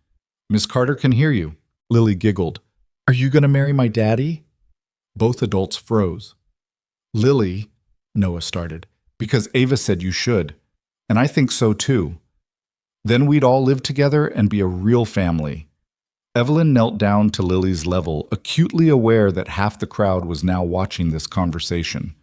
"Ms. Carter can hear you." Lily giggled. "Are you going to marry my daddy?" Both adults froze. "Lily," Noah started, "because Ava said you should. And I think so too. Then we'd all live together and be a real family." Evelyn knelt down to Lily's level, acutely aware that half the crowd was now watching this conversation.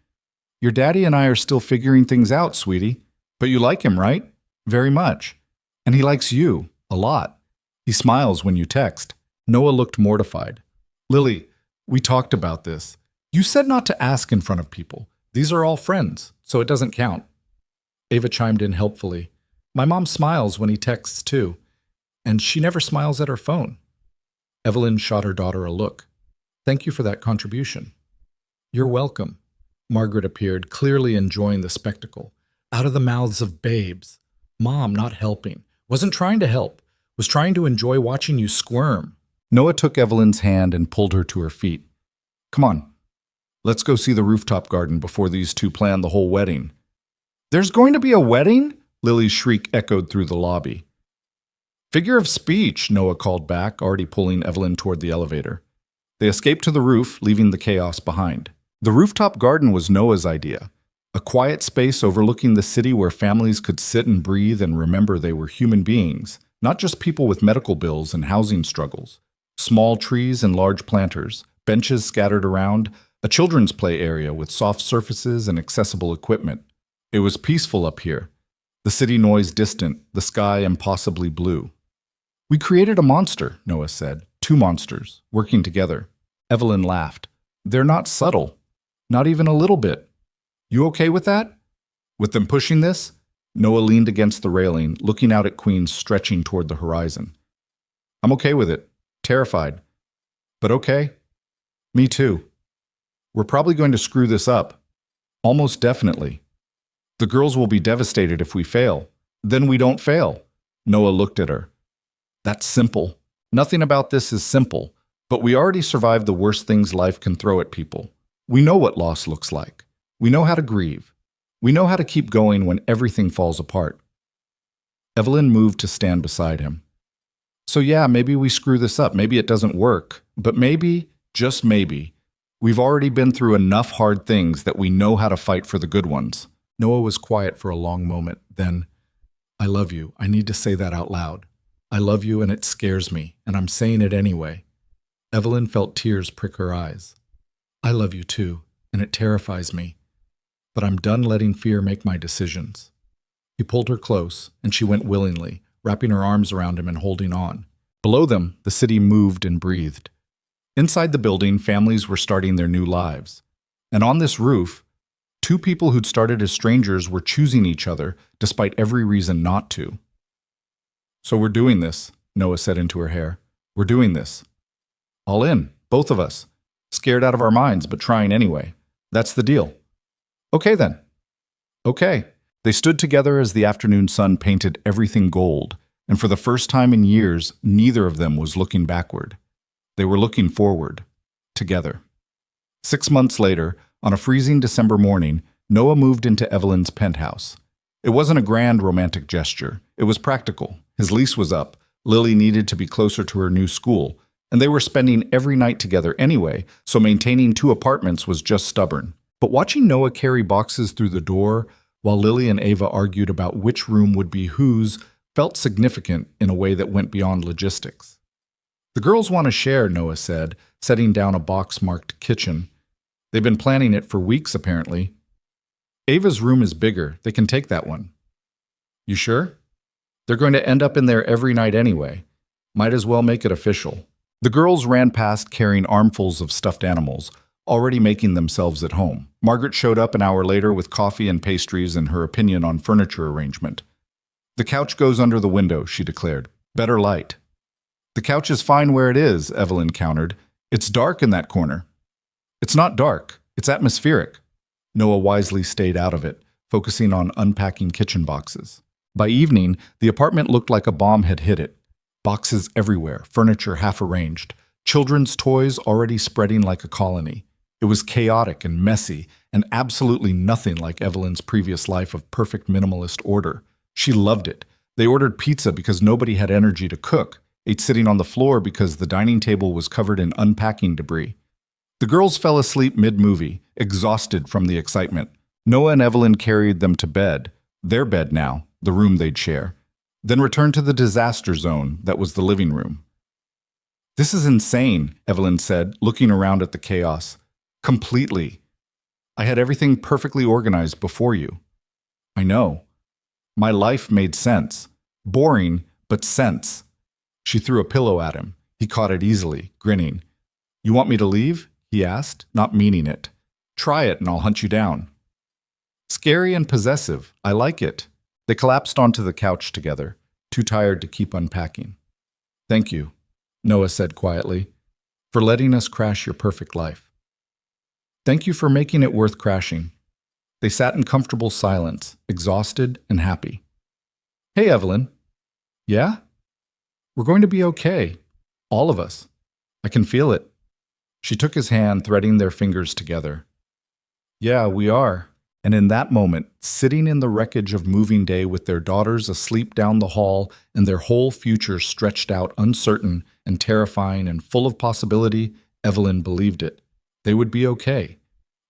"Your daddy and I are still figuring things out, sweetie. But you like him, right? Very much. And he likes you. A lot. He smiles when you text." Noah looked mortified. "Lily, we talked about this. You said not to ask in front of people. These are all friends, so it doesn't count." Ava chimed in helpfully. "My mom smiles when he texts too. And she never smiles at her phone." Evelyn shot her daughter a look. "Thank you for that contribution." "You're welcome." Margaret appeared, clearly enjoying the spectacle. Out of the mouths of babes. Mom not helping. Wasn't trying to help. Was trying to enjoy watching you squirm. Noah took Evelyn's hand and pulled her to her feet. "Come on. Let's go see the rooftop garden before these two plan the whole wedding." "There's going to be a wedding?" Lily's shriek echoed through the lobby. "Figure of speech," Noah called back, already pulling Evelyn toward the elevator. They escaped to the roof, leaving the chaos behind. The rooftop garden was Noah's idea. A quiet space overlooking the city where families could sit and breathe and remember they were human beings, not just people with medical bills and housing struggles. Small trees and large planters, benches scattered around, a children's play area with soft surfaces and accessible equipment. It was peaceful up here. The city noise distant, the sky impossibly blue. We created a monster, Noah said. 2 monsters, working together. Evelyn laughed. They're not subtle. Not even a little bit. You okay with that? With them pushing this? Noah leaned against the railing, looking out at Queens stretching toward the horizon. I'm okay with it. Terrified. But okay. Me too. We're probably going to screw this up. Almost definitely. The girls will be devastated if we fail. Then we don't fail. Noah looked at her. That's simple. Nothing about this is simple, but we already survived the worst things life can throw at people. We know what loss looks like. We know how to grieve. We know how to keep going when everything falls apart. Evelyn moved to stand beside him. So yeah, maybe we screw this up. Maybe it doesn't work. But maybe, just maybe, we've already been through enough hard things that we know how to fight for the good ones. Noah was quiet for a long moment. Then, I love you. I need to say that out loud. I love you and it scares me, and I'm saying it anyway. Evelyn felt tears prick her eyes. I love you too, and it terrifies me. But I'm done letting fear make my decisions. He pulled her close, and she went willingly, wrapping her arms around him and holding on. Below them, the city moved and breathed. Inside the building, families were starting their new lives. And on this roof, 2 people who'd started as strangers were choosing each other, despite every reason not to. So we're doing this, Noah said into her hair. We're doing this. All in, both of us. Scared out of our minds, but trying anyway. That's the deal. Okay then. Okay. They stood together as the afternoon sun painted everything gold, and for the first time in years, neither of them was looking backward. They were looking forward, together. 6 months later, on a freezing December morning, Noah moved into Evelyn's penthouse. It wasn't a grand romantic gesture. It was practical. His lease was up. Lily needed to be closer to her new school, and they were spending every night together anyway, so maintaining 2 apartments was just stubborn. But watching Noah carry boxes through the door while Lily and Ava argued about which room would be whose felt significant in a way that went beyond logistics. The girls want to share, Noah said, setting down a box marked kitchen. They've been planning it for weeks, apparently. Ava's room is bigger. They can take that one. You sure? They're going to end up in there every night anyway. Might as well make it official. The girls ran past carrying armfuls of stuffed animals, already making themselves at home. Margaret showed up an hour later with coffee and pastries and her opinion on furniture arrangement. The couch goes under the window, she declared. Better light. The couch is fine where it is, Evelyn countered. It's dark in that corner. It's not dark. It's atmospheric. Noah wisely stayed out of it, focusing on unpacking kitchen boxes. By evening, the apartment looked like a bomb had hit it. Boxes everywhere, furniture half arranged, children's toys already spreading like a colony. It was chaotic and messy, and absolutely nothing like Evelyn's previous life of perfect minimalist order. She loved it. They ordered pizza because nobody had energy to cook, ate sitting on the floor because the dining table was covered in unpacking debris. The girls fell asleep mid-movie, exhausted from the excitement. Noah and Evelyn carried them to bed, their bed now, the room they'd share, then returned to the disaster zone that was the living room. This is insane, Evelyn said, looking around at the chaos. Completely. I had everything perfectly organized before you. I know. My life made sense. Boring, but sense. She threw a pillow at him. He caught it easily, grinning. You want me to leave? He asked, not meaning it. Try it and I'll hunt you down. Scary and possessive. I like it. They collapsed onto the couch together, too tired to keep unpacking. Thank you, Noah said quietly, for letting us crash your perfect life. Thank you for making it worth crashing. They sat in comfortable silence, exhausted and happy. Hey, Evelyn. Yeah? We're going to be okay. All of us. I can feel it. She took his hand, threading their fingers together. Yeah, we are. And in that moment, sitting in the wreckage of moving day with their daughters asleep down the hall and their whole future stretched out uncertain and terrifying and full of possibility, Evelyn believed it. They would be okay.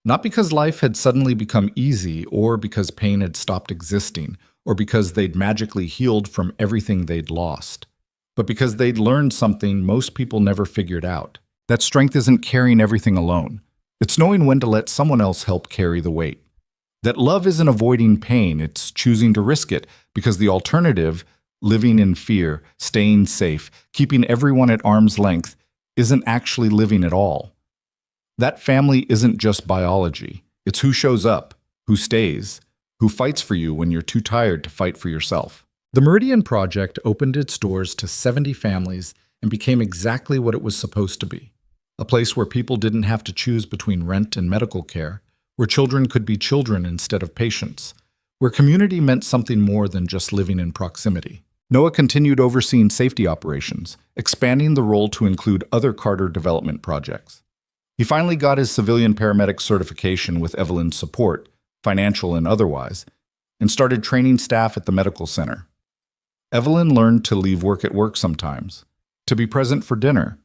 Not because life had suddenly become easy, or because pain had stopped existing, or because they'd magically healed from everything they'd lost, but because they'd learned something most people never figured out. That strength isn't carrying everything alone. It's knowing when to let someone else help carry the weight. That love isn't avoiding pain, it's choosing to risk it, because the alternative, living in fear, staying safe, keeping everyone at arm's length, isn't actually living at all. That family isn't just biology. It's who shows up, who stays, who fights for you when you're too tired to fight for yourself. The Meridian Project opened its doors to 70 families and became exactly what it was supposed to be. A place where people didn't have to choose between rent and medical care, where children could be children instead of patients, where community meant something more than just living in proximity. Noah continued overseeing safety operations, expanding the role to include other Carter development projects. He finally got his civilian paramedic certification with Evelyn's support, financial and otherwise, and started training staff at the medical center. Evelyn learned to leave work at work sometimes, to be present for dinner,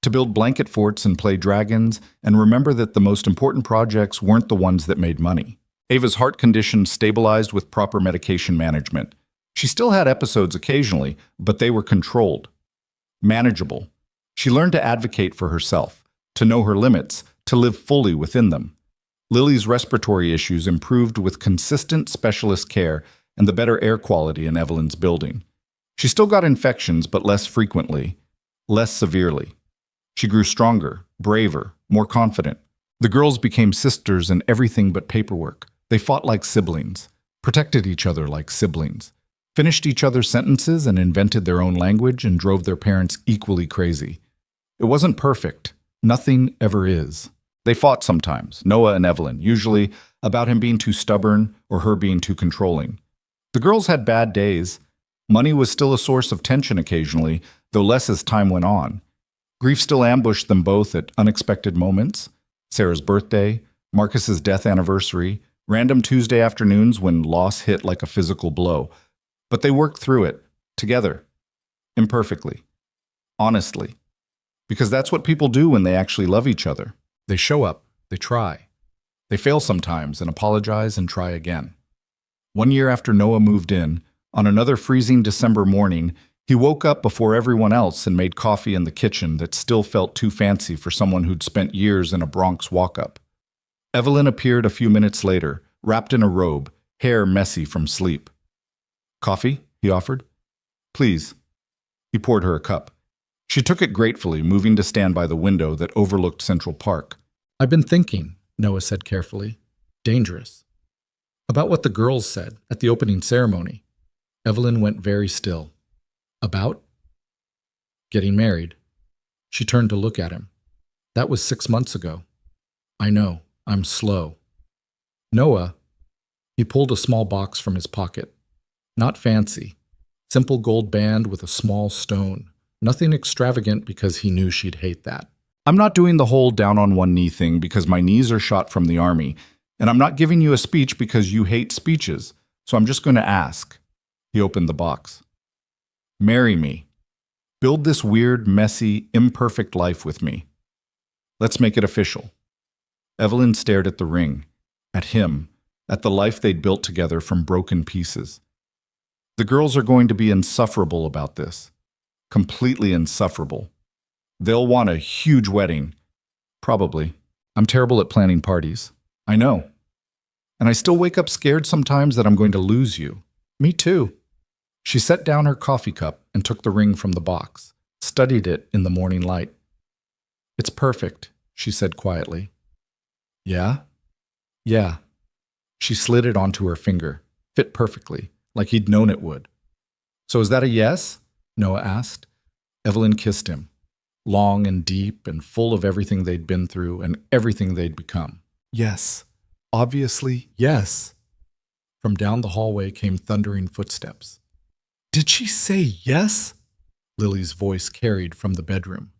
to build blanket forts and play dragons, and remember that the most important projects weren't the ones that made money. Ava's heart condition stabilized with proper medication management. She still had episodes occasionally, but they were controlled, manageable. She learned to advocate for herself, to know her limits, to live fully within them. Lily's respiratory issues improved with consistent specialist care and the better air quality in Evelyn's building. She still got infections, but less frequently, less severely. She grew stronger, braver, more confident. The girls became sisters in everything but paperwork. They fought like siblings, protected each other like siblings, finished each other's sentences and invented their own language and drove their parents equally crazy. It wasn't perfect. Nothing ever is. They fought sometimes, Noah and Evelyn, usually about him being too stubborn or her being too controlling. The girls had bad days. Money was still a source of tension occasionally, though less as time went on. Grief still ambushed them both at unexpected moments. Sarah's birthday, Marcus's death anniversary, random Tuesday afternoons when loss hit like a physical blow. But they worked through it, together, imperfectly, honestly. Because that's what people do when they actually love each other. They show up, they try. They fail sometimes and apologize and try again. 1 year after Noah moved in, on another freezing December morning, he woke up before everyone else and made coffee in the kitchen that still felt too fancy for someone who'd spent years in a Bronx walk-up. Evelyn appeared a few minutes later, wrapped in a robe, hair messy from sleep. "Coffee?" he offered. "Please." He poured her a cup. She took it gratefully, moving to stand by the window that overlooked Central Park. "I've been thinking," Noah said carefully. "Dangerous. About what the girls said at the opening ceremony." Evelyn went very still. "About?" "Getting married." She turned to look at him. "That was 6 months ago." "I know. I'm slow." "Noah." He pulled a small box from his pocket. Not fancy. Simple gold band with a small stone. Nothing extravagant because he knew she'd hate that. "I'm not doing the whole down on one knee thing because my knees are shot from the army, and I'm not giving you a speech because you hate speeches, so I'm just going to ask." He opened the box. "Marry me. Build this weird, messy, imperfect life with me. Let's make it official." Evelyn stared at the ring, at him, at the life they'd built together from broken pieces. The girls are going to be insufferable about this. Completely insufferable. They'll want a huge wedding. Probably. I'm terrible at planning parties. I know. And I still wake up scared sometimes that I'm going to lose you. Me too. She set down her coffee cup and took the ring from the box, studied it in the morning light. "It's perfect," she said quietly. "Yeah?" "Yeah." She slid it onto her finger, fit perfectly, like he'd known it would. "So is that a yes?" Noah asked. Evelyn kissed him, long and deep and full of everything they'd been through and everything they'd become. "Yes. Obviously, yes." From down the hallway came thundering footsteps. "Did she say yes?" Lily's voice carried from the bedroom.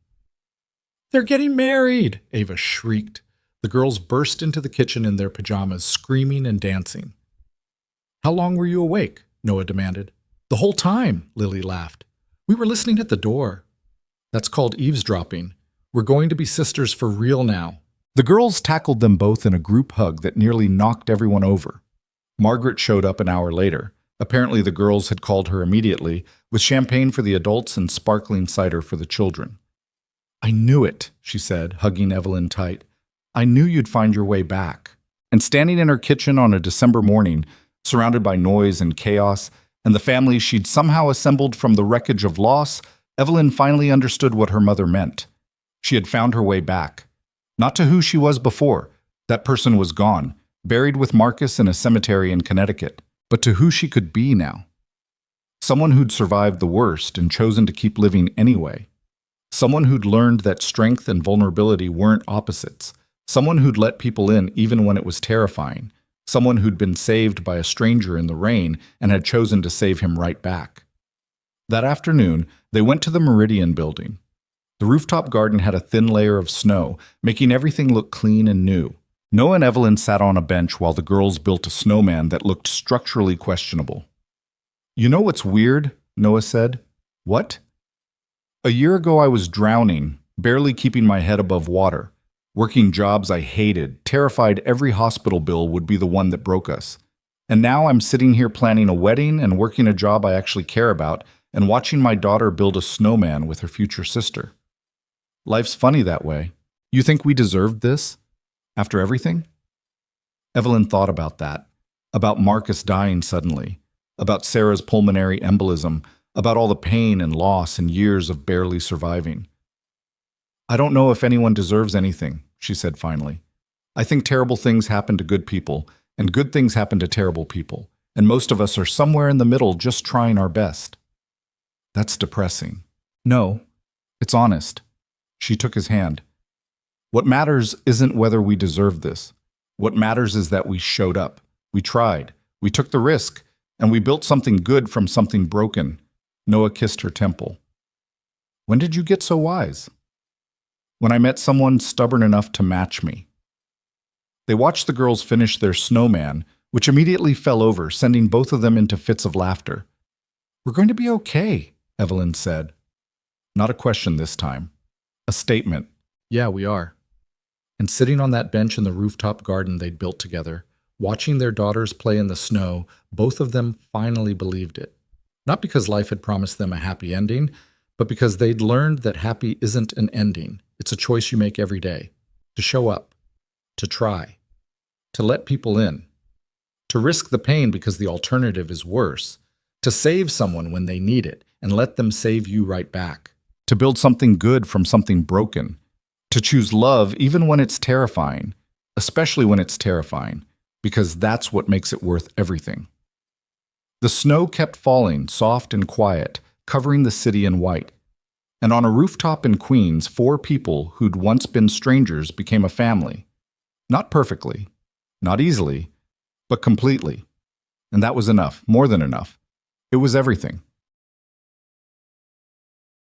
"They're getting married!" Ava shrieked. The girls burst into the kitchen in their pajamas, screaming and dancing. "How long were you awake?" Noah demanded. "The whole time," Lily laughed. "We were listening at the door." "That's called eavesdropping. We're going to be sisters for real now. The girls tackled them both in a group hug that nearly knocked everyone over. Margaret showed up an hour later. Apparently the girls had called her immediately, with champagne for the adults and sparkling cider for the children. I knew it, she said, hugging Evelyn tight. I knew you'd find your way back. And standing in her kitchen on a December morning, surrounded by noise and chaos, and the family she'd somehow assembled from the wreckage of loss, Evelyn finally understood what her mother meant. She had found her way back. Not to who she was before. That person was gone, buried with Marcus in a cemetery in Connecticut, but to who she could be now. Someone who'd survived the worst and chosen to keep living anyway. Someone who'd learned that strength and vulnerability weren't opposites. Someone who'd let people in even when it was terrifying. Someone who'd been saved by a stranger in the rain and had chosen to save him right back. That afternoon, they went to the Meridian building. The rooftop garden had a thin layer of snow, making everything look clean and new. Noah and Evelyn sat on a bench while the girls built a snowman that looked structurally questionable. You know what's weird? Noah said. What? A year ago I was drowning, barely keeping my head above water, working jobs I hated, terrified every hospital bill would be the one that broke us. And now I'm sitting here planning a wedding and working a job I actually care about and watching my daughter build a snowman with her future sister. Life's funny that way. You think we deserved this? After everything? Evelyn thought about that, about Marcus dying suddenly, about Sarah's pulmonary embolism, about all the pain and loss and years of barely surviving. I don't know if anyone deserves anything, she said finally. I think terrible things happen to good people, and good things happen to terrible people, and most of us are somewhere in the middle just trying our best. That's depressing. No, it's honest. She took his hand. What matters isn't whether we deserve this. What matters is that we showed up. We tried. We took the risk. And we built something good from something broken. Noah kissed her temple. When did you get so wise? When I met someone stubborn enough to match me. They watched the girls finish their snowman, which immediately fell over, sending both of them into fits of laughter. We're going to be okay, Evelyn said. Not a question this time. A statement. Yeah, we are. And sitting on that bench in the rooftop garden they'd built together, watching their daughters play in the snow, both of them finally believed it. Not because life had promised them a happy ending, but because they'd learned that happy isn't an ending. It's a choice you make every day. To show up. To try. To let people in. To risk the pain because the alternative is worse. To save someone when they need it and let them save you right back. To build something good from something broken. To choose love even when it's terrifying, especially when it's terrifying, because that's what makes it worth everything. The snow kept falling, soft and quiet, covering the city in white. And on a rooftop in Queens, 4 people who'd once been strangers became a family. Not perfectly, not easily, but completely. And that was enough, more than enough. It was everything.